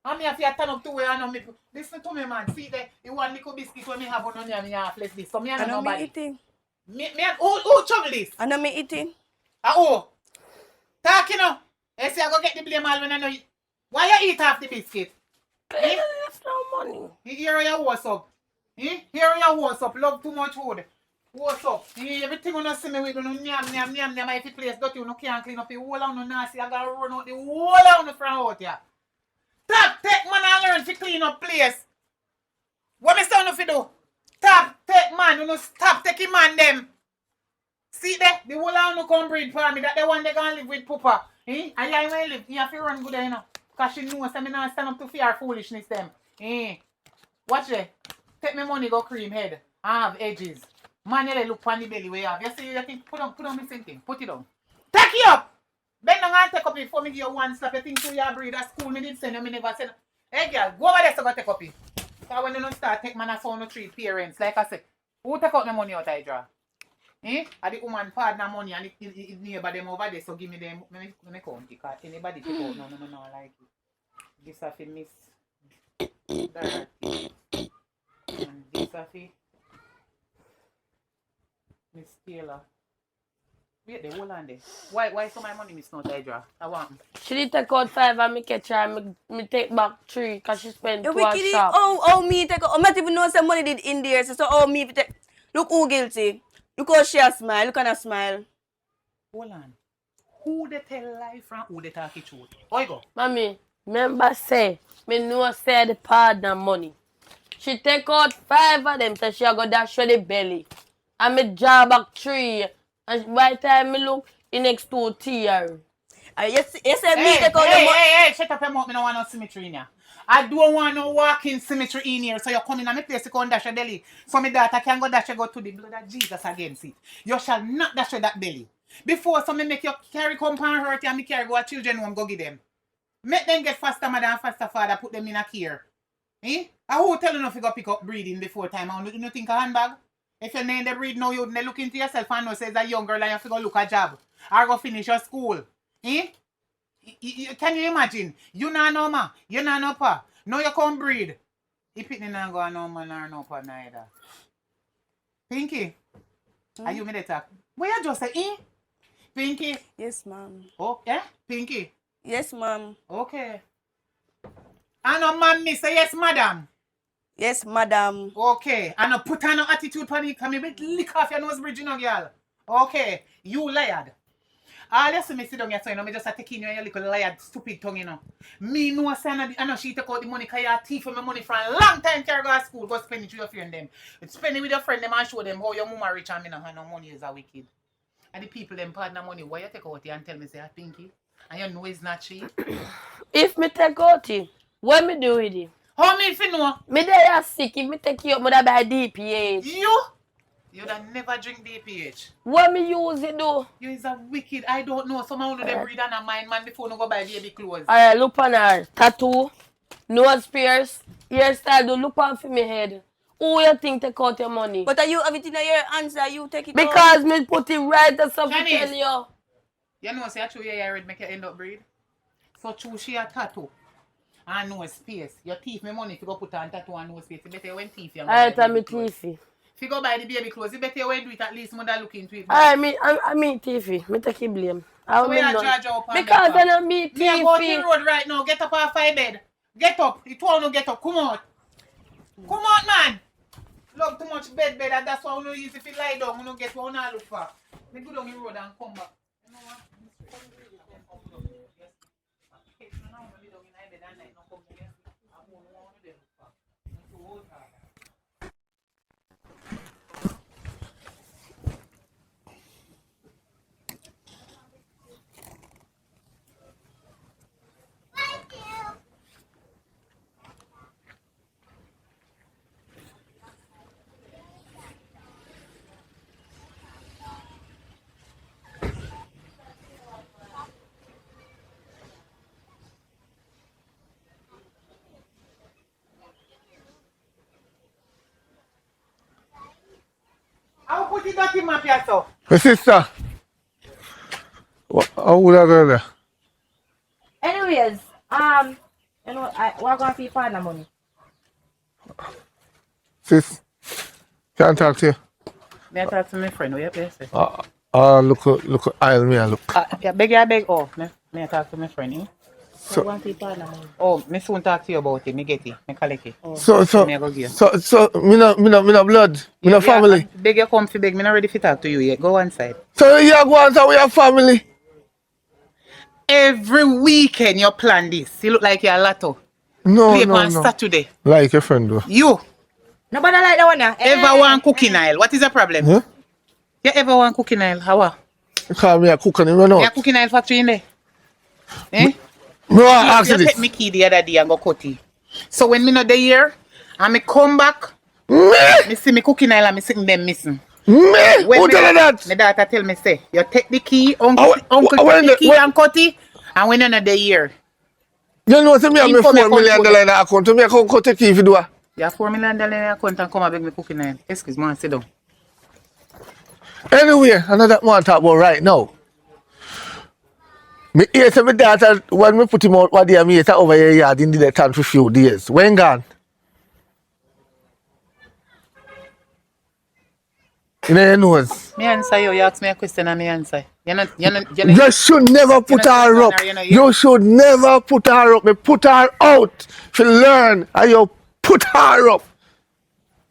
And me have to turn up to where I know me. Listen to me, man. See the one little biscuit when me have on me and me half less this. So me and nobody. Eating. Me and who trouble this? I know me eating. Oh. Talk you know. I say I go get the blame all when I know you. Why you eat half the biscuit? Eh? Left no money. Here you what's up. Eh? Here you what's up. Love too much food. What's up? Everything you see me with, you nyam. If you place dirty, you can't clean up the whole of you nasty. I gotta run out the whole of you from out here. Stop, take man and learn to clean up place. What me say you fi do? Stop, take man, you know stop taking man them. See there, the whole of you come breed for me, that the one they gonna live with Papa. Eh? And you ain't live, you have to run good there, you know. Cause she knows that me not stand up to fear foolishness them. Eh? Watch it. Take me money go cream head. I have edges. Man, you look on the belly where you have. You see, you think, put on me same thing. Put it on. Take it up! Bend down and take up it before me give you one slap. You think to your breed at school, me did send you, me never send. Hey girl, go over there to go take up it. Because when you don't start, take man a son to treat parents. Like I said, who take out the money out of draw? Eh? And the woman partner money and it neighbor them over there, so give me them. Let me count because anybody take out, no, like it. This a fi miss Dorothy. And this a fi Miss Taylor. Wait, the whole on there. Why so my money miss not Hydra? I want. She did take out 5 and me catch her and me take back 3 because she spent 2 at Wicked. shop. Me take. I not even know some money did in there. So me take. Look who guilty. Look how she a smile. Look at her smile. Hold on. Who they tell lie from who they talk the truth? Oigo. Mommy, remember say, me know say the partner money. She take out 5 of them, so she a go dash with the belly. And me draw back 3. And by the time me look, the next 2 tear. You say me Hey, take out the hey, money. hey, hey, shut up your mouth. Me don't want no symmetry in here. I don't want no walking symmetry in here. So you come in and me place to go and dash your belly. So my daughter can go dash you go to the blood of Jesus against it. You shall not dash you that belly. Before so me make you carry compound hurt and me carry go a children home go give them. Make them get faster mother and faster father, put them in a care. Eh? I who tell you if you go pick up breeding before time. And you think a handbag? If you name the breed now, you look into yourself and know says a young girl and you have to go look a job. Or go finish your school. Eh? Can you imagine? You not know ma, you not know pa. No you come breed. If it not go no man or no pa neither. Pinky, are you me the talk? What you just say, eh? Pinky? Yes, ma'am. Oh, yeah? Pinky? Yes, ma'am. Okay. I know man me say yes, madam. Yes, madam. Okay. I know put on no attitude for me, come me lick off your nose bridge, you know, girl. Okay. You lied. All you see me sit down here, so you know, me just taking you and your little liar, stupid tongue, you know. Me know, say, I know she take out the money because you thief for my money for a long time, carry go to school, go spend it with your friend them. Spend it with your friend them and show them how your mama rich and me not have no money is a wicked. And the people them partner money, why you take out it and tell me, say, I Pinky? And you know it's not cheap. If me take out it, what me do with it? How me if you know? Me there sick, if me take you up, me da buy DPH. You don't never drink DPH. What me use it do? You is a wicked. I don't know. Someone who them breed and a mind man before no go buy baby clothes. Alright, look on her. Tattoo, nose pierce, hairstyle, do look on for me head. Who you think take out your money? But are you everything in your hands that you take it out? Because me put it right as something tell you. You know, say, true, yeah, read make you end up breed. So, true, she a tattoo. And nose space. Your teeth, me money if you go put on tattoo and nose space. You better when teeth you go Alright, buy I'm baby a clothes. tiffy. If you go buy the baby clothes, you better when do it at least mother look into it. Alright, me tiffy. Me take it blame. So we are judge up because then I'm me tiffy. Me a go to the tiffy. road right now. Get up off my bed. Get up. You told no get up. Come out. Come out, man. Love too much bed, and that's why we don't use if you lie down, we don't get what we look for. We go down the road and come back. You know what? I'll put it back in my piazza. My sister. How would I go there? Anyways, you know, we're going to pay partner money. Sis, can I talk to you? May I talk to my friend? What you say? Look, I'll me a look. Yeah, beg. Oh, may I talk to my friend? Eh? So, we're going to pay partner money. Oh, me soon talk to you about it. Me get it. Me collect it. Oh. So, me no blood, me no family. Beg you come to beg. Me not ready to talk to you yet. Go one side. So you go on to your family. Every weekend you plan this. You look like you're a lotto. No, Play no, on no. Saturday. Like your friend do. You Nobody like that one now. ever want cooking aisle? What is the problem? Huh? You ever want cooking aisle? How? You call me a cook and you run You out. cooking aisle factory in there? Eh? No, I ask You you take this. me key the other day and go cut it. So when me not there here and me come back, Me! me see me cooking aisle and me sitting them missing. Me! Who tell you that? My daughter tell me say, you take the key, uncle take the key and cut it, and when you're not there here. You know, say me have me $4 million in the account. To me, I come take you if you do it. You have $4 million in your account and come and beg me cooking aisle. Excuse me, sit down. Anyway, another one talk about right now. Me hear say my daughter, when me put him out one day, me hear say over here yard in the town for few days. When gone? You know your nose. Me answer you. You ask me a question and me answer. You should never put her up. You should never put her up. Me put her out to learn and you put her up.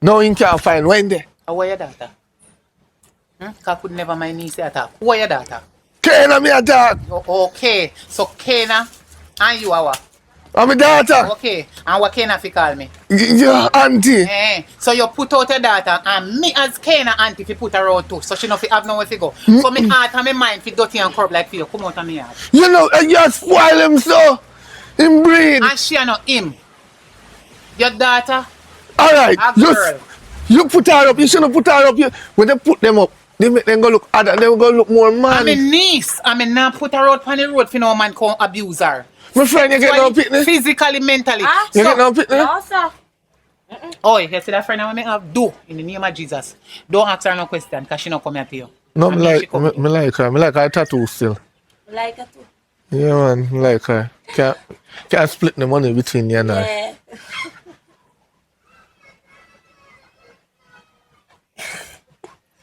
Now you can't find Wendy. How are your daughter? I could never my niece at all. Who are your daughter? Kena me a dog. Okay, so Kena and you are what? I'm a daughter. Okay. And what Kena fi call me? Your auntie. Eh. So you put out your daughter and me as Kena auntie fi put her out too. So she no fi have nowhere fi go. So me heart and me mind fi dirty and corrupt like for you. Come out of me yard. You know, you spoil him so. Him breed. And she and not him. Your daughter, Alright, a girl. you put her up. You shouldn't put her up. When they put them up, they make them go look other. They go look more man. I'm a niece. I mean, now put her out on the road for no man come abuse her. My friend, you get no picnic? Physically, mentally. Ah, You get no picnic? no, sir. Oh, you see that friend I have? Do in the name of Jesus. Don't ask her no question because she not come here to you. No, And me me like, she come me, here. me like her. Me like her tattoo still. Like it too. Yeah, man, me like her. Can't split the money between you and I. Yeah.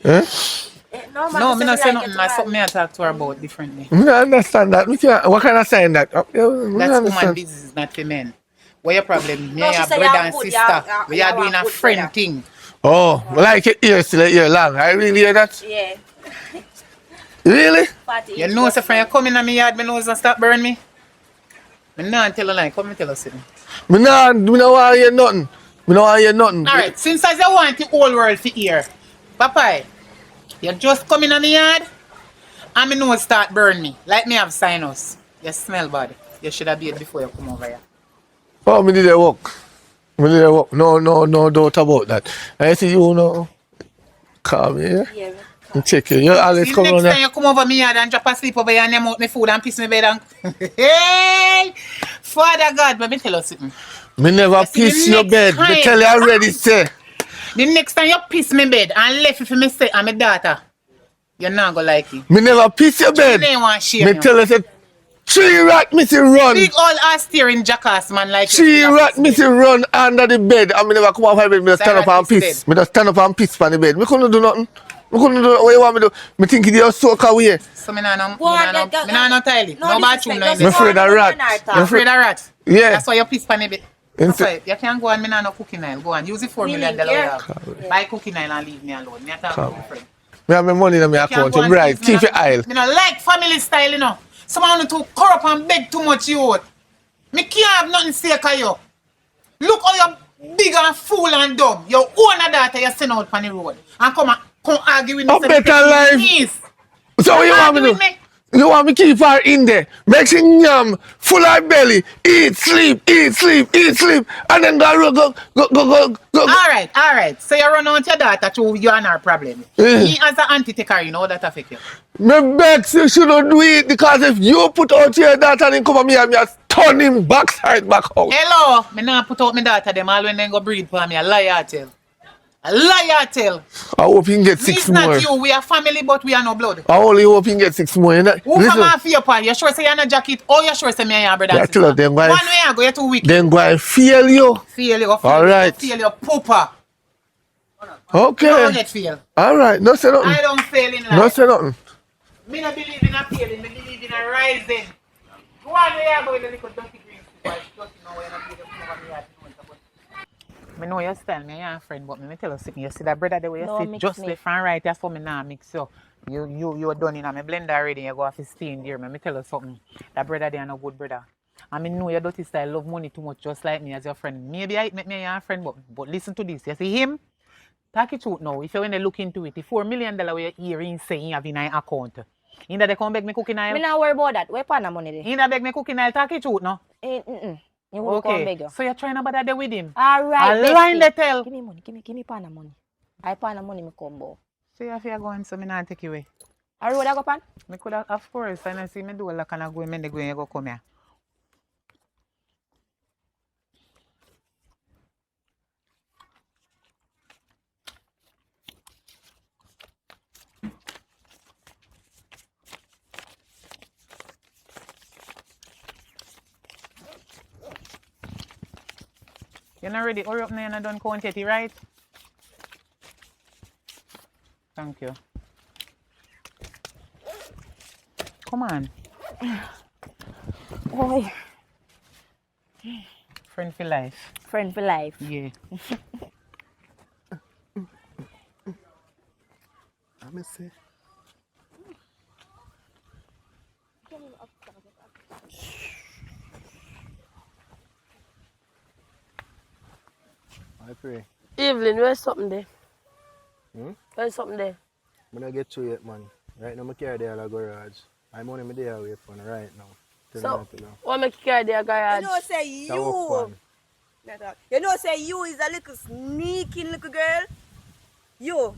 Eh? No, man, No, me not say like nothing. That's something I talk to her about differently. Me don't understand that. Me can't, what kind of sign that? Me don't That's woman understand. business, not for men. What your problem? Me No, and she your say brother you're and good, sister. you're- We are you're doing a good friend brother. thing. Oh, me like your ear still a ear long. I really hear that. Yeah. Really? Party You is know, just say friend, you come in my yard, me nose and start burn me. Me not tell a lie. Come and tell us something. Me no want to hear nothing. Me no want to hear nothing. Alright, since as you want the whole world to hear, Papa, you just come in my yard and me nose start burn me. Like me have sinus. You smell bad. You should have beat before you come over here. Oh, me did a walk. Me did a walk. No doubt about that. I see you know. Call me, yeah? Yeah. And check you. You always See, come next on time there. you come over me yard and drop asleep over here and name out me food and piss me bed and... Hey! Father God, let me tell you something. Me never You see, piss the your next bed. Me time- tell you already, say. The next time you piss me bed and left it for me say I'm a daughter, you're not gonna like it. Me never piss your bed. You want to share Me me. tell you, say, 3 rat missy run. Big old ass steering jackass man like 3 you. rat missy run under the bed. And me never come off my bed. Me just Say stand up rat and piss piss. bed. Me just stand up and piss on the bed. Me couldn't do nothing. Me couldn't do what you want me to do. Me think it just soak away. So me nah no Go on, no tile. no No bathroom no disrespect, Me in just afraid go of on rat. and Me You afraid of rat? Yeah. That's why you piss on the bed. Instead- Okay, you can go on, me nah no cooking oil. Go on, use the $4 million link we here. have. Buy cooking oil and leave me alone. Me a talk to my friend. Me have my money in my You can't account. go You and bright. tease me Keep your no- aisle. Me no like family style, you know. Someone to corrupt and beg too much you. Me can't have nothing sake of you. Look how you big and fool and dumb. Your own daughter you send out on the road. And come argue with me. A say, better "Take life." it easy." So what you want me to Argue with do? me. You want me keep her in there, make she yum, full of belly, eat, sleep, and then go. Alright. So you run out your daughter to you and her problem. Me as an auntie take her, you know that affect you. Me begs you shouldn't do it because if you put out your daughter and then come at me and me just turn him backside back out. Hello, me not put out my daughter them all when they go breed for me. A liar tell. A liar tell. I hope he can get Me 6 is not more. you. We are family, but we are no blood. I only hope he can get 6 more. You know? Who come Listen, off your part? You sure say you're not jacket? Or you sure say me and your brother? Yeah, and tell her sister? them, One guys. way I go, you're too weak. then go and feel you. Feel you. All right. Feel your pooper. Okay. Don't get feel. All right. No say nothing. I don't fail in life. No say nothing. Me not believe in a failing. Me believe in a rising. One way I go with a little dirty green soup. Just know when I give me know your style, me and friend, but me tell you something. You see that brother the way you No sit mix just me. left and right, that's for me now mix you. You done in a me blender already, you go off to steam there. Me tell you something. That brother there no good brother. I mean know your dirty style, love money too much, just like me as your friend. Maybe I make me your friend, but listen to this. You see him? Talk it truth now. If you when they look into it, the $4 million where you hear him say he have in an account. In that they come beg me cooking oil. Me not worry about that. Where pan the money there? In that beg me cooking oil, talk it truth now. You will come beg Okay. you. So you're trying to bother there with him. All right, A line they tell. Give me money. Give me pan the money. I pan the money me come bow. So if you're going, so me not take you away. I road I go pan? Me could have, of course, and I see me do like and I go, and they go, and you go come here. You're not ready. Hurry up now, and I don't count yet, right? Thank you. Come on. Boy, Friend for life. friend for life. Yeah. Let me see. I pray. Evelyn, where's something there? Hmm? Where's something there? I'm gonna get to it, man. Right now, I carry there at the garage. I'm only me there wait for right now. 10 So, minutes ago. what make you carry their garage? You know, say It's a rough one. You know, say you is a little sneaky little girl. You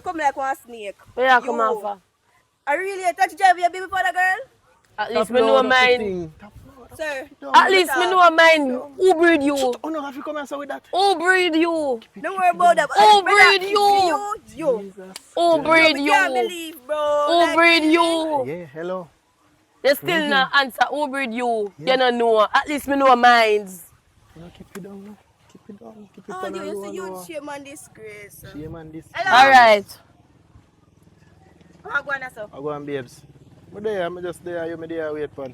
come like one snake. Where you come off for? I really touch drive your baby for the girl. At Top least me know load of the mine. thing. Sir, At least me know mine. Who breed you? Oh no, have you come and say with that? Who breed you? don't worry about that. Who breed you? You. Jesus. Who breed I you? can't believe, bro. Who Like, breed you? Yeah, hello. You still not answer who breed you. You don't know. At least me know mines. No, keep it down, no. Keep it down. Keep it oh, on you a see, low, you low. shame and disgrace. Shame and this. Alright. How go on, sir? I go on, babes. I'm there, I'm just there. You me there, wait for.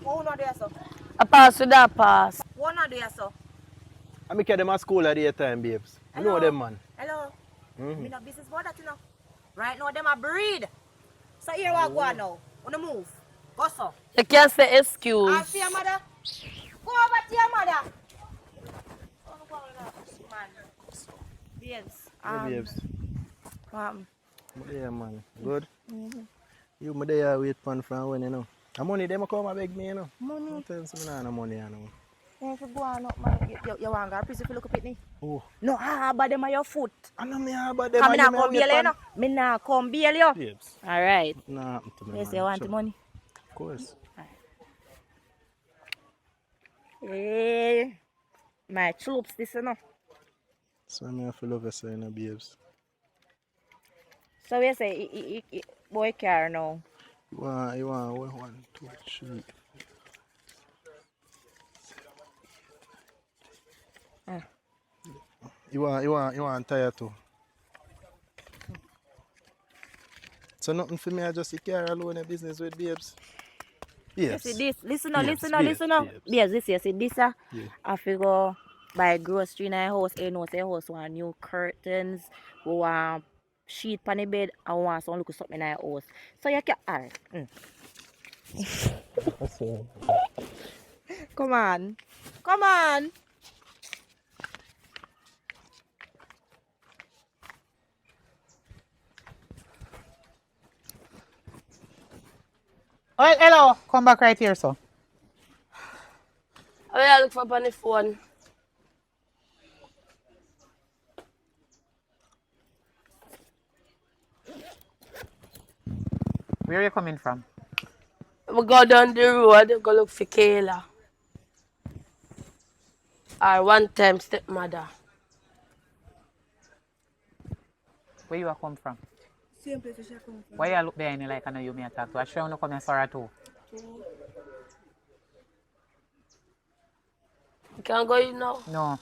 Who not there, sir? I pass with that pass. Who not there, sir? I make them at school at the time, babes. You know them, man. Hello. Mm-hmm. Me no business about that, you know. Right now, them a breed. So here what go on now. Wanna move? Go, sir. You can't say excuse. I see your mother. Go over to your mother. Oh, go on, man. Babes. Yeah, babes. Um, Yeah, man. Good. You me there wait for from when, you know. The money them come and beg me, you know. money. Don't tell me no money, you know. If you go on up, man, you want to go prison if you look up at me? Oh. No, but them are your foot. I know me about them. Come, me not come bail you, no. Me not come bail you. Babes. Alright. Nah, to me, Yes, man. you want Sure. the money? Of course. Hey, my troops, this, you know. So I have to love you, so, you know, babes. So we say, boy car now. You want 1, 2, 3. You want tire too. So nothing for me, I just care alone in business with babes. Yes. You see this, listen Babes, now. babes. Babes, this, you see this, Yeah. I figure buy grocery in our house, you know, say house want new curtains, we want sheet on the bed, I want some look something in our house. So you can, alright. Come on. Come on. Oh, hello. Come back right here, so. I will look for on the phone. Where are you coming from? We go down the road, go look for Kayla. Our one-time stepmother. Where you are come from? Same place where she come from. Why you look behind you like I know you may attack to? I sure you come here sorry too. You can't go in now. No.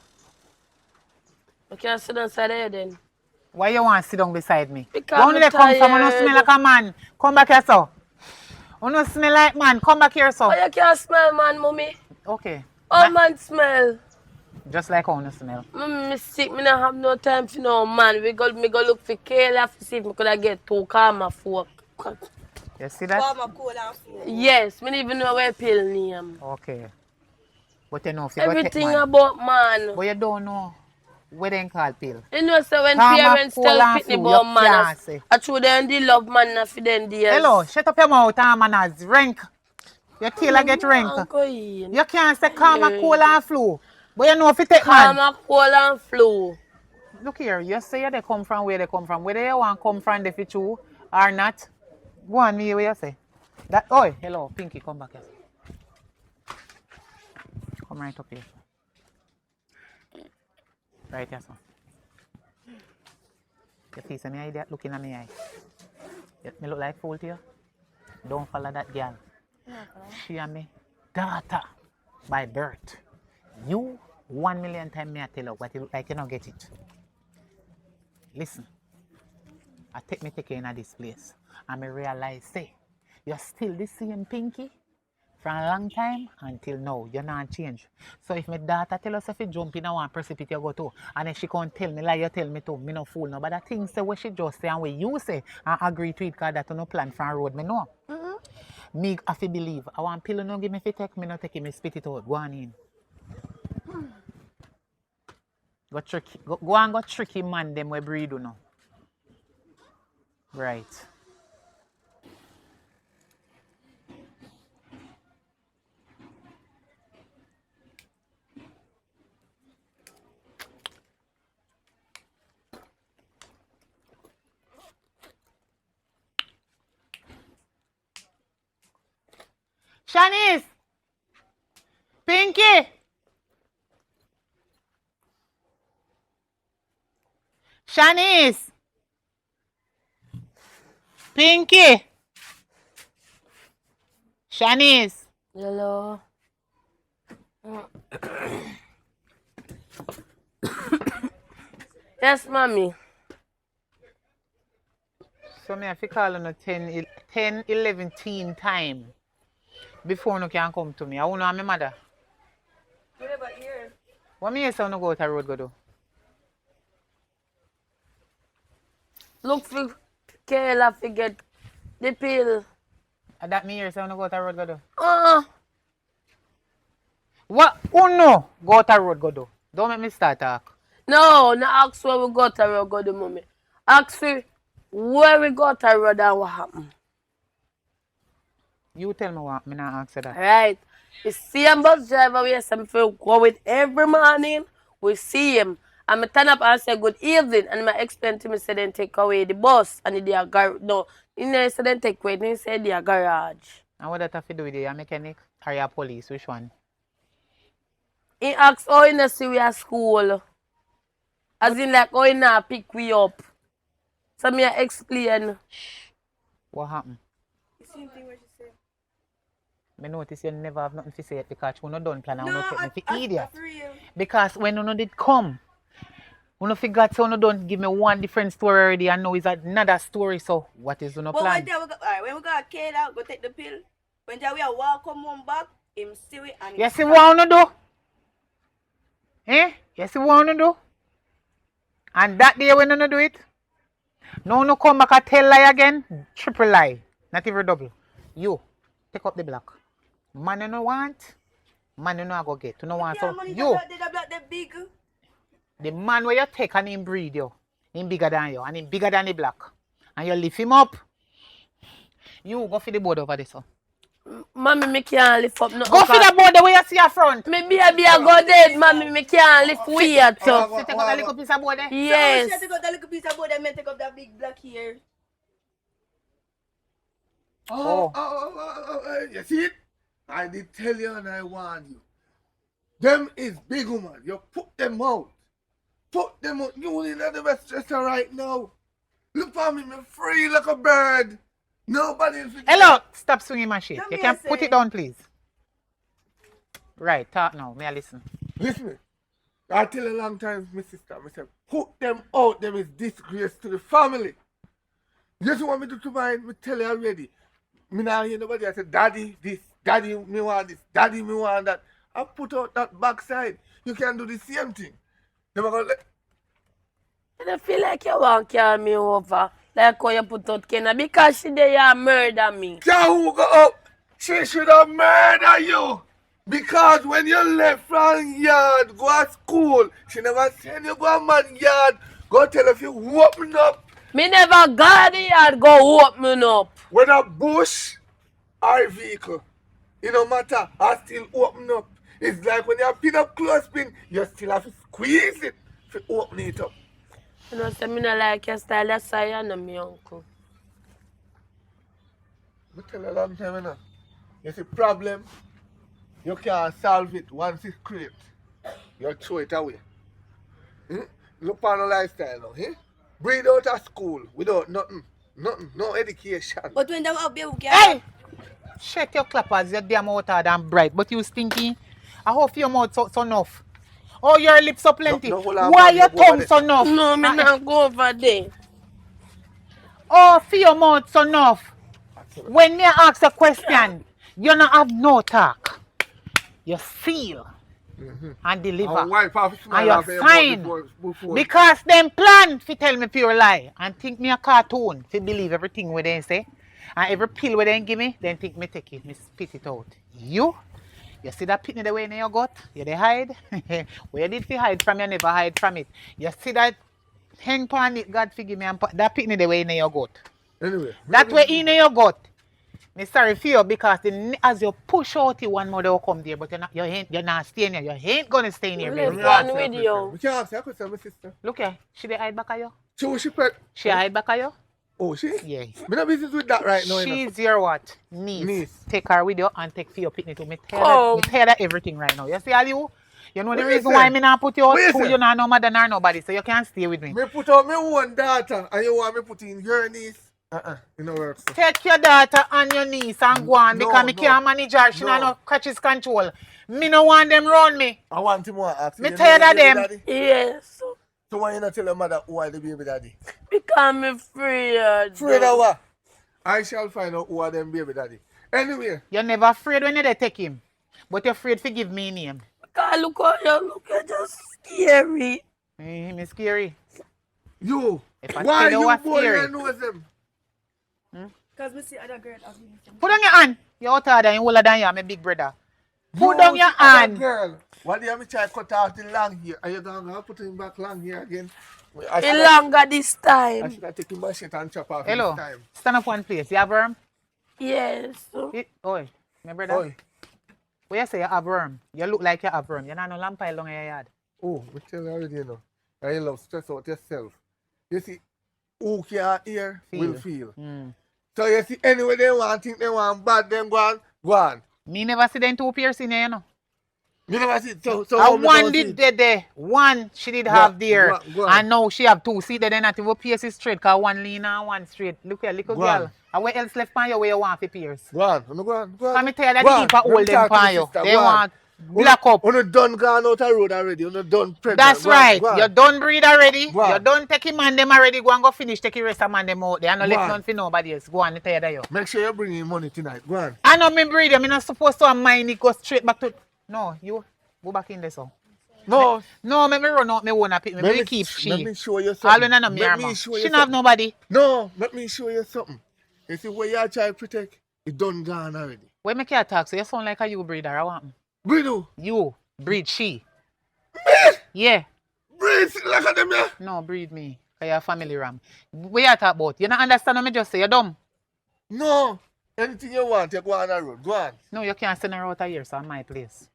You can't sit inside there then. Why you want to sit down beside me? Because You only I'm come from, you don't tired. smell like a man. Come back here, so. You don't smell like man. Come back here, so. Oh, you can't smell, man, mommy. Okay. All man smell. Just like how you smell. Me sick, me not have no time for no man. Me go look for Kayla to see if me could get 2 karma fork. You see that? Farmer cool and food. Yes, me don't even know where pill name. Okay. But you know, if you go take Everything man. about man. But you don't know what they call pill. You know, so when Karma, parents cool tell and Pitney flu, about you man, can't say. I true them the love man na for them dears. Hello, shut up your mouth, manners. Rank. Your tailor get rank. You can't say karma, cool and flu. But you know if you take man. Karma, cool and flu. Look here, you say they come from where they come from. Whether you want to come from the true or not, go on me where you say. That, oh, hello, Pinky, come back here. Come right up here. Right here, son. You see some idiot looking at me eye. Me look like fool to you? Don't follow that girl. She and me daughter by birth. You 1 million times me I tell you what you look like you don't get it. Listen, I take you in this place and I realize say you're still the same Pinky from a long time until now. You're not change. So if my daughter tell us if you jump in a one precipice you go to, and if she can't tell me like you tell me to, me no fool no. But the thing say what she just say and what you say and agree to it because that no plan from road me know. Me have to believe. I want pill no give me fi take me no take it, me spit it out. Go on in. Go and go tricky man them we breed you know. Right. Shanice! Pinky! Shanice! Pinky! Shanice! Hello. Yes, mommy. So me have to call on a 10, 11 teen time before you can come to me. I want to know my mother. What about here? What me say you go out the road go do? Look for Kayla to get the pill. That me here say you go out the road go do? Uh, What? Oh no! Go out the road go do. Don't make me start talk. no, not ask where we got to road, go the mommy. Ask for where we got to road and what happened. You tell me what, me not answer that. Right. The same bus driver we used to go with every morning, we see him. And I turn up and say good evening. And I explain to me, say then take away the bus and the garage. No, he said then take away, he said the garage. And what that have to do with you? A mechanic or your police? Which one? He asked how he see we at school. As in like how he not pick we up. So me I explain. What happened? The same thing what you said. I notice you never have nothing to say because you no done plan and No, you take me for idiot. for real. Because when you did come, you forgot so you don't give me one different story already and now it's another story. So what is your But plan? when we got Kate out, go take the pill. When we are walk come home back, him see it and You see what you do? Eh? You see what you do? And that day when you do it, now you come back and tell lie again, triple lie, not even double. You, take up the block. Man you no want, man you no go get. You no want so you. The big. The man where you take and him breed you, him bigger than you and him bigger than the block. And you lift him up. You go for the board over there, so. Mommy, me can't lift up no. Go for the board the way you see your front. Me baby I go dead, mommy, me can't lift weird so. So take out a little piece of board there. Yes. So she take out that little piece of board and me take up that big block here. You see it? I did tell you and I warned you. Them is big woman. You put them out. Put them out. You in the best dresser right now. Look for me free like a bird. Nobody is. Hello, stop swinging my shit. Come You here, can put say. it down, please. Right, talk now. May I listen? Listen. I tell you a long time, my sister, I said, put them out. Them is disgrace to the family. Just want me to do mine, me tell you already. Me now hear nobody. I said, daddy this, daddy me want this, daddy me want that. I put out that backside. You can do the same thing. Them are gonna let. I don't feel like you want to carry me over. Like how you put out Kenna because she there murder me. Who go up? She should have murdered you. Because when you left from yard, go to school, she never send you go a man yard. Go tell if you open up. Me never got the yard go open up. Whether bush or vehicle, it don't matter. I still open up. It's like when you pin up clothespin, you still have to squeeze it to open it up. You know, say me not like your style, that's why you know me uncle. I tell you a long time now. You see problem, you can't solve it once it's created. You throw it away. Look on the lifestyle now, breed out of school without nothing, no education. But when they out there, we Hey! Shut your clappers, your damn mouth hard and bright, but you stinky. I hope your mouth so enough. Oh, your lips so plenty. No, hold on, Why man, your you go over tongue so enough? No, me not go over there. Oh, for your mouth so enough. When you ask a question, you don't have no talk. You seal and deliver. And wipe off And smile you off your sign. mouth before. Because them plan to tell me pure lie and think me a cartoon to believe everything where they say. And every pill where they give me, then think me take it, me spit it out. You You see that pitney the way in your gut? You dey hide? Where you did fi hide from, you never hide from it. You see that hang pan it, God forgive me, and that pitney the way in your gut. Anyway. That way in your gut. Me sorry for you because as you push out it, one mother will come there, but you're not staying here. You ain't gonna stay in here, Let's baby. go on with you. We can't ask you a question, my sister. Look here, she dey hide back at you? She pet. She hide back at you? Oh, she? Yeah. Me no business with that right now. You know. She's your what? Niece. Take her with you and take for your picnic too. Me Come. tell that everything right now. You see all you? You know the What you reason say? why me not put you out What you school, say? you not know mother nor nobody, so you can't stay with me. Me put out my one daughter and you want me put in your niece? You know work. So. Take your daughter and your niece and go on because me can't manage her. She not no crutches control. Me no want them round me. I want him to ask Me you tired know of them. Daddy? Yes. So why you not tell your mother who are the baby daddy? Because I'm afraid. Afraid of what? I shall find out who are them baby daddy. Anyway. You're never afraid when you take him. But you're afraid to give me name. Because look how you look, you're just scary. Me scary. You. If I Why tell you boy scary? you know them? Because we see other girl have me. Put down your hand. You're older than you, older than you, I'm a big brother. Put You down your see other hand. Girl. Why do you have me try to cut off the long hair? Are you going to put him back long hair again? It's longer this I time. should have taken my shit and chop off Hello. this time. Stand up one place. You have worm? Yes. Oi, my brother. Oi. When you say you have worm, you look like you have worm. You're not no lamp pile long in your yard. Oh, we tell you already, you know. And you love stress out yourself. You see, who can hear will feel. So you see, anyway they want, think they want bad, then go on. Me never see them two piercing there, you know. You never see, so And one did there. One she did have there. Go on. And now she have two. See, they not even pierce it straight, because one lean and one straight. Look here, little Go girl. on. And what else left on you where you want to pierce? Go on. Go on. Can me tell you that the people hold them on you. They want black up. You done gone out the road already. You done pregnant. That's right. You done breed already. Go You on. done take him man them already. Go and go finish take the rest of man them out. They are not Go left on. none for nobody else. Go on, I tell you that you. Make sure you bring in money tonight. Go on. I know me breed. I'm not supposed to have mine. It go straight back to. No, you go back in there so. No. No, me run out. Me wanna pick. Me keep she. Let me show you something. All when I know me armor. She not have nobody. No, let me show you something. You see where you try to protect, it done gone already. When me can't talk, so you sound like a you breeder. I want. Breed who? You breed she. Me? Yeah. Breed like a them, yeah? No, breed me. Cause you're a family ram. What you talk about? You not understand what me just say? You're dumb. No. Anything you want, you go on the road. Go on. No, you can't send her out of here, so I'm my place.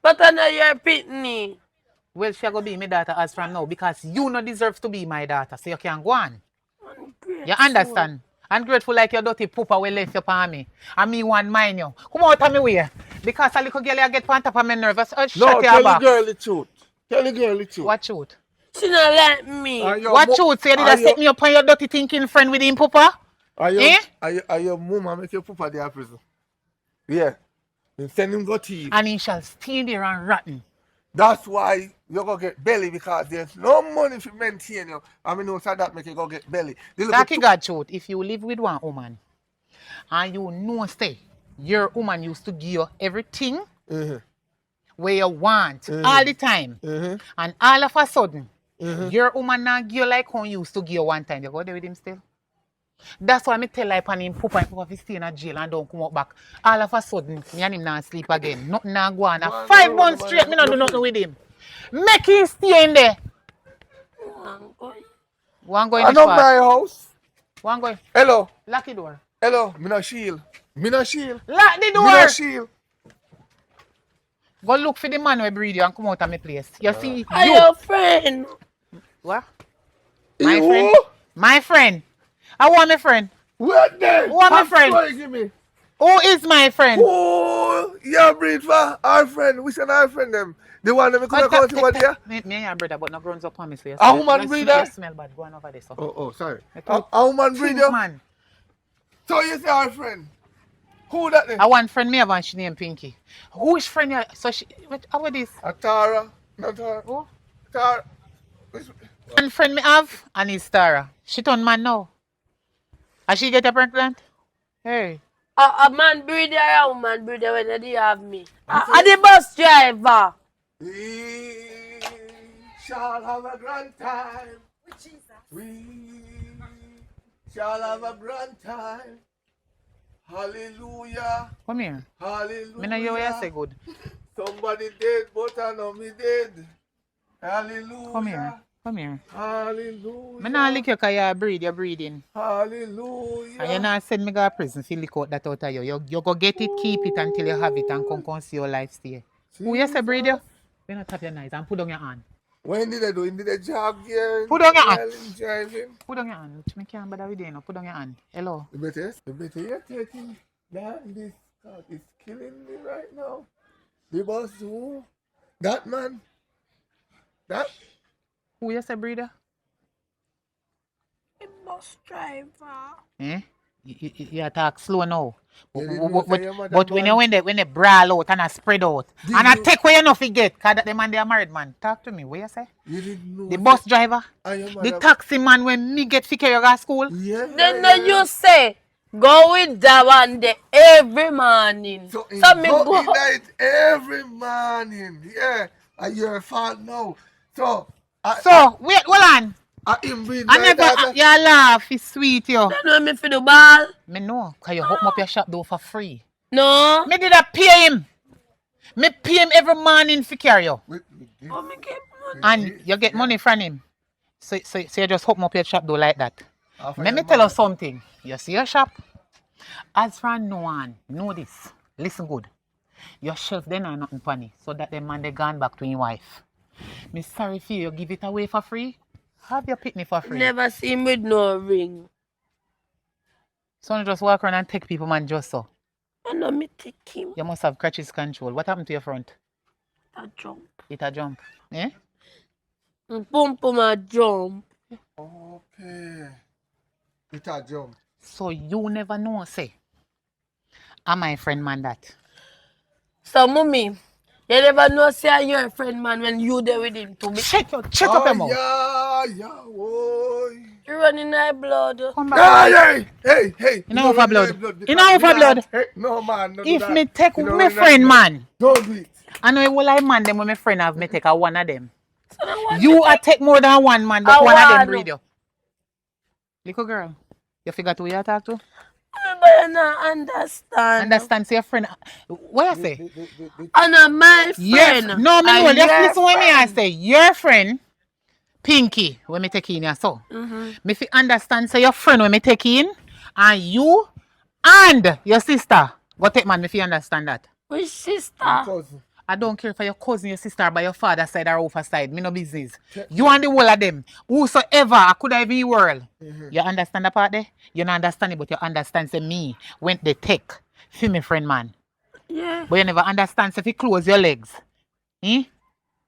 But I know you're pitney. Well, she go be my daughter as from now because you no deserve to be my daughter, so you can go on. You understand? Ungrateful like your dirty pooper will left you upon me. And me want mine you. Come out of me way. Because a little girl you get on top of me nervous. No, shut tell your the back. girl the truth. Tell the girl the truth. What truth? She not like me. What truth? So you did a set me up on your dirty thinking friend with him pooper? Are you, Eh? are your mama make your papa there prison? Yeah. Then send him go thief. And he shall stay there and rotten. That's why you go get belly because there's no money to maintain you. I mean, no, so that make you go get belly. That's God truth. If you live with one woman and you know say your woman used to give you everything where you want all the time, and all of a sudden your woman not give you like how you used to give you one time, you go there with him still. That's why I tell like on him Papa if he stay in a jail and don't come out back. All of a sudden, me and him not sleep again. Nothing not go on. 5 months straight, me not do nothing with him. Make him stay in there. One going I know my house. One going. Hello. Lock the door. Hello. Me no shield. Me no shield. Lock the door. Me no shield. Go look for the man who breed you and come out of my place. You see? Are your friend? What? My friend? My friend. I want my friend. What then? Who are my friend? Give me. Who is my friend? Oh, you breed for our friend. Which one our friend them? The one that we could have come to what here? Me and your brother, but no grown up on me. So a woman breeder? You smell bad. Go on over there. So. Oh, sorry. A woman breeder? Man. So you say our friend? Who that then? I want friend me have and she named Pinky. Who is friend you? So she, how about this? Tara. Not Tara. Who? Tara. One friend me have and it's Tara. She turn man now. And she get a pregnant? Hey. A man breeder, a woman breeder, whether they have me. The bus driver. We shall have a grand time. With Jesus. We shall have a grand time. Hallelujah. Come here. Me know you what you say Hallelujah. good. Somebody dead, but I know me dead. Come here. Hallelujah. Come here. Me not Hallelujah. lick you because you're breathing. And you Hallelujah. not send me go to prison if you lick out that out of you. You go get it, keep it until you have it and come see your life stay. Who you say breed you? Jesus. You not tap your knife and put down your hand. When did I do? Did I jog here Put down your hand. while in driving? Put down your hand. Which me can't bother with you now. Put down your hand. Hello. The better you're taking that this God is killing me right now. The boss who? That man. That Who you say breeder? Bus driver. Eh? You talk slow now. you didn't know say your mother But born. when they brawl out and I spread out Did and I you- take where you know forget because that the man they are married man. Talk to me. What you say? You didn't know The bus driver, and your the mother. taxi man when me get to carry you to school. Yeah. Then you say, go with that one day every morning. So So me go go. in night every morning. Yeah. And you're fault now. So So wait, hold on. I inbreed I my never daughter. you laugh, it's sweet yo. Then when me for the ball. Me know, cause you hook me up your shop door for free. No. Me did I pay him. Me pay him every morning for carry you. Oh, me get money. And you get money from him. So you just hook me up your shop door like that. After Let me your tell you mother. something. You see your shop? As from no one, know this. Listen good. Your shelf then are nothing funny. So that the man they gone back to your wife. Me sorry for you give it away for free. Have your picnic for free. Never see him with no ring. So you just walk around and take people man just so. I know me take him. You must have crutches control. What happened to your front? I jump. It a jump. Eh? Boom boom a jump. Okay. It a jump. So you never know, say. Am my friend man that? So mommy, you never know say your friend man when you there with him to me. Check up your mouth. Yeah, boy. You running high blood. Come back. Hey. You know for blood. because You know we for not- blood. Hey, no, man. No do If that. me take You know my we not friend blood. man, Don't do it. I know it will I man them when my friend have me take a one of them. So now what You are take more than one man, but A one of them one. breed you. Little girl, you figure who you talk to? but you not understand. Understand, say your friend. What you say? I know my Yes. friend. No, me know. and Just your listen what me I friend. say. Your friend, Pinky, when me take in your so. Me fi understand say your friend when me take in, and you and your sister. Go take man, me fi understand that. Which sister? Cousin. I don't care for your cousin, your sister, by your father's side or over side. Me no business. You and the whole of them. Whosoever, I could have been world. You understand the part there? You don't understand it, but you understand say me when they take. Feel me friend man. Yeah. But you never understand say if you close your legs. Eh?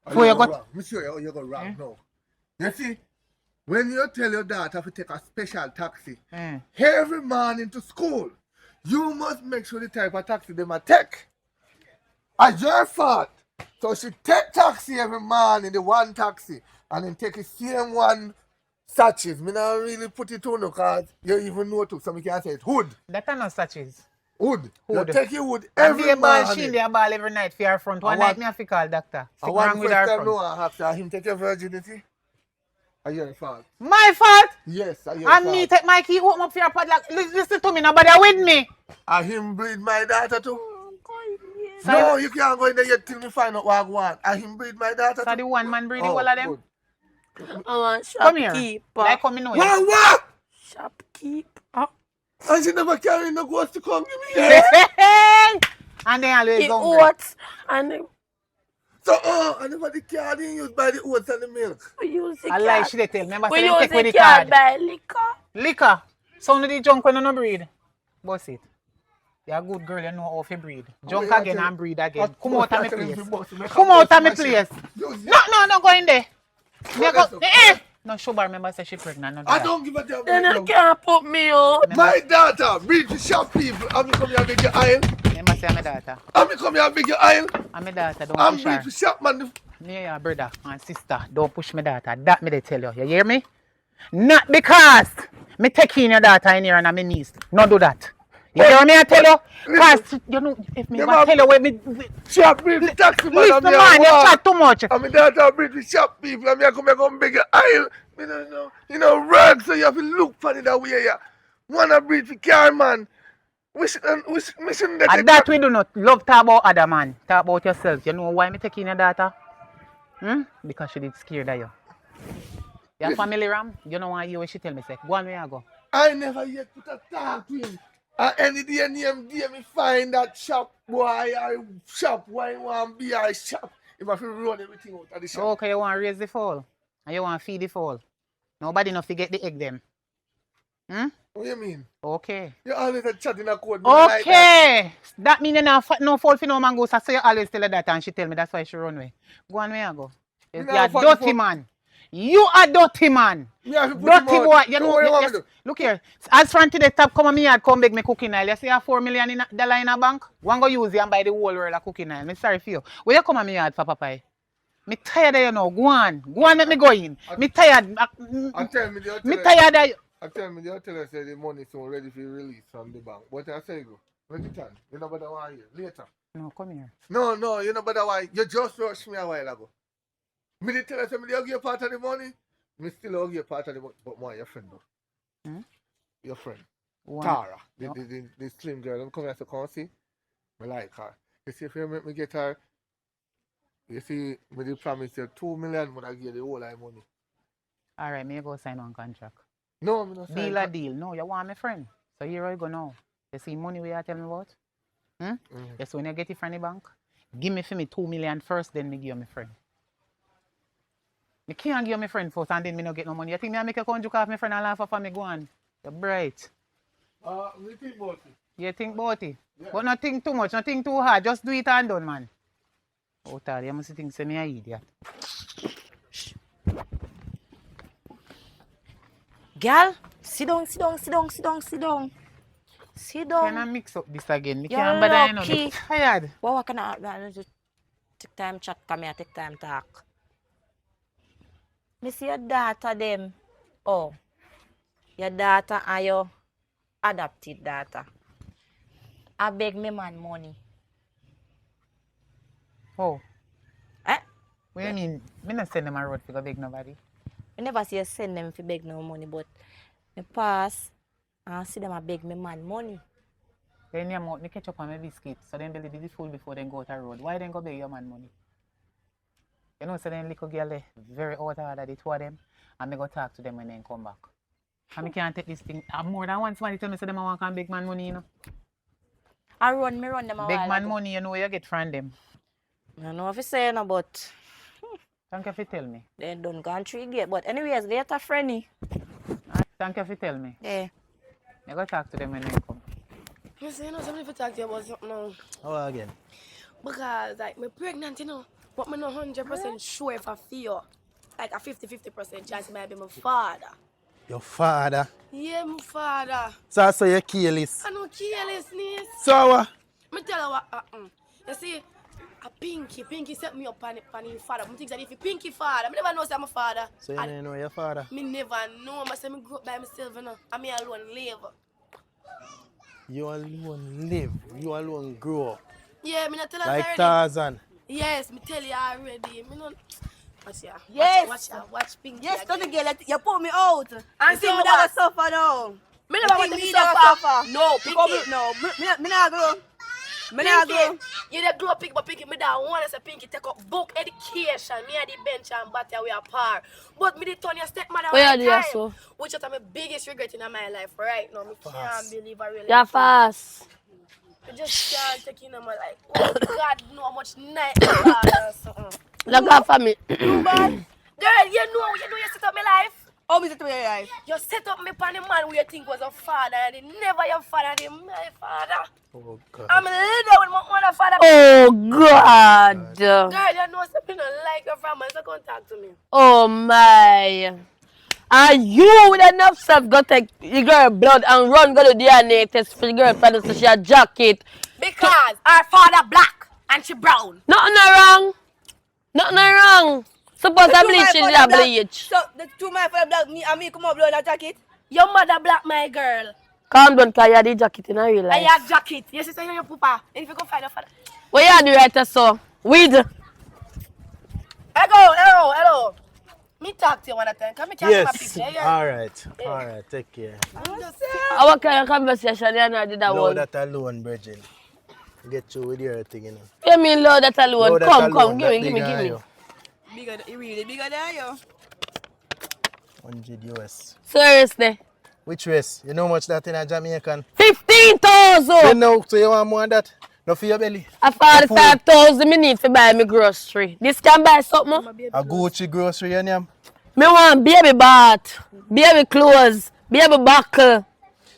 Oh, you go got wrong. Me show you go wrong now. You see, when you tell your daughter to take a special taxi every morning to school, you must make sure the type of taxi they might take. It's your fault. So she take taxi every morning, the one taxi, and then take the same one sachets. Me not really put it on because you even know too, so me can say it hood. that are not such is. Hood. Hood. You take your hood And every be a ball, she morning. be a ball every night for her front. One what- night me have to call doctor. I Something want wrong with first her time front. no I have to him take your virginity. It's your fault. My fault? Yes, it's your And fault. me take my key, open up for your padlock. Listen to me, nobody with me. And him breed my daughter too. So No, you can't go in there yet till me find out what I want. And him breed my daughter So too. the one man breed the Oh, whole of them? good. I want Come here. shopkeeper. Like come in now. What? Shopkeeper. And she never carry no ghost to come give me here. And they always It hungry. oats and So, I never the card in used by the oats and the milk. we use the I lie card. she they tell. Remember We say them use take with the the card card. by liquor. Liquor. Sound of the junk when you no breed. Boss it. You're a good girl, you know how to breed. Junk wait, again I and breed again. I- Come out of I my tell him place. to bust, make a Come out bust of my machine. place. Use No, go in there. You that's go, okay. No, Shuba remember say she pregnant. No, do I that. don't give a damn. Then you no. can't put me on. My daughter breed to shop people. I'm come here and beg your aisle. Remember say I'm a daughter. I'm come here and beg your aisle. I'm a daughter, don't I'm push breed her. to shop man. Me your brother and sister, don't push my daughter. That me they tell you. You hear me? Not because me take in your daughter in here and I'm my niece. No do that. You hear me I tell you? Because you know if me Yeah, go tell you where me Shop breed to taxi man. listen man, you chat too much. And my daughter breed to shop people. I'm here come here and beg your aisle. Me don't know. You know, rug, so you have to look for it that way. Yeah. Wanna breed for car man. We shouldn't And that we do not love talk about other man. Talk about yourself. You know why me taking your daughter? Because she did scared of you. Your family ram, you know why you when she tell me say, go on where I go. I never yet put a talk to him. Any day name day me find that shop boy I shop why you want be I shop. If I feel run everything out of the shop. Okay, you want to raise the foal. And you want to feed the foal. Nobody not forget the egg them. What do you mean? Okay. You always a chat in a code. Like Okay. That means you no fault for no mangoes. So you always tell her that and she tell me that's why she run away. Go on where I go. You're a dirty man. You are dirty man. Dirty boy. You know, yes, look here. As from today, top come on me yard, come beg me cooking oil. You see $4 million in a bank? One go use it and buy the whole world of cooking oil. Me sorry for you. Where you come on me yard for papa? Me tired of you now. Go on. Go on, let me go in. Me tired. And tell me Me tired of you. I tell me, the hotel say the money is ready for release from the bank. But I say, go, when it time, you know about that one here. Later. No, come here. No, you know about that one. You just rushed me a while ago. Me did tell us, me give you part of the money. Me still give you part of the money. But more, your friend though. Your friend. One. Tara. The slim girl. I'm coming to come see. I like her. You see, if you make me get her, you see, me did promise you $2 million when I give you the whole of money. Alright, me go sign one contract. No, I'm not saying. Deal a deal. No, you want my friend. So here I go now. You see money we are telling me about? Yes, when you get it from the bank, give me for me $2 million first, then me give you my friend. Me can't give you my friend first and then me no get no money. You think me I make a conjure off my friend and laugh off and me go on? You're bright. We think about it. You think about it? Yeah. But not think too much, not think too hard. Just do it and done, man. Oh, Tari, you must think say me a idiot. Girl, sit down. Sit down. Can I mix up this again? Me can't bother, you know. I'm tired. Well, what can I just take time chat, come here, take time talk. Me see your daughter them. Oh, your daughter and your adopted daughter. I beg me man money. Oh. Eh? What do you mean? Me not send them a road to go beg nobody. I never see you send them to beg no money, but me pass and see them a beg me man money. Then you me catch up on my biscuit, so then belly did the fool before they go out the road. Why then go beg your man money? You know, so then little girl there, very out of order, the two of them, and me go talk to them when they come back. And me can't take this thing. More than once somebody tell me say them want to beg man money, you know. I run them a beg while man ago. money, you know where you get from them. I know if you say no, but Thank you for tell me. they don't go through yet. But anyways, later friendly. Thank you for tell me. Yeah. You go talk to them when they come. You know, somebody for talk to you about something now. How again? Because, like, I'm pregnant, you know, but I'm not 100% sure if I feel like a 50-50% chance it might be my father. Your father? Yeah, my father. So you're careless? I know carelessness. So what? I tell you what happened. You see, a Pinky set me up on his father. I think that if a Pinky father, I never know say I'm a father. So you don't know your father? Me never know. I say me grow up by myself, you know. And me alone live. You alone live. You alone grow. Yeah, me not tell us Like already. Tarzan. Yes, me tell you already. Me not. Watch ya. Yes. Watch Pinky. Yes, again. don't get you put me out. And see so me what? that suffer now. Me never want me to that suffer. No, Pinky. No, me not go. Me not go. Pinky, you dey grow up Pinky, but Pinky, me don't want to say Pinky take up book education. Me at the bench and battle we apart. But me did turn your stepmother one time. So? Which is my biggest regret in my life right now. Me can't believe I really. You're fast. I just can't take in my life. Oh God, know how much night or something. Look out for me. You bad? Girl, you know you set up my life. How is it to your life? You set up me upon the man who you think was a father and he never your father, and he my father. Oh God. I'm living with my other father. Oh God. Girl, you know something don't like your family, so come talk to me. Oh my. And you with enough stuff go take the girl blood and run go to DNA test for the girl father so she a jacket. Because our father black and she brown. Nothing wrong. Nothing wrong. Suppose I bleach she a bleach. So the two my father black me and me come up blow in a jacket. Your mother black, my girl. Calm down, cause you have the jacket in a real life. I have jacket. Your sister and your papa. And if you go find your father. What you do right so? Weed. Hello. Me talk talk to you one at a time. Come here, my Yes. picture. Alright, take care. Our kind of conversation, you know, did that Load one. that alone, Virgin. Get you with your thing, you know. You mean load that alone? Load that Come, alone, give that me. bigger than you. Bigger, really bigger than you. 100 US. Seriously. Which race? You know much that in a Jamaican? 15,000! You know, so you want more than that? No for your belly. I 45,000 me need to buy me grocery. This can buy something? A Gucci grocery, you know? Me want baby bath, baby clothes, baby buckle.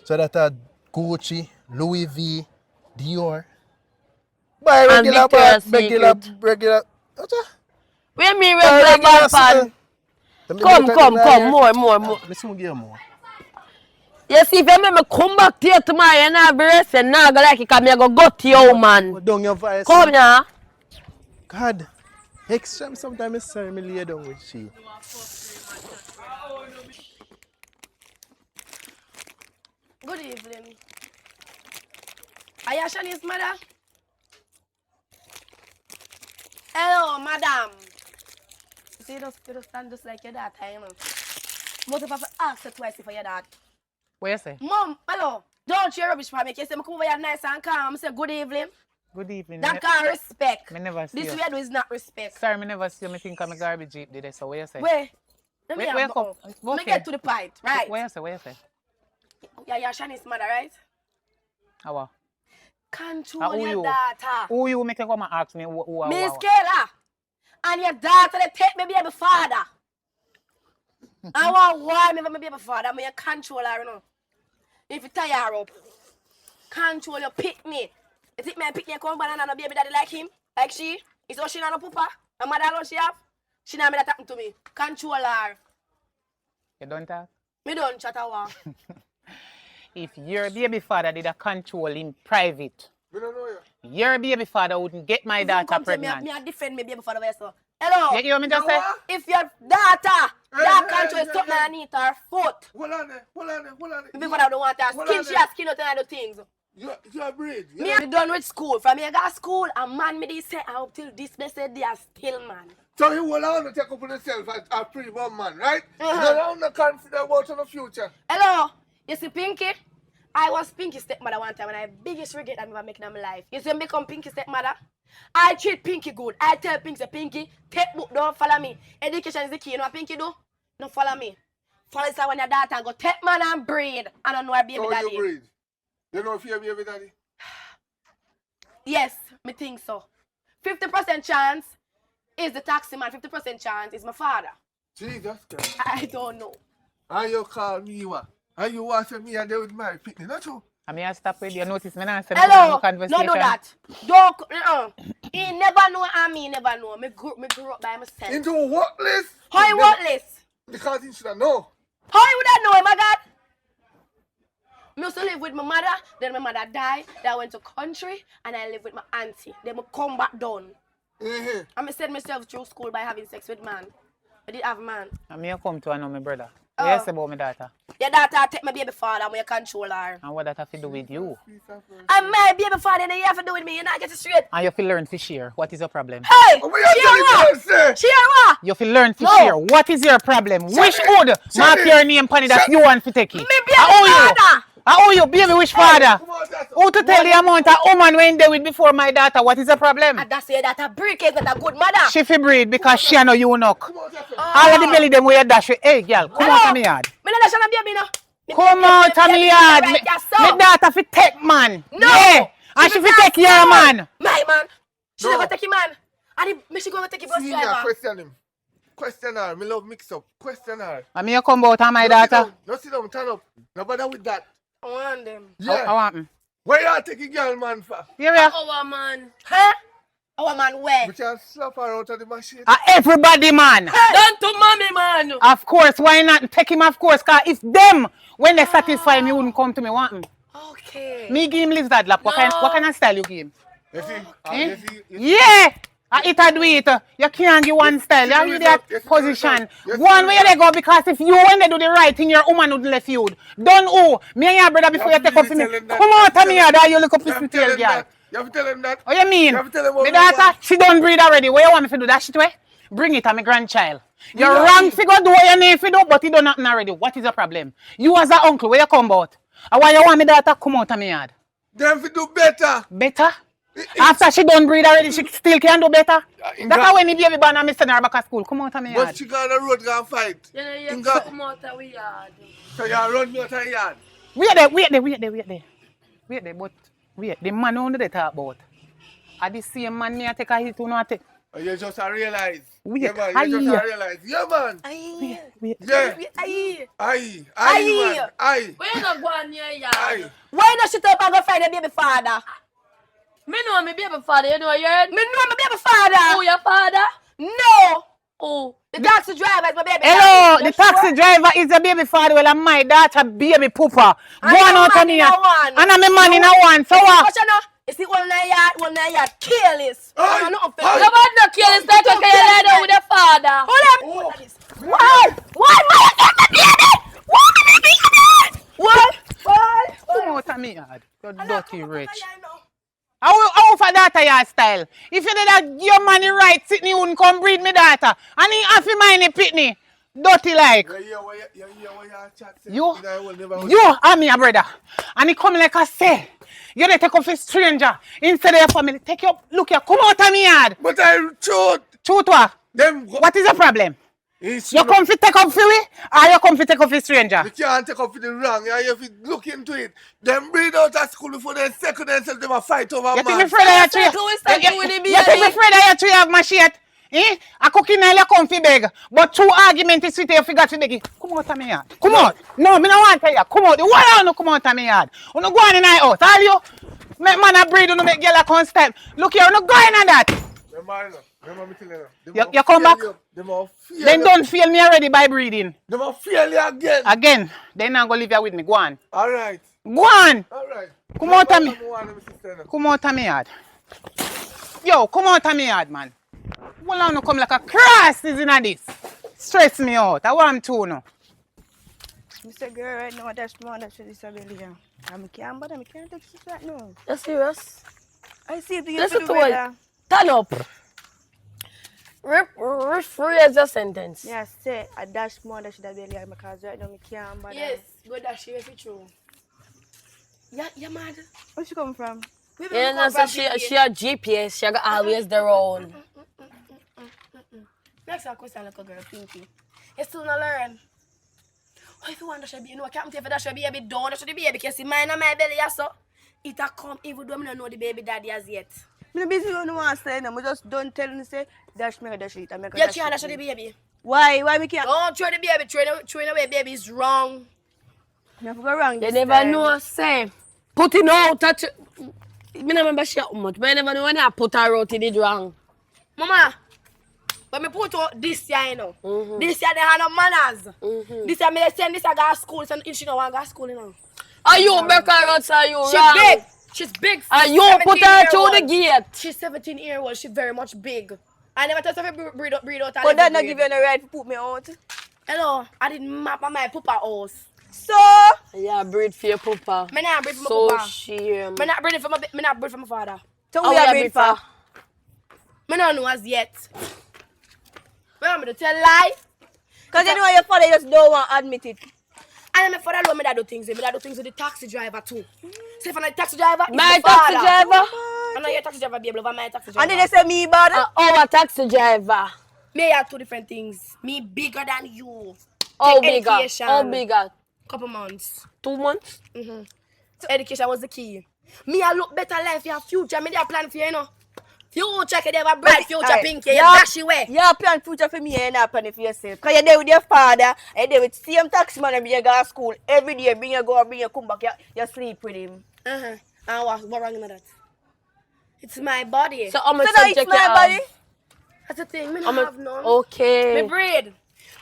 So that a Gucci, Louis V, Dior. Buy And regular Victoria's bath, regular. What's that? What you mean Buy regular bath pan? Come, more. Let's give you more. You see, if you make me come back to you tomorrow, you not be rest, you not go like it, because I go to you, man. Down your voice. Come here. God. Extreme sometimes it's sorry me lay down with she. Good evening. Are you Shani's mother? Hello, madam. See, you don't stand just like your dad, you know. Most of us ask her twice for your dad. What you say? Mom, hello. Don't share rubbish for me. You say, come over here nice and calm. I say, good evening. Good evening. That kind of respect. Me never see This you. way do is not respect. Sorry, me never see you. Me think I'm a garbage jeep did it. So what you say? Wait. Let me Wait, have come. Let me Okay. get to the point, right? What you say? What you say? Yeah, you're Shani's mother, right? How? Control who your you? daughter. Who you make you come and ask me who? Miss Kayla. And your daughter, they take me baby father. I want why me my baby father. I'm your controller, you know. If you tie her up, control your picnic. You think me picnic come banana no baby daddy like him? Like she? Is all she not a papa? A mother alone she have? She not me that happen to me. Control her. You don't talk? Me don't chat a war. If your baby father did a control in private, We don't know you. your baby father wouldn't get my daughter pregnant. Me defend me baby father way so. Hello. You hear me just say? If your daughter that control is something underneath her foot. Hold on there. Baby father don't want her skin. She has skin out and other things. You're breed. Me I done with school. From me I got school, a man me this say up till this blessed day I still man. So you will want to take up on yourself as a pretty one man, right? You don't want to consider about the future. Hello, you see Pinky? I was Pinky stepmother one time and I biggest regret I ever making in my life. You see me become Pinky stepmother? I treat Pinky good. I tell Pinky, say, Pinky, take book, don't follow me. Education is the key. You know what Pinky do? No follow me. Follow this when your daughter go take man and breed. I don't know her baby daddy. So you breed? You know if you have baby daddy? Yes, me think so. 50% chance is the taxi man. 50% chance is my father. Jesus Christ. I don't know. And you call me what? And you want to me and they with my picnic, not true? I mean, I stop with you. Notice me not say Hello, no conversation. don't do that. Don't. He never know and me never know. Me grew up by myself. Into a what list? How you what list? Because he should have known. How you would I know, my God? Me used to live with my mother, then my mother died, then I went to country, and I live with my auntie. Then I come back down. And I send myself through school by having sex with man. I did have man. I mean, you come to know my brother. What you say about my daughter? Your daughter take my baby father, I'm your controller. And what that have to do with you? And my baby father, then you have to do with me, you not get it straight. And you feel learn to share. What is your problem? Hey! Share what? Share what? You feel learn to No. share. What is your problem? Which hood mark your name on it that you want to take it? Me baby father! How you, baby, which father? Who to tell the amount of woman when they with before my daughter? What is the problem? And that's that a brick is not a good mother. She fi breed because she know you knock. All of the belly them where dash. Hey, girl, come out of me yard. Me not dash on a baby no. Come out of me yard. Me daughter fi take man. No. Yeah. And she fi take your man. My man. She never take him man. And she gonna take him bus driver. Question him. Question her. Me love mix up. Question her. I mean, you come out of my daughter. No sit down, turn up. No bother with that. I want them. Yeah. I want him. Where you taking girl man for? Yeah. Our man. Huh? Our man where? We can slap her out of the machine. Everybody man. Don't to mommy man. Of course, why not take him? Of course, cause if them when they satisfy me wouldn't come to me want him. Okay. Me give him lizard lap. What kind of style you give him? You Yeah. It a do it. You can't give one style. You have to that position. One way they go because if you when they do the right thing, your woman would left you. Don't who? Me and your brother before you take up to me. Come out of me here, that you look up to tail girl. have to tell him that. Oh, you mean? You have to tell him My daughter, she done breed already. Where you want me to do that shit way? Bring it to my grandchild. You're wrong figure do what you need to do, but you do nothing already. What is the problem? You as an uncle, where you come about? And why you want me daughter come out of my yard? Them fi do better. Better? After she done breed already, she still can do better? That's when the baby born and me send her back to school. Come out of my yard. But she got on the road and fight. You know, you come out of we yard. So you run me out of the yard. Wait there. But wait, the man only they talk about. Are the same man me I take a hit to not take? You just realize. Wait, Yeah, man. You just realize. Yeah, man. Wait. Yeah. Aye, man. Aye. Why you not go on your yard? Aye. Why not shut up and go find a baby father? Me know me baby father, you know you heard? Me know my baby father. Who your father? No. Who? The taxi driver is my baby Hello, daddy. the taxi driver is the baby father. Well, I'm my daughter baby pooper. Go on out of me. And I'm a man in a one. So what? You see, one yard, careless. Aye. No, no, You want no careless that you can lie down with your father. hold on. Why? Why Come out of me, yard. You dirty rich. How for daughter your style? If you did that, your money right, sitting you wouldn't come breed me daughter. And he have to mind the pitney. Dirty like. You are me a brother. And he come like I say. You dey take off a stranger instead of your family. Take your look here. Come out of me yard. But I truth. Truth what? Them What is the problem? You come to take off for we or you come to take off a stranger? You can't take up for the wrong. You have to look into it. Them breed out of school before they second themselves, them a fight over You man. think me afraid of your tree? You think me afraid of your tree have machete? Eh? A cooking oil you come fi beg. But two argument is sweet you figure to beg. Come out of me yard. Come out. No, me no want to you. Come out. Why you no come out of me yard? You no go on in my house. All you make man a breed, you no make girl a come step. Look here, you no go in on that. You come back? Then don't fail me already by breeding. They will fail you again. Again. Then I'm going to leave you with me. Go on. All right. Go on. All right. Come out of me. Come out of me yard. Yo, come out of me yard, man. Well, I come like a crisis in this. Stress me out. I want to know. Mr. Girl, right now, that's more that should disability. I can't, but I can't take this right now. You serious? I see it. Listen to it. Turn up. Rephrase your sentence. Yeah, say a dash more that should have been there because right now I can't, but Yes, go dash if it's true. Yeah, mad. where she come from? Yeah, no, so she a GPS. She got always their own. Next question, little girl, Pinky. You still not learn. What if you want to dash a baby? You know, I can't tell if dash a baby, don't dash the baby because see mine and my belly, so it a come even though I don't know the baby daddy as yet. I'm busy on the one side, I just don't tell me say dash me a dash it. You can't dash the baby. Why? Why me can't? Don't throw the baby, throw away baby is wrong. You have to go wrong. You never know, say. Putting out that. I don't remember she much, but I never know when I put her out, it is wrong. Mama, when I put out this year, you know, this year they have no manners. This year I send this I go to school, so she don't want to go to school, you know. Are you back her outside? You She's wrong? big. She's big. Are you put her through the gate? She's 17-year-old. She's very much big. I never thought of her breed out. But that not give you no right to put me out. Hello, I didn't map my papa house. So, Yeah, breed for your papa. Me not breed for my So papa. she. Me not breed for my father. so How we you are breed breed for. Me don't know as yet. Me want me to tell lie. Because you know your father just don't want to admit it. And my father alone me that do things. Me that do things with the taxi driver too. See if I'm a taxi driver, it's My my taxi father. driver. I know your taxi driver be able to my taxi driver. And then they say me bad. Our taxi driver. Me have two different things. Me bigger than you. How Take bigger? education. How bigger? Couple months. 2 months? So education was the key. Me I look better life, your future. Me there plan for you, you know. Future, you have a bright future, Alright. Pinky. You dash away. You have plan future for me and not plan it for yourself. Because you're there with your father, and there with same taxi man and bring you go to school every day, bring you go, bring you come back, you sleep with him. And what wrong with that? It's my body. So how much So now it's subject my you have? body. That's the thing. Me How not much- have none. Okay. Me breed.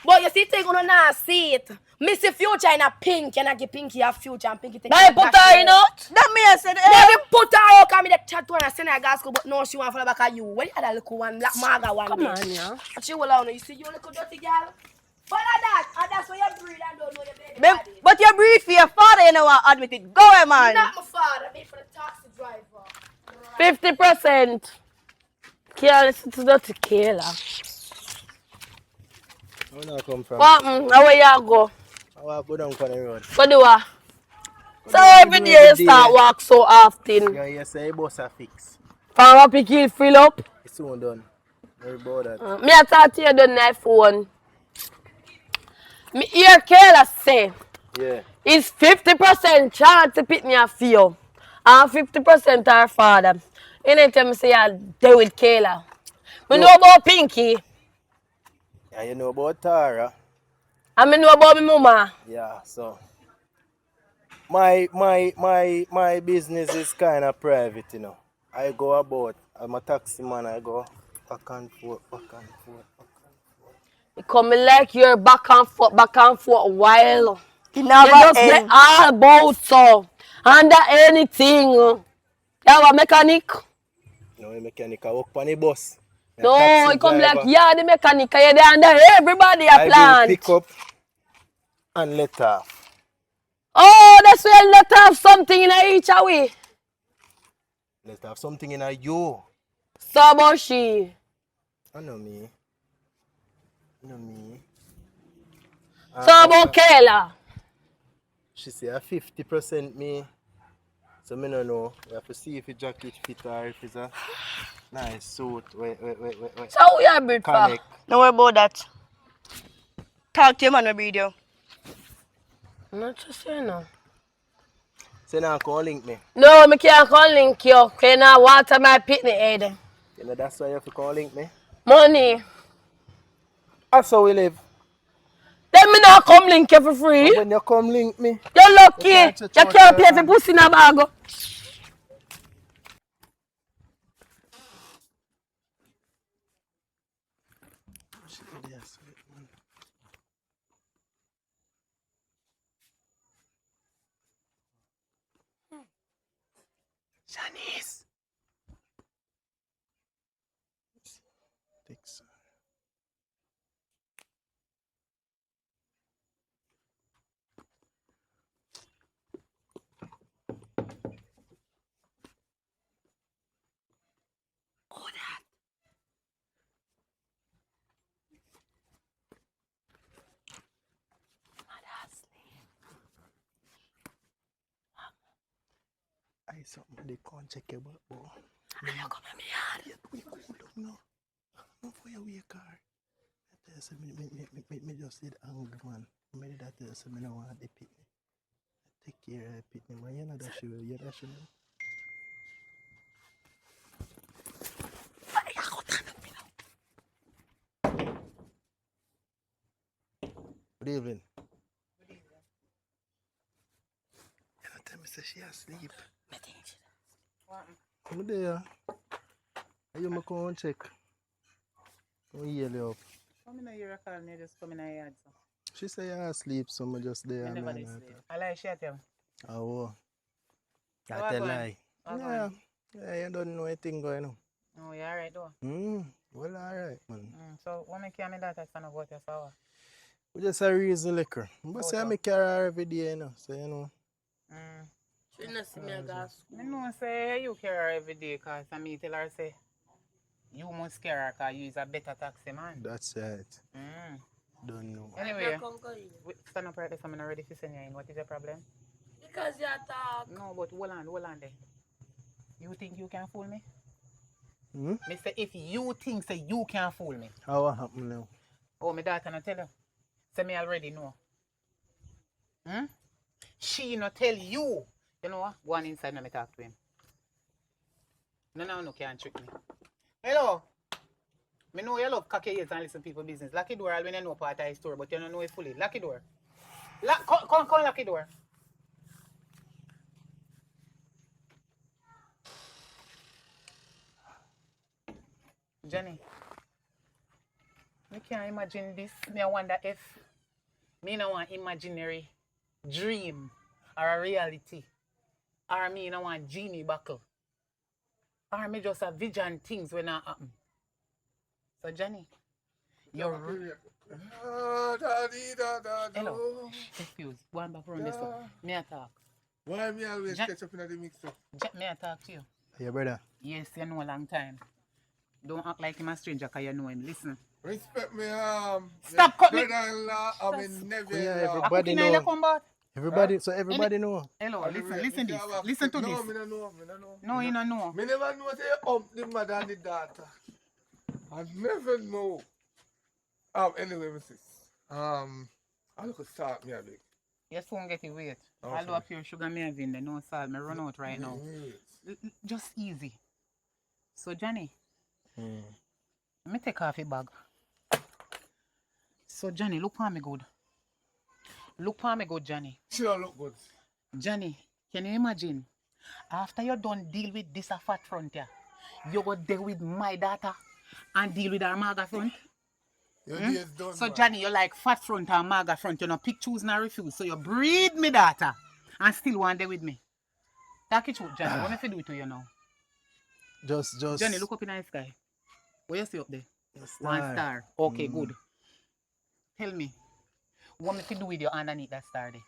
But you see, thing on not see it. Me see future in a pink, and I give Pinky a future, and Pinky take. Now you put her in out? That me I said, Baby, put her out, cause me the chat to her and send her to school, but no, she want to follow back at you. When you had a little one, black maga one. Come day. on, yeah. And she will on you. See you little dirty girl. Follow that, and that's why you breed and don't know your baby. Mem- daddy. but you breed for your father, you know what, admit it. Go away, man. Not my father, me for the taxi driver. 50%. Can't listen to dirty killer. Where do I come from? What? How where you go? I walk go down on the road. What do what? Go So down the every road day every you start day. walk so often. Yeah, you say bus a fix. From up you fill up. It's soon done. Worry about that. Me I talk to you on the phone. Me hear Kayla say Yeah. it's 50% chance to pick me a feel. And 50% her father. Anytime I say I deal with Kayla. Me know Look, about Pinky. yeah, you know about Tara. And me know about my mama. Yeah, so my business is kind of private, you know. I go about. I'm a taxi man. I go back and forth, back and forth. You come like you're back and forth while. It You never just get end. all about so. Under anything. You have a mechanic. No, a mechanic. I work on the bus. A No, taxi you come like, driver. yeah, the mechanic. You're there under everybody a I do pick plant. up and let off. Oh, that's where you let have something in each away. Let off something in a you. So about she. I know me. I know me. So about Kayla. She say a 50% me. So me no know. We have to see if the jacket fit or if it's a nice suit. Wait. So we are bid for. Connect. Don't worry about that. Talk to your man, video. I'm not just saying no. Say now come link me. No, I can't call link you. Okay, now water my picnic head. You know that's why you have to come link me. Money. That's how we live. Then me not come link you for free. But when you come link me, You're lucky. you can't You stretch out can't your pay for hand. pussy in a bag. Yes. Janice. Thanks. I something they can't check your butt, boy. You come in my yard. We cool down now. No for your way car. I tell you, me just did angry man. Me did that tell you, me no want the picnic. Take care of the picnic, man. You know that you dash me. Good evening. You know, tell me say she asleep. Come there. You me come and check. Come yell you up. Come in your call me, just come in your yard. So. She say you asleep, so me just there. I never sleep. I like shit him. Oh, How that's a going? lie. How Yeah, going? yeah, you don't know anything going on. Oh, you alright though? Well, alright, man. So, what make you and me that I stand about your sour? We just a reason liquor. But say I make her every day, you know. So, you know. She not see me go school. I know say you care her every day because I me tell her say you must care her because you is a better taxi man. That's right. Don't know. Anyway, stand up right there so I'm not ready to send you in. What is the problem? Because you talk. No, but hold on there. You think you can fool me? Hmm? Mister, if you think say you can fool me. How what happen now? Oh, my daughter not tell you. Say me already know. She not tell you. You know what? Go on inside and me talk to him. No, can't trick me. Hello. Me know you love cocky ears and listen to people business. Lucky door, I'll when you know part of his story, but you don't know it fully. Lucky door. Come, lucky door. Jenny, I can't imagine this. Me I wonder if me no want imaginary dream or a reality. Or me no want genie buckle. Or me just a vision things when that happen. So Jenny, you're hello. Excuse. Go on back around this up. Me a talk. Why me always catch up in the mix up? Me a talk to you. Hey, brother. Yes, you know a long time. Don't act like him a stranger because you know him. Listen, Respect me, Stop cut me. brother-in-law, I mean, Yeah, nephew-in-law. everybody Akukina ile know. combat. Everybody, so everybody know. Hello, And the listen, rate, listen me say this. I have Listen to no, this. me no know, me no know. No, you don't know. Me never know say you up the mother and the daughter. I never know. Anyway, Mrs. I look at start me a bit. Your phone get it weight. Okay. I'll do up your sugar me have in there. No salt. Me run out right now. Just easy. So Johnny, let me take off your bag. So Johnny, look for me good. Look for me good, Johnny. She don't look good. Johnny, can you imagine? After you done deal with this a fat frontier, you go deal with my daughter and deal with her maga front. Your day is done, So man. Johnny, you like fat front and maga front. You know, pick, choose, and refuse. So you breed me daughter and still want there with me. Talk it truth, Johnny. What if I do it to you now? Just. Johnny, look up in the sky. What you see up there? A One star. star. Okay, good. Tell me, what me fi do with you underneath that star there?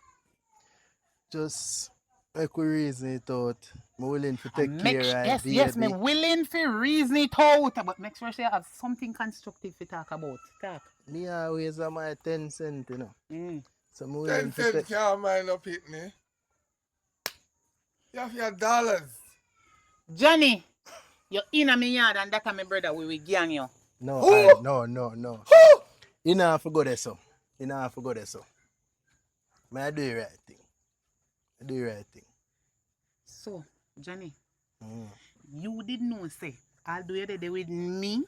Just like we reason it out. I'm willing to take Make care of yes, baby. yes, me willing to reason it out, but make sure you have something constructive to talk about. Talk. Me always have my 10 cents, you know. So I'm 10 willing to cents take. can't mind up it, me. You have your dollars. Johnny, you're in a me yard and that my brother we will gang you. No, Who? no. You know, I forgot that so. I do the right thing. So, Johnny, you did know say I'll do it there with me.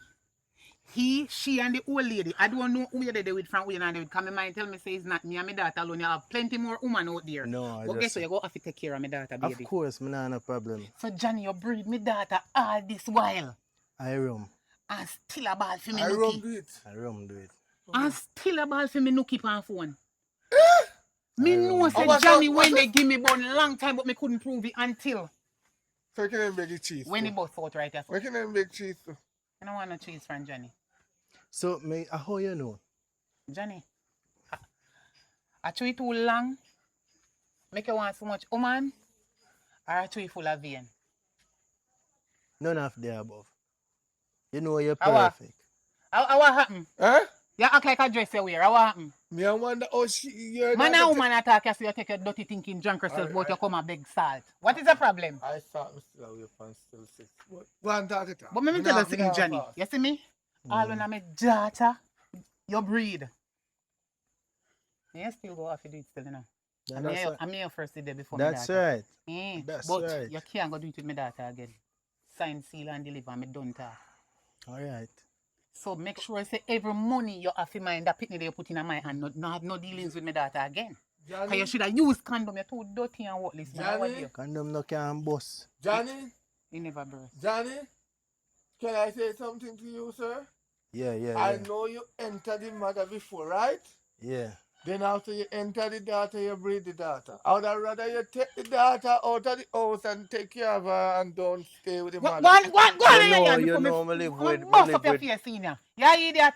He, she, and the old lady. I don't know who you're there with from who you're there with. Come in mind tell me say it's not me and my daughter alone. You have plenty more women out there. No, I but just guess what? You go have to take care of my daughter, baby. Of course, me nah no problem. So Johnny, you breed my daughter all this while. I rum. And still a ball for me I nookie. run do it. I rum do it. And still a ball for me nookie on phone. Me know say what's Johnny up, when what's they give me bun long time, but me couldn't prove it until So you can make it cheese. when he bust out right there. We can make cheese too. I don't want no cheese from Johnny. So, how you know? Johnny, I chew it too long, make you want so much woman, or I chew it full of vein. None of the above. You know you're How perfect. How what happen? Huh? You act like a dress you wear. How what happen? Me I wonder how you're Man and woman attack you, so you take your dirty thinking drunk yourself, but you come and beg salt. What is the problem? I thought me still away from still sick. Go and talk it out. But let me tell you something, Johnny. You see me? All when I'm a daughter, you breed. You still go off to do it still, you know. I'm here first day before my That's daughter. right. That's but right. you can't go do it with my daughter again. Sign, seal, and deliver. Me done talk. All right. So make sure say every money you have in mind that picnic you put in my hand, not have no dealings with my daughter again. Because you should have used condom. You're too dirty and worthless. Johnny? Condom no can bust. Johnny? You never burst. Johnny? Can I say something to you, sir? Yeah. I know you entered the mother before, right? Yeah. Then after you enter the daughter, you breed the daughter. I would rather you take the daughter out of the house and take care of her and don't stay with the mother. Go on, You know me live with. Bust up your face, senior. You idiot.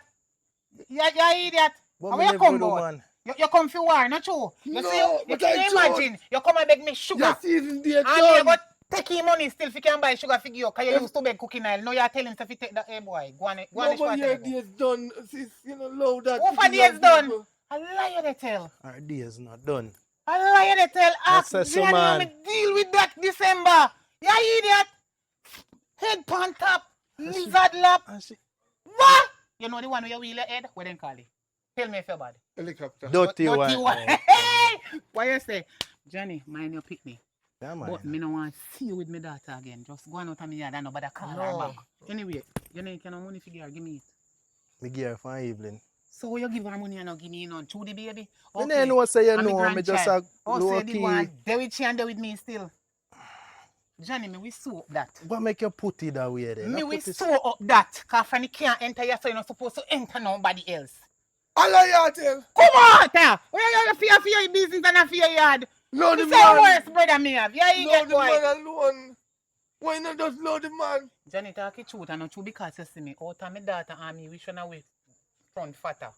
You idiot. But How me you live come with bout? woman. You come for war, not true? You No, see, you but can I imagine. You come and beg me sugar. Your season day And you done. got take him money still if you can buy sugar for you. Because you used to beg cooking oil. Now you are telling him to take that, hey boy. Go on, No, but your day is done. Sis, you know, low that. Who for days done? A liar they tell. Our day is not done. A liar they tell. Ask That's a Jenny how man. me deal with that December. You idiot. Head pan top. Lizard lap. What? You know the one where you wheel your head? What then call it? Tell me if you're bad. Helicopter. Dirty one. Why you say? Johnny, mind your picnic. Yeah, man. But me no want to see you with my daughter again. Just go on out of me yard and nobody call her back. Anyway, you know you can have money for her. Give me it. Me give her for Evelyn. So you give her money and not give me none. Chew the baby. Me no know say you And me know. Me just a grandchild. low Say the key. one there with she and there with me still. Johnny, me we sew up that. What make you put it that way then? Me we sew up that. Because when you can't enter here, so you're not supposed to enter nobody else. Allah you tell. Come on, tell. Where you fear for your business and a fear yard? Load the This is the man. worst brother me have. Yeah, you Load get the boy. man alone. Why not just load the man? Johnny, talk the truth and not true because you see me. Out of my daughter and me, we shouldn't wait front fatter.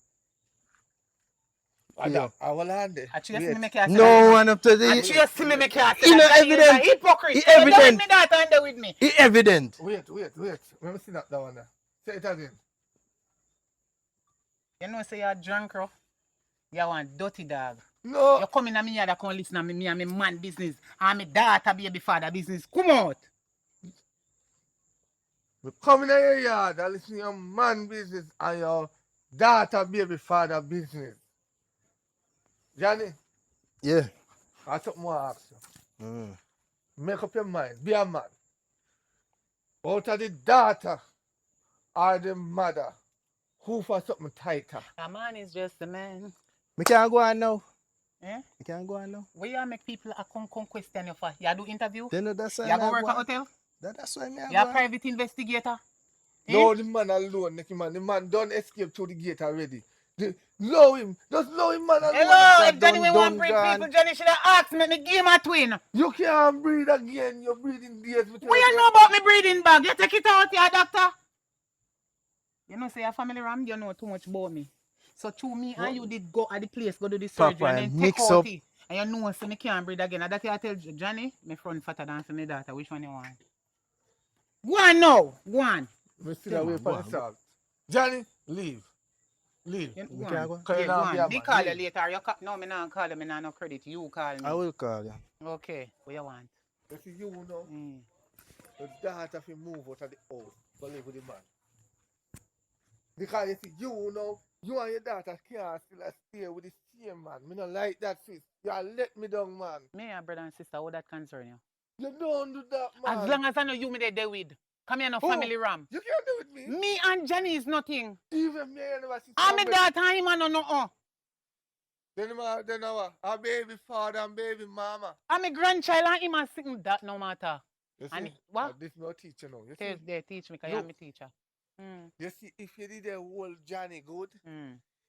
I will hand it. Actually, you see me make you No one up to the. Actually, you see me make you You know evident. Hypocrite. It So you evident. with me daughter and there with me. It evident. Wait. Let me see that one there. Say it again. You know, say you're drunk, bro. You want dirty dog. No. You come in and me here that come listen to me and my man business and my daughter baby father business. Come out. You come in your yard and listen to your man business and your daughter baby father business. Johnny, Yeah. I have something more to ask you. Mm. Make up your mind. Be a man. Out of the daughter or the mother, who for something tighter? A man is just a man. Me can't go on now. Eh? Me can't go on now. Where you make people come question you for? You do interview? Then that's why You me go a work go at on. hotel? That's why me a You go a on. private investigator? No, the man alone, Nicky man. The man don't escape through the gate already. Low him. Just low him man alone. Hello, That if Johnny done will want to breed gone. people, Johnny should have asked me to give him a twin. You can't breathe again. You're breathing days. What you know about me breathing bag? You take it out here, doctor. You know, say your family ram, you know too much about me. So to me and you did go at the place, go do the surgery Papa, and then take mix out up. it. And you know so me can't breathe again. And that I tell Johnny, my front fatter than my daughter, which one you want? Go on now. Go on. We still away for the salt. Johnny, leave. Leave. You, We go can't on. go. Cause Yeah, you go not be a on. Me man. call you Leave. later. You no, me not call you. Me not no credit. You call me. I will call you. Okay. What you want? You see, you know, the daughter if you move out of the house, go live with the man. Because you see, you know, you and your daughter can't still stay with the same man. Me not like that, sis. You let me down, man. Me and brother and sister, what that concern you? You don't do that, man. As long as I know you me there with. Come here, no family ram. You can't do with me. Me and Johnny is nothing. Even me and my sister. I'm a daughter, him and no. Then our baby father and baby mama. I'm a grandchild and him and sitting that no matter. You see, And what? this no teacher now. You see, They teach me because I'm a teacher. you see, if you did a whole Johnny good,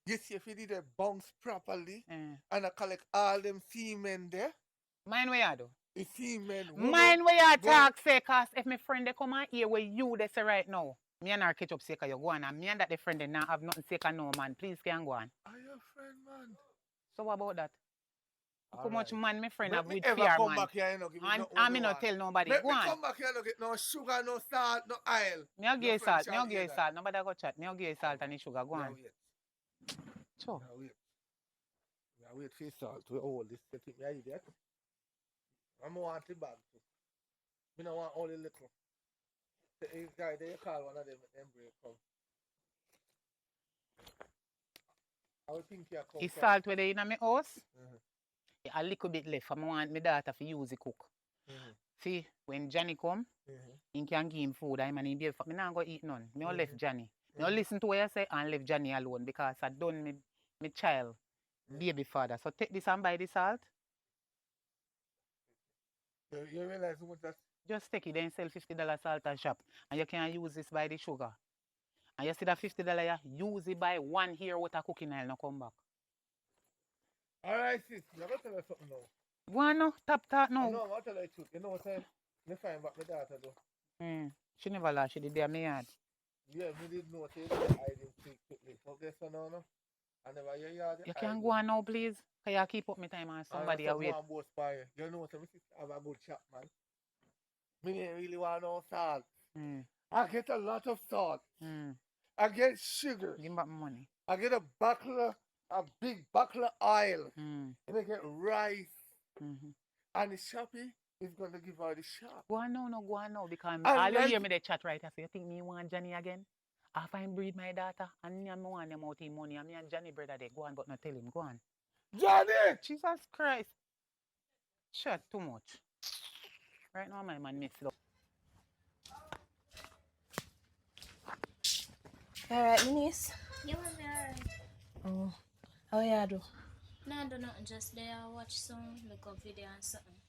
you see, if you did a bounce properly, and I collect all them semen there. Mine where you do? The semen. Mine where you talk, say, cause if my friend they come and hear where you they say right now, me and her catch up say, cause you go on, and me and that the friend they now have nothing say, cause no man, please can go on. Are your friend, man? So what about that? How much man my friend have with ever fear, come man? back here, you know, give me And no me not tell nobody. Let Go me on. come back here, no get no sugar, no salt, no oil. Me a give you salt, me a give you salt. Nobody go chat. Me a give you salt and the sugar. Go on. Sure. Wait for salt to hold this. You think me idiot? I'm want the bag too. Me don't want only little. The guy there, you call one of them break come. I would think you come. Is salt where they in my house? A little bit left. I want my daughter to use the cook. See, when Johnny come, he can give him food. I'm an baby. Me not go eat none. Me all left Johnny. Me all listen to what you say and left Johnny alone because I done me child baby father. So take this and buy the salt. You realize how much that? Just take it then sell $50 salt at shop. And you can use this by the sugar. And you see that $50, use it by 1 year with a cooking oil, no come back. Alright, sis, I'm going to tell you something now. Go on no, top no. No, I'm going to tell you the truth. You know what I'm saying? Me find back my daughter though. She never lost, she did there me yard. Yeah, me did know say I didn't speak quickly. Okay, so no. I never hear you. You can go on now, please. Can you keep up my time and somebody away? You know what, my sister have a good chat, man. Me didn't really want no salt. I get a lot of salt. I get sugar. Give me back my money. I get a big buckler oil. And I get rice. And the shoppy is going to give her the shop. Go on now, because all you hear me they chat right. I say, you think me want Johnny again? I find breed my daughter and me want them out in money and me and Johnny brother they go on but not tell him. Go on. Johnny! Jesus Christ. Chat too much. Right now my man mixed up. Alright, my niece. You want me alright? Oh, how you do? No, I do nothing. Just there watch some, look up video and something.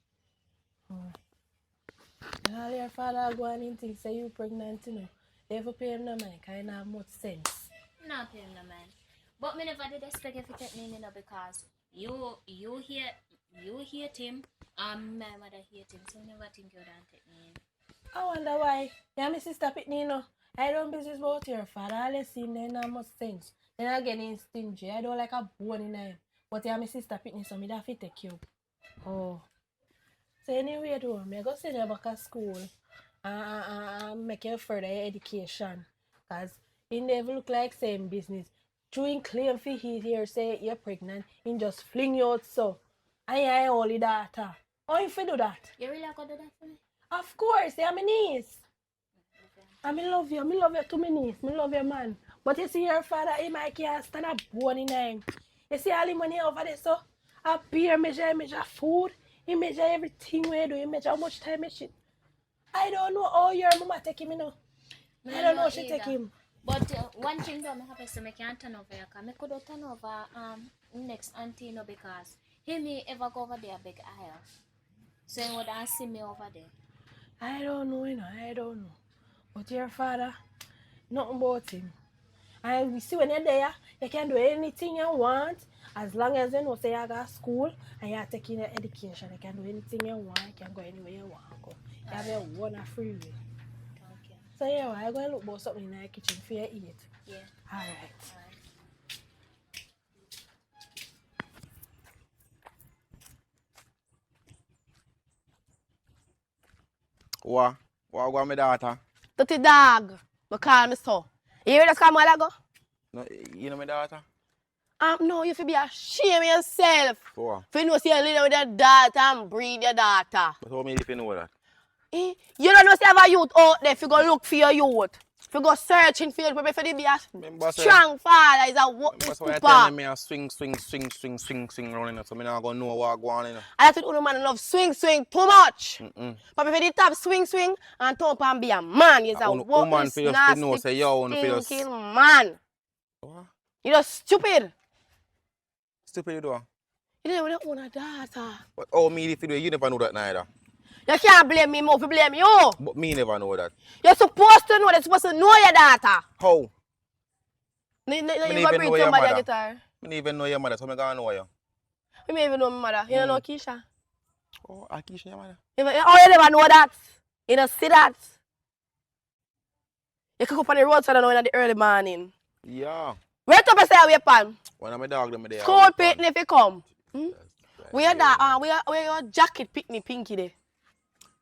And all your father go and think say you pregnant, you know. They ever pay him no mind, kind of have much sense. Not pay him no mind. But me never did expect if you take me, you know, because you hate him, and my mother hate him, so never think you don't take me in. I wonder why. Yeah, my sister Pitney, you know. I don't business about your father. All I see him, they not much sense. Then I get in stingy. I don't like a bone in him. But yeah, my sister Pitney, so me that fit take you. Oh. So anyway, though, I go send you back to school and make you further your education. Because it never look like same business. Doing claim for he here say you're pregnant, he just fling you out so. And I only daughter. How you fi do that? You really gonna do that for me? Of course, you're my niece. I love you to my niece. I love your man. But you see your father, he might can't stand up bone in him. You see all the money over there, so I beer measure food, he measure everything we do, he measure how much time he shit. I don't know how your mama take him, you know. I don't know she take him. But one thing that I have to say, I can't turn over here, because I could turn over next auntie, you know, because he may ever go over there big aisle. So he would see me over there. I don't know, you know, I don't know. But your father, nothing about him. And we see when you're there, you can do anything you want, as long as you know say you got school and you're taking your education. You can do anything you want, you can go anywhere you want to go. You have your one freeway. Okay. So yeah, I'm going to look for something in the kitchen for you to eat. Yeah. Alright. What? What about my daughter? Dirty dog. But call me so. You hear this call me go? No, you know my daughter? No, you should be ashamed of yourself. For what? For you know, see you live with your daughter and breed your daughter. But how many if you know that? You don't know, see, have a youth out there if you go look for your youth. If you go searching for your people, if you be a strong father, is a what this That's why I pooper. tell me I swing around it, so I not gonna know what go on in it. I think man love swing too much. But if you did tap swing and top and be a man, is a woman what for just to know say yo and for just stinking man. what? You just stupid. Stupid you do. You don't own a daughter. But oh me if you do you never know that neither. You can't blame me more if you blame you. But me never know that. You're supposed to know. You're supposed to know your daughter. How? You even go bring know your somebody a mother. guitar. I don't even know your mother, so I'm gonna know you. You may even know my mother. You don't know Keisha. Oh, Keisha your mother? You never know that. You don't see that. You can go up on the roadside and know in the early morning. Yeah. Wait up and say away pan. When I'm a dog, them there. School picnic if you come. Where your jacket picnic pinky there?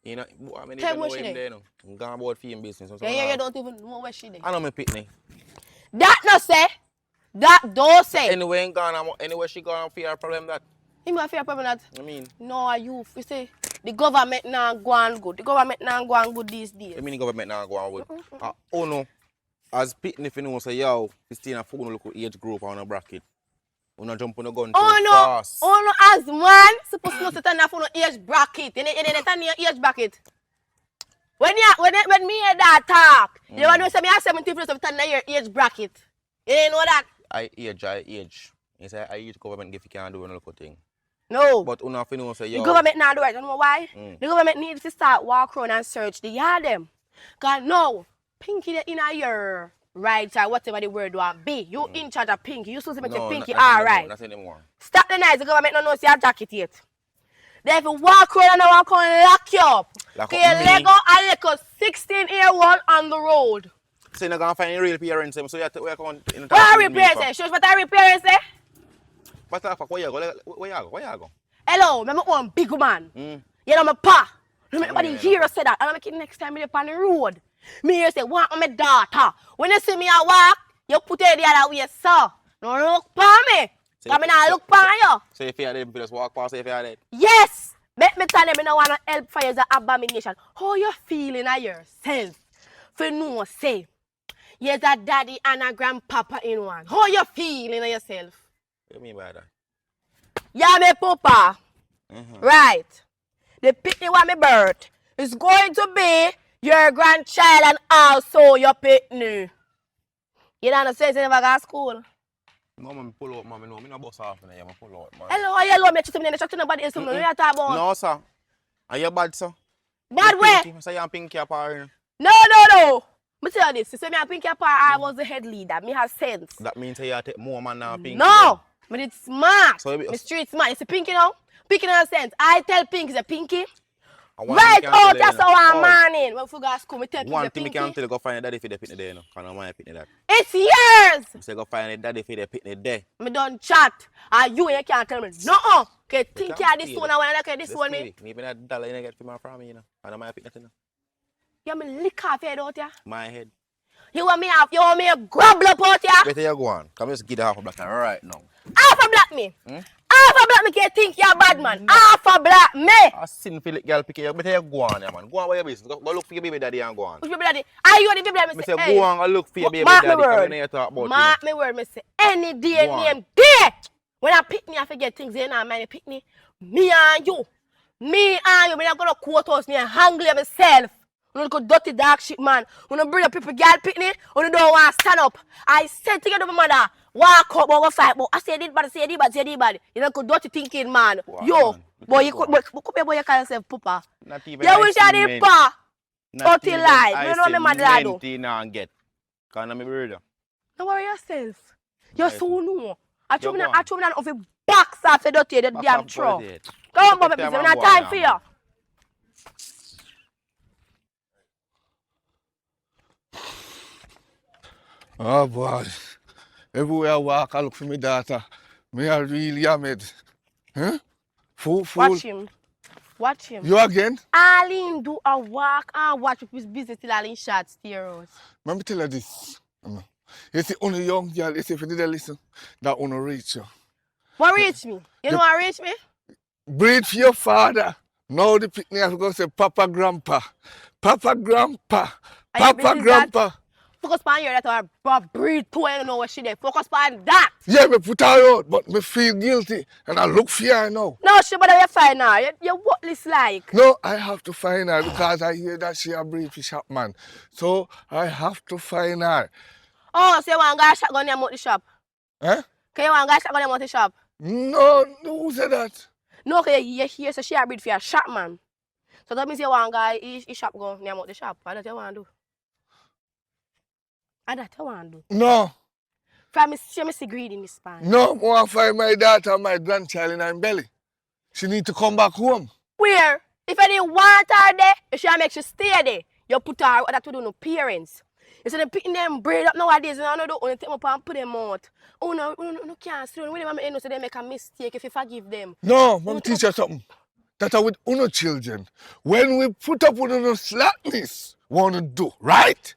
You know, I mean, Tell even me know she him there. there, no. I'm going about for him business. Yeah, you don't even know where she there. I know my picnic. That no say. That don't say. Anyway, anywhere she gone, fear problem that. You may fear problem that. I mean. No, you say the government now go on good. The government now go on good these days. I mean the government now go on good. Oh no. As picnic, if you know, say, yo, it's still a phone look age group on a bracket. We not jump on the gun too fast. Oh no, as man, supposed to sit on a phone age bracket. You turn your age bracket. When me hear that talk, you want to say me have 70 plus of turn your age bracket. You didn't know that? I age. You say I age government if you can't do another thing. No. But you know say, yo. The government not do it. You know why? The government needs to start walk around and search the yard them. Cause no, Pinky in a year. Right, or whatever the word want be. You in charge of Pinky. You supposed to make your Pinky alright. Not anymore. Stop the night. The government don't know see your jacket yet. They if you walk around and walk and lock you up. Lock you up let go a little 16-year-old on the road. So you're not going to find any real parents, so you have to work on... What are real parents? Show us what are real parents? What the fuck? Where you go? Hello, I'm one big man. You know my pa. Nobody hear us say that. And I'm making next time I'm on the road. Me here say, walk my daughter. When you see me I walk, you put it the other way, sir. No look for me. Come and look for you. So if you're dead, you just walk past if you're dead? Yes. Make me tell them I don't want to help for you as an abomination. How you feeling at yourself? For no say, you're a daddy and a grandpapa in one. How you feeling at yourself? What do you mean by that? Yeah, me papa. Right. The picnic with me birth is going to be your grandchild and also your picnic. You don't say you never go to school? No, man, pull out, man. No, I'm not boss off in there. Pull out, man. Hello, how you love me? You talk to nobody else. What you talk about? No, sir. Are you bad, sir? Bad where? So you're Pinky apart. No. Me tell you this. You say me and Pinky apart, I was the head leader. Me have sense. That means you take more man than Pinky. No. But it's smart. So me street smart. You see Pinky now? Pinky has sense. I tell Pinky, say Pinky. Right out, that's our morning. When we go to school, we tell one Pinky. thing I can't tell you, go find a daddy for the picnic there, no. Because I want to picnic that. It's yours. I say go find a daddy for the picnic there. Me done chat. And you can't tell me. No. Okay, think you this one. I want to this one. Me. Even a dollar you get from my family, you know. And I might picnic, you know. You me lick off your head out here. My head. You want me to grab up out here? Better you go on. Come just get the half a black right now. Half a black me. Half a black me can't think you're bad man. Half a black me. I seen Philip girl pick you. Better you go on, yeah, man. Go on with your business. Go look for your baby daddy and go on. Which baby daddy? Are you the baby daddy? Me say go on and look for your baby Mark daddy. me word. Come here talk about Mark me word. Me say any day name day. When I pick me, I forget things. You know, man, pick me. Me and you. Me and you. Me not gonna quote us. Me hungry myself. You go dirty dark shit, man. You don't bring up people girl pick me. You don't want to stand up. I said together with my mother. Walk up, go fight. But I say it bad, say it bad, say it bad. You don't go dirty thinking, man. Wow, Yo, man. boy, you boy, call yourself Papa. Not even You wish I did pa. Not Dirty even lie. You know me mother do. now get. Can't me brother. Don't worry yourself. You're so new. I told me You're that of a box off the dirty, the damn throw. Come on, Bobby, please. We're not time for you. Oh boy. Everywhere I walk, I look for my daughter. Me are really amid. Huh? Fool. Watch him. Watch him. You again? Arlene do a walk and watch his business till Arlene shot steroids. Let me tell you this. You see, only young girl, you see, if you didn't listen, that won't reach you. What reach me? You know what reach me? Breathe for your father. Now the picnic have to go say Papa, Grandpa. Papa, Grandpa. Papa, Grandpa. Focus on your that or breathe too, I don't know what she did. Focus on that. Yeah, me put her out, but me feel guilty. And I look for her now. No, she better you find her. You're worthless like. No, I have to find her because I hear that she a breed for shop man. So I have to find her. Oh, so you want to go shotgun them out the shop? Huh? Can you want to go shotgun them out the shop? No, who said that? No, because you hear so she a breed for a shop man. So that means you want to go his shop go them out the shop. What do you want to do? What do you want to do? No. From me see greed in this span. No, I want to find my daughter and my grandchild in her belly. She need to come back home. Where? If I didn't want her there, you should make she stay there. You put her what to do no parents. Instead of picking them braid up nowadays, you know, only take them up and put them out. Oh no, can't see them. When them so they make a mistake if you forgive them. No, let me teach you something. That are with uno children. When we put up with uno slackness, want to do, right?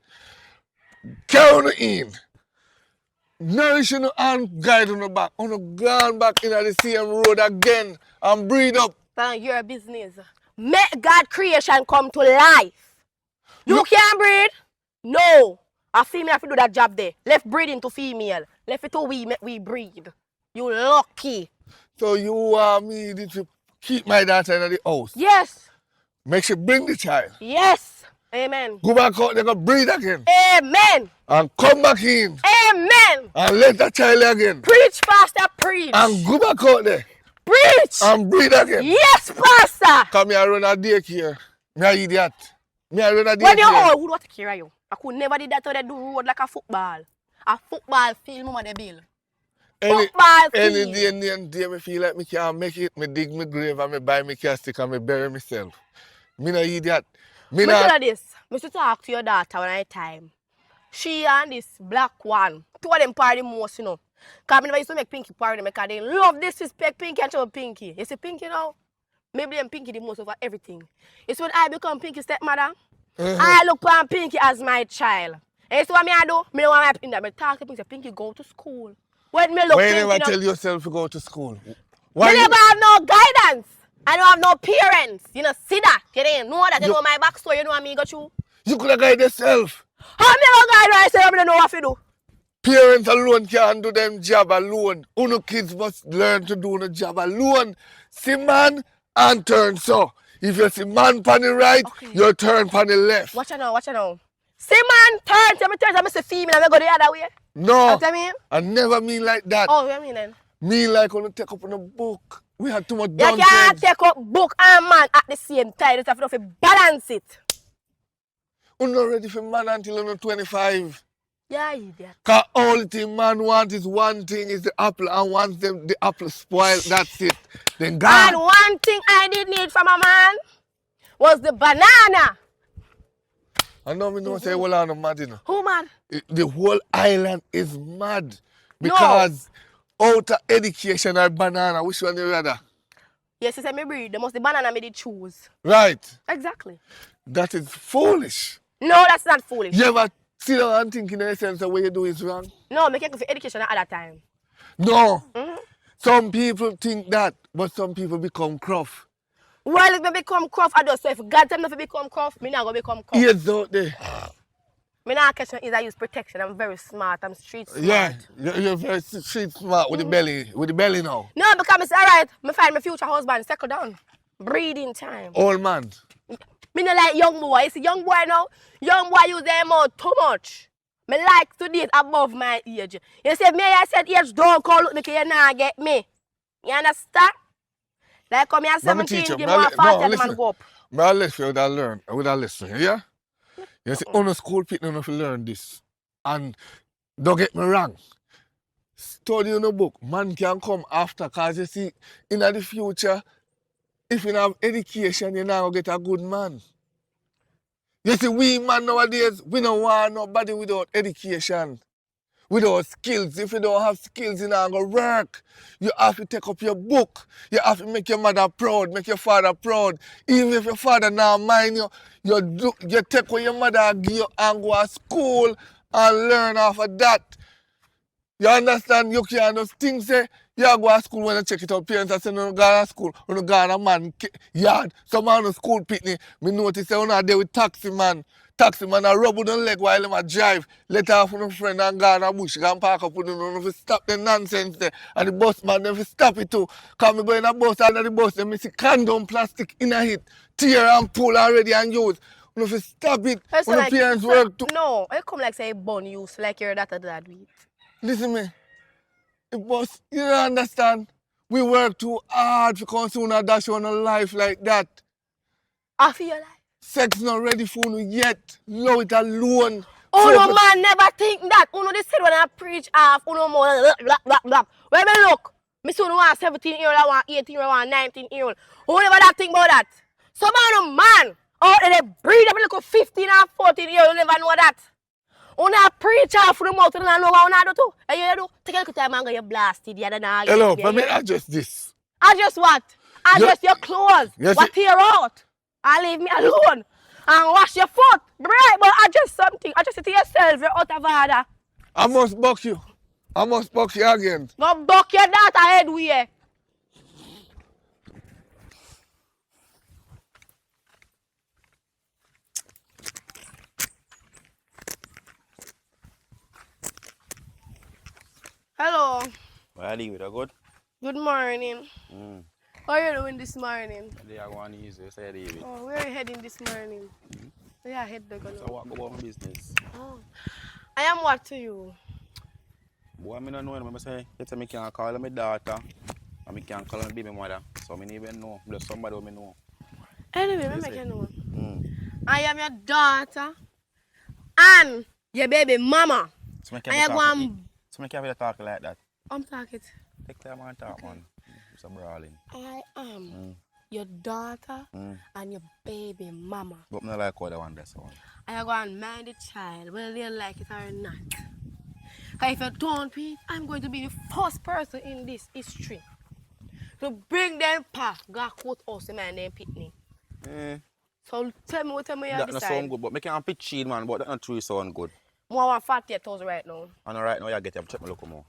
Carry on in. Nourish you and guide on the back. On gone back in the same road again and breathe up. That's your business. Make God creation come to life. You can't breed? No. A female have to do that job there. Left breeding to female. Left it to we make we breed. You lucky. So you want me to keep my daughter in the house? Yes. Make sure bring the child. Yes. Amen. Go back out there, go breathe again. Amen. And come back in. Amen. And let that child again. Preach, Pastor, preach. And go back out there. Preach. And breathe again. Yes, Pastor. Come here, run a daycare. Me a idiot. Me a run a daycare. When you're old, who do take care of you? I could never do that to they do road like a football. A football field, mama, they build. Football field. Any day me feel like me can't make it, me dig my grave and me buy me casket and me bury myself. Me no idiot. Me tell you this. Me should talk to your daughter when I time. She and this black one. Two of them party most, you know. Because I never used to make Pinky party because they love disrespect Pinky and show Pinky. You see Pinky now? Maybe them Pinky the most over everything. It's when I become Pinky's stepmother. I look upon Pinky as my child. And you see what I do? I don't want my Pinky. I talk to Pinky, say, Pinky, go to school. When me look Why Pinky, you never tell yourself to go to school? Why you never have no guidance. I don't have no parents. You know, see that. You didn't know that. You know my backstory. You know what me go through. You could have guided yourself. How me go guide myself? I don't know what to do. Parents alone can't do them job alone. Uno kids must learn to do the job alone. See man and turn so. If you see man on the right, you turn on the left. Watch it now. See man, turn. Tell me turn. I see female. I go the other way. No. What I mean? I never mean like that. Oh, what you mean then? Me like when you take up on a book. We had too much You done. can't take up book and man at the same time. You have to balance it. You're not ready for man until you're 25. Yeah, idiot. Because all the thing man wants is one thing is the apple, and once the apple spoiled, that's it. Then God. And one thing I did need from a man was the banana. I know me know say well I'm mad, you know. Who mad? The whole island is mad. Because out of education or banana, which one you rather? Yes, you said me breed. The most the banana me did choose. Right. Exactly. That is foolish. No, that's not foolish. You ever sit down and think in a sense that what you do is wrong? No, me care for education at that time. No. Mm-hmm. Some people think that, but some people become gruff. Well, if me become cuff, I do. So if God tell me to become cuff, me not gonna become cuff. Yes, out there. Me not catch is I use protection. I'm very smart. I'm street smart. Yeah, you're very street smart with the belly now. No, because me say, alright, me find my future husband, settle down. Breeding time. Old man. Me not like young boy. You see, young boy now, young boy use their mouth too much. Me like to date above my age. You say, me, I said age don't call look me because you not get me. You understand? Like come here 17, give me one 40 man go up. But I'll let you with that learn, with that lesson, yeah? You see, on the school people don't have to learn this. And don't get me wrong. Study in the book, man can come after, because you see, in the future, if you have education, you're not going to get a good man. You see, we man nowadays, we don't want nobody without education, without skills. If you don't have skills, you're not going to work. You have to take up your book. You have to make your mother proud, make your father proud. Even if your father not mind you, you take what your mother give you and go to school and learn off of that. You understand? You can't just think, say, you go to school when you check it out. Parents are saying, you go to school, you go to a man yard. Some man on school pitney, me notice say, you are there with taxi man. Taxi man a rub on the leg while him a drive. Let off with a friend and go in a bush, go and park up with them. If you stop the nonsense there. And the bus man, them fi stop it too. Because me go in a bus, and the bus, them see condom plastic in a hit. Tear and pull already and use. If you stop it, when the parents work too. No, I come like say born use, like your daughter dad with. Listen me. Boss, you don't understand. We work too hard for consumer dash on a life like that. I feel like. Sex not ready for you yet. Love it alone. Uno man never think that. Uno they said when I preach half, uno more blah. When me look, me soon want 17-year-old, I want 18-year-old, I want 19-year-old. Who never that think about that? Some man, oh they breed up like 15 and 14-year-old, you never know that. Una preach half from the mouth, and I know what una do too. And you do, take a look at time and go you blasted, you don't know. Hello, let me adjust this. Adjust what? Adjust your clothes. Yes, what tear out? And leave me alone. And wash your foot. Right, but adjust something. Adjust it to yourself. You're out of order. I must buck you. I must buck you again. Go buck your daughter head way. Hello. What are you doing? Good? Good morning. How are you doing this morning? They are going easy, say David. Oh, where are you heading this morning? Where are you heading? So what about my business? Oh. I am what to you? Boy, I don't know. I say, you tell me can't call my daughter. And I can't call my baby mother. So I don't even know. There's somebody who I know. Anyway, let me know. I am your daughter and your baby mama. So I can't talk like that. I'm talking. Take time and talk, man. It's a brawling. I am your daughter and your baby mama. But I like what I want this one. I am going to mind the child, whether they like it or not. If you don't, Pete, I'm going to be the first person in this history to bring them back. God quote us in my name, Pitney. So tell me what you decide. That sound good, but I can't pitch it, man. But that not true sound good. More than 48,000 right now. And right now, you get it. Check me look more.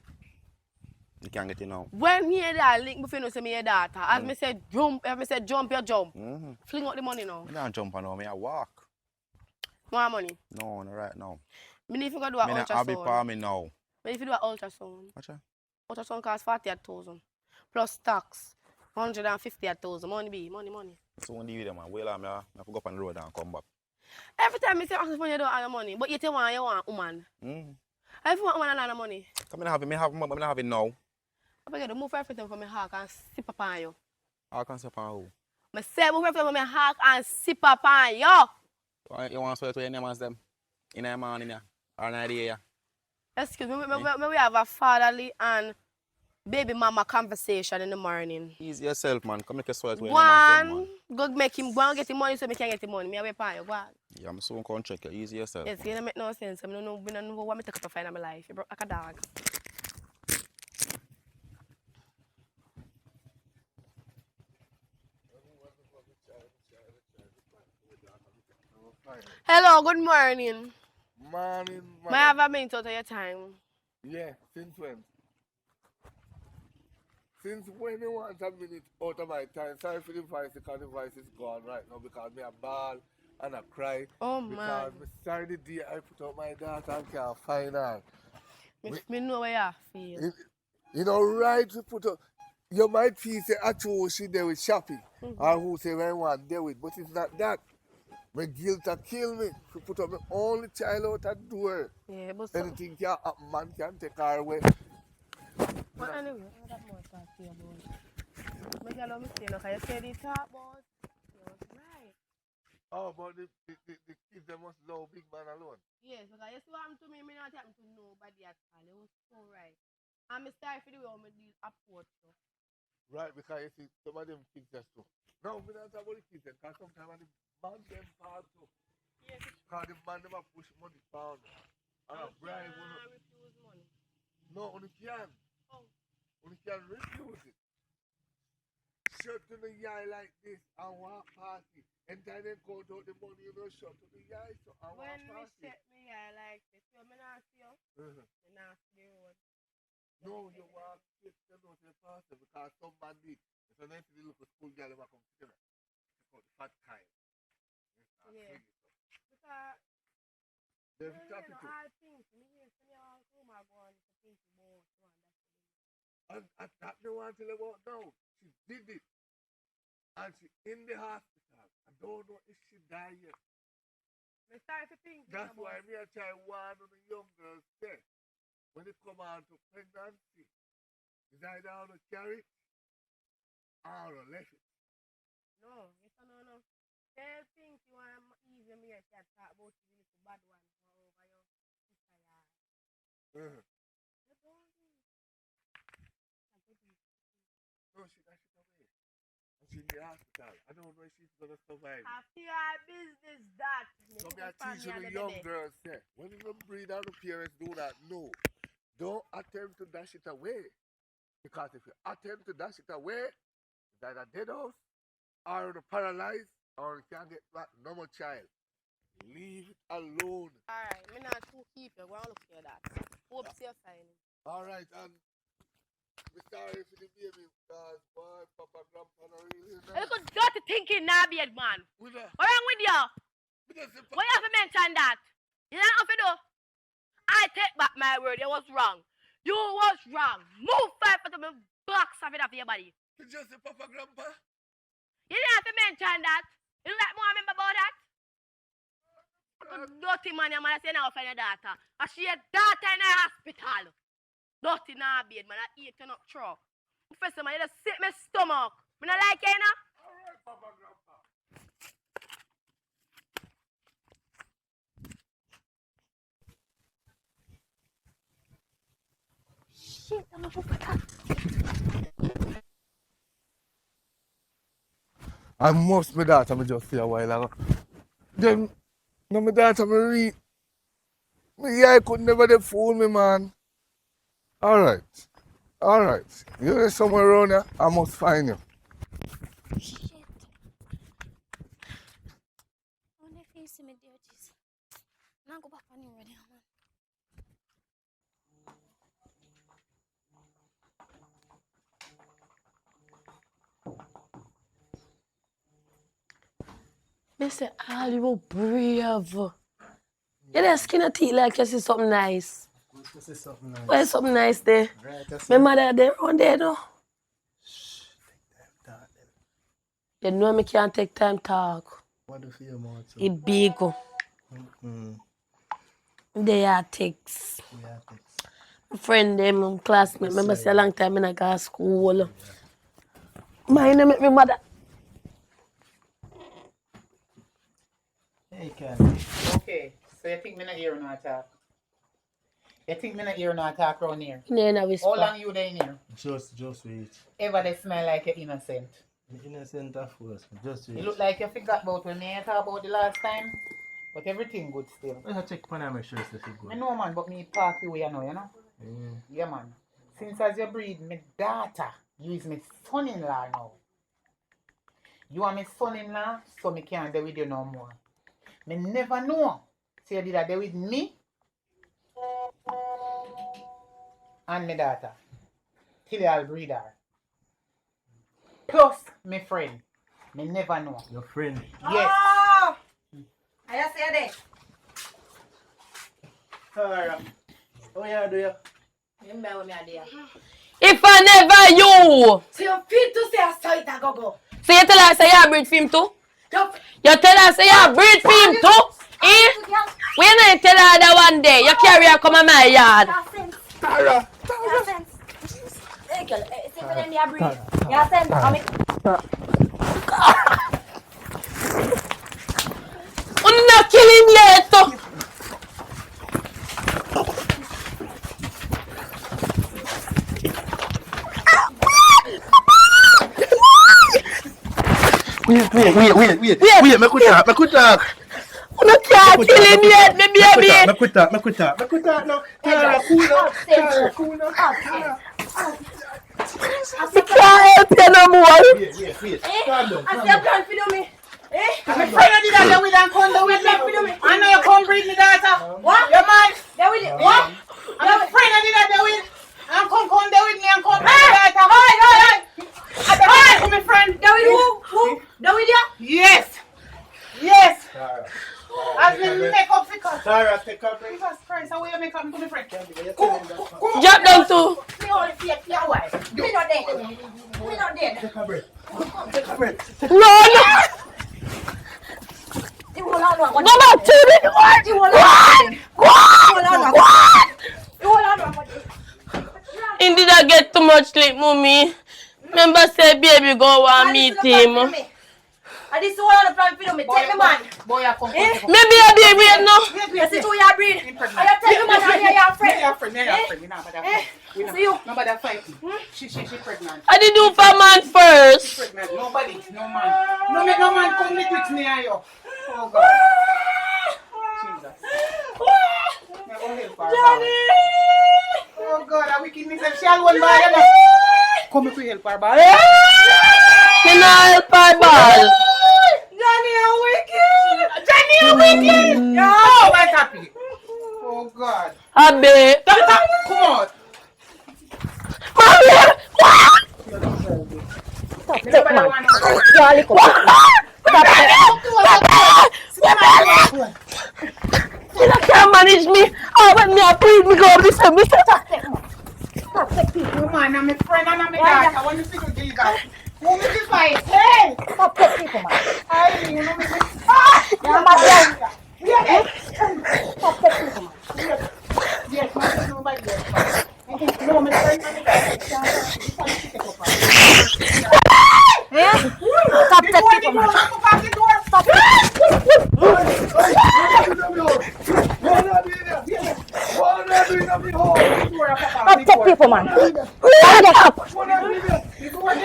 You can't get it now. When me and that link before you say me your daughter, as me said jump, as me said jump, you jump. Fling out the money now. I don't jump now, I walk. More money? No, not right now. Me need to go do an ultrasound. I'll be for me now. Me need to do an ultrasound. Whatcha? Ultrasound costs 48,000. Plus tax, 150,000. Money. So when you do that, man, well, I have to go up on the road and come back. Every time I say I'm you don't have money, but you want woman. If you want woman and not money. Come in, I have it now. I get to move everything from my heart and sip upon you. I can sip on who? I say move everything from my heart and sip upon you. You want to swear to your name as them? In a man in there? Or an idea? Excuse me, we have a fatherly and baby mama conversation in the morning. Ease yourself, man. Come make a swear to your name as them, man. Go make him go and get the money so I can get the money. Me away upon you. Go on. Yeah, I'm soon going to check you. Ease yourself. Yes, it don't make no sense. I don't know what I take up to find in my life. You broke like a dog. Hello, good morning. morning, May I man. have a minute out of your time? Yeah, since when? Since when you want a minute out of my time? Sorry for the voice, because the voice is gone right now because me a ball and I cry. Oh, Because man. me sorry the day I put out my daughter and can't find her. Me know where you feel. You know, right to put up. You might feel say actually she there with Shappy or who say when one there with, but it's not that. My guilt a kill me to put up my only child out at door. Yeah, but so, Anything can happen, man can take her away. but anyway, all that more talk to you about. Me get on me say, look, you said it talk about. You was right. Oh, but the kids they must love big man alone. Yes, because you see what happened to me not happen to nobody at all. It was so right. And me start for the way how me deal approach you. Right, because you see some of them kids just too. No, we don't talk about the kids because sometimes the man them fall too. Yes, Because the man never push money pound. And a bribe refuse money. no, only can. Oh. Only can refuse it. Shut to the eye like this and walk past it. And then they go out the money, you know, shut to the eye so and walk When me past it. set me I like this, you me not see you. Me not see the road. No, you walk straight to the past it because some man did. It's a nice little school girl who come together. It's called the fat kind. Yeah. Because They're you talking know, to. all things, me hear some of all whom are going to think about one. And that they want to tell about now. She did it. And she in the hospital. I don't know if she died yet. Me start to think. That's why me I try one of the young girls say, when it come on to pregnancy, is either on to carry it or to left it. No, yes or no. Tell things you want easy me I can talk about the little bad one over your sister yard. You don't do it. No, she got shit away. And she's in the hospital. I don't know if she's gonna survive. After your business that. So me I teach you the young girls say, when you breed out the parents do that, no. Don't attempt to dash it away. Because if you attempt to dash it away, it's either dead house or the paralyzed or you can't get back no more child. Leave it alone. Alright, me not too keep you. Go and look for that. Hope you're fine. Alright, and we sorry for the baby because boy, Papa, Grandpa, no really You could go to thinking now, bed man. What's wrong with you? Why you have to mention that? You know what to do? I take back my word. You was wrong. You was wrong. Move 5 foot of the box of it off your body. You just say Papa, Grandpa? You didn't have to mention that. You don't like more remember about that? Dirty man, your man say now for your daughter. And she a daughter in a hospital. Dirty now, bed man. I eat you not true. First man, you just sit my stomach. Me not like you, you know? Alright, Papa, Grandpa. Shit, I'm a I must my daughter, me just see a while ago. Then, no, my daughter, me read. Me eye could never they fool me, man. Alright. You're somewhere around here, I must find you. Shit. I wonder if you see me dirties. Now go back on you already, man. Me say, all you brave. You just skin your teeth like you see something nice. You see something nice. Where's something nice there? Right, that's My mother there on there though. Shh, take time talk then. You know me can't take time talk. What do you feel more to? It big. They are text. Yeah, text. Friend them, classmate. Remember say a long time in a go school. Mine make me mother. Hey, Candy. Okay, so you think me not hear no attack? You think me not hear no attack around here? Nena whisper. How long you there in here? Just wait. Ever they smell like you're innocent? Innocent of course. Just wait. You look like you forgot about when me talk about the last time. But everything good still. I check upon her, make sure it's good. I know man, but me pass you you know. Yeah man. Since as you breed me daughter, you is my son-in-law now. You are my son-in-law, so me can't do with you no more. Me never know. So you did that there with me and my daughter. Till I'll breed her. Plus, my friend. Me never know. Your friend. Yes. Oh! I just say that. Tara. What you do? Remember what me a there. If I never you. So you fit to say a sight a go. So you tell us say you breed film too? Yup. You tell us say you breed film too? Eh? When you tell her that one day, you carry her come in my yard. Tara. Hey girl, see for them you breed. You send come I'm not killing yet. Wait, me could talk. I'm not killing yet, the baby. Me could talk now. Tara, cool now. I can't help you no more. Wait. Calm down. I say a plan for me. And my friend did that with and come down with me. I know you come breed me daughter. What? Your man. There with it. What? And my friend did that with and come there with me and come breed me daughter. Hi. Hi, my friend. There with who? There with you? Yes. Tara. As we make up for cut. Tara, take a break. Jesus Christ, how will you make up to my friend? Drop down too. Me only see a few hours. Me not dead. Take a break. No. You hold on one. Go back to the door. You hold on one. Indeed, I get too much sleep, mommy. Remember, say baby go want meet him. And this is all on the plan for me. Take me man. Boy, I come. Maybe I be wait now. You see who you breed. And you take me man and you're your friend. Your friend. You know about that fight. See you. Nobody that fight. She pregnant. I did do for man She first. pregnant. Nobody. No man. No make no man come with me and you. Oh God. Jesus. Johnny! Oh God, I wicked myself. She alone by you. Come with help her, ball. Can I help her ball? Johnny, I'm wicked. Johnny, I'm wicked. Oh, I'm happy. Oh God. Abe. Come on. Mommy. Take man. You can't manage me. Oh, when me a breathe, me go this and Come on, I'm a friend and I'm a daughter. I want to see you do that. Who make you fight? Hey! Stop take people man. I you know me. You're my friend. Stop take people man. Yes, my nobody yes. No, my friend and my daughter. Stop take people man. Stop. Stop take people man. The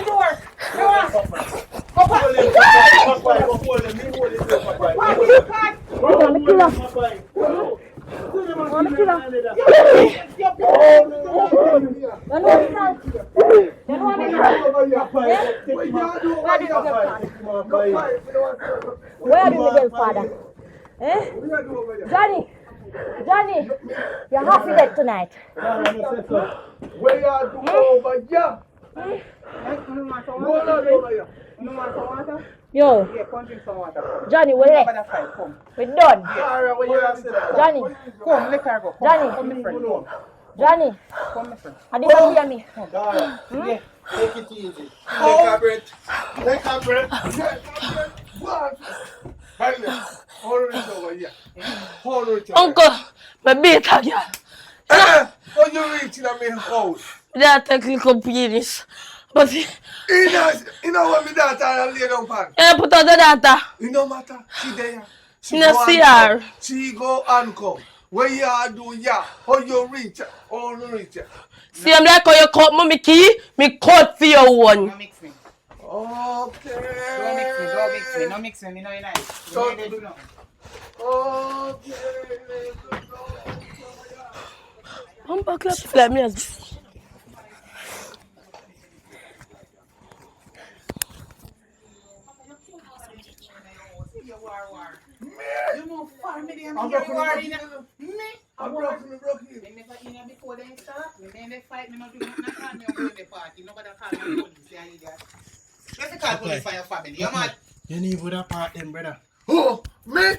door. Where are you again, father? Johnny, you're happy dead tonight. Where you do over here? Yo, Johnny, we're there. We're done. Johnny, Come, let her go. Johnny, Come, my friend. Johnny, Come, my friend. I didn't hear me. Yeah, take it easy. Take a breath. Hold it over here. Hold it over here. Uncle, my beta girl. How you reaching at me house? That technical penis. But You know what me daughter lay down pan? I put out the data. It no matter. She there. She No go see and her. come. She go and come. What you do, yeah. How you reach her? How you reach her? See, I'm like how you cut me key, me cut for your one. Don't mix me. Okay. Don't mix me. Don't mix me. Me know you nice. So- You know you do know. Okay. I'm back up. Let me as You know, 4 million. I'm broken. Me. I'm broken. Me never in before they start. Me And they fight me, not do nothing. Call me go in the party. Nobody call me police. Yeah, idiot. Let's call police for your family. You mad? You need to part them, brother. Oh, me?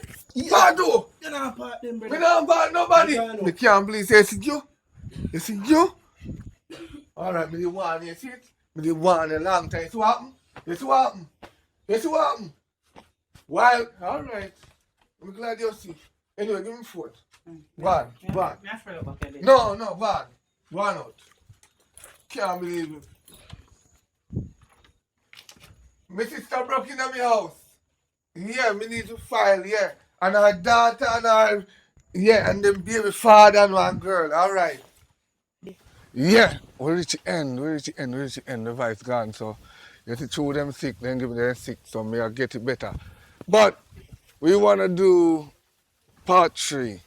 Pardon. You not part them, Me brother. not bad nobody. You can't Me can't believe say it's you. You see you? Alright, me the one, you see it? Me the one a long time. You see what happen? You see what happen? You see what happen? Well, alright. I'm glad you see. Anyway, give me foot. Van. Me afraid of okay. No, Van. Van out. Can't believe it. My sister broke into my house. Yeah, me need to file, yeah. And her daughter and her, yeah, and then baby father and one girl, alright. Yeah, we reach the end. The vice gone, so you see two of them sick, then give them sick, so me I get it better. But we want to do part 3,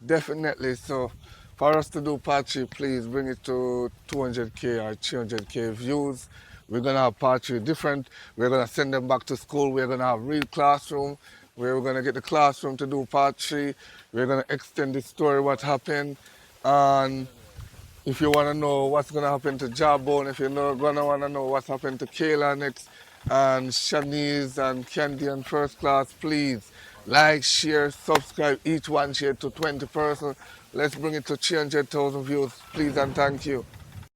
definitely, so for us to do part 3, please bring it to 200k or 300k views. We're going to have part 3 different. We're going to send them back to school. We're going to have real classroom. We're going to get the classroom to do part 3. We're going to extend the story, what happened. And if you want to know what's going to happen to Jawbone, if you're going to want to know what's happened to Kayla next, and Shanice and Candy and First Class, please like, share, subscribe. Each one share to 20 persons. Let's bring it to 300,000 views, please and thank you.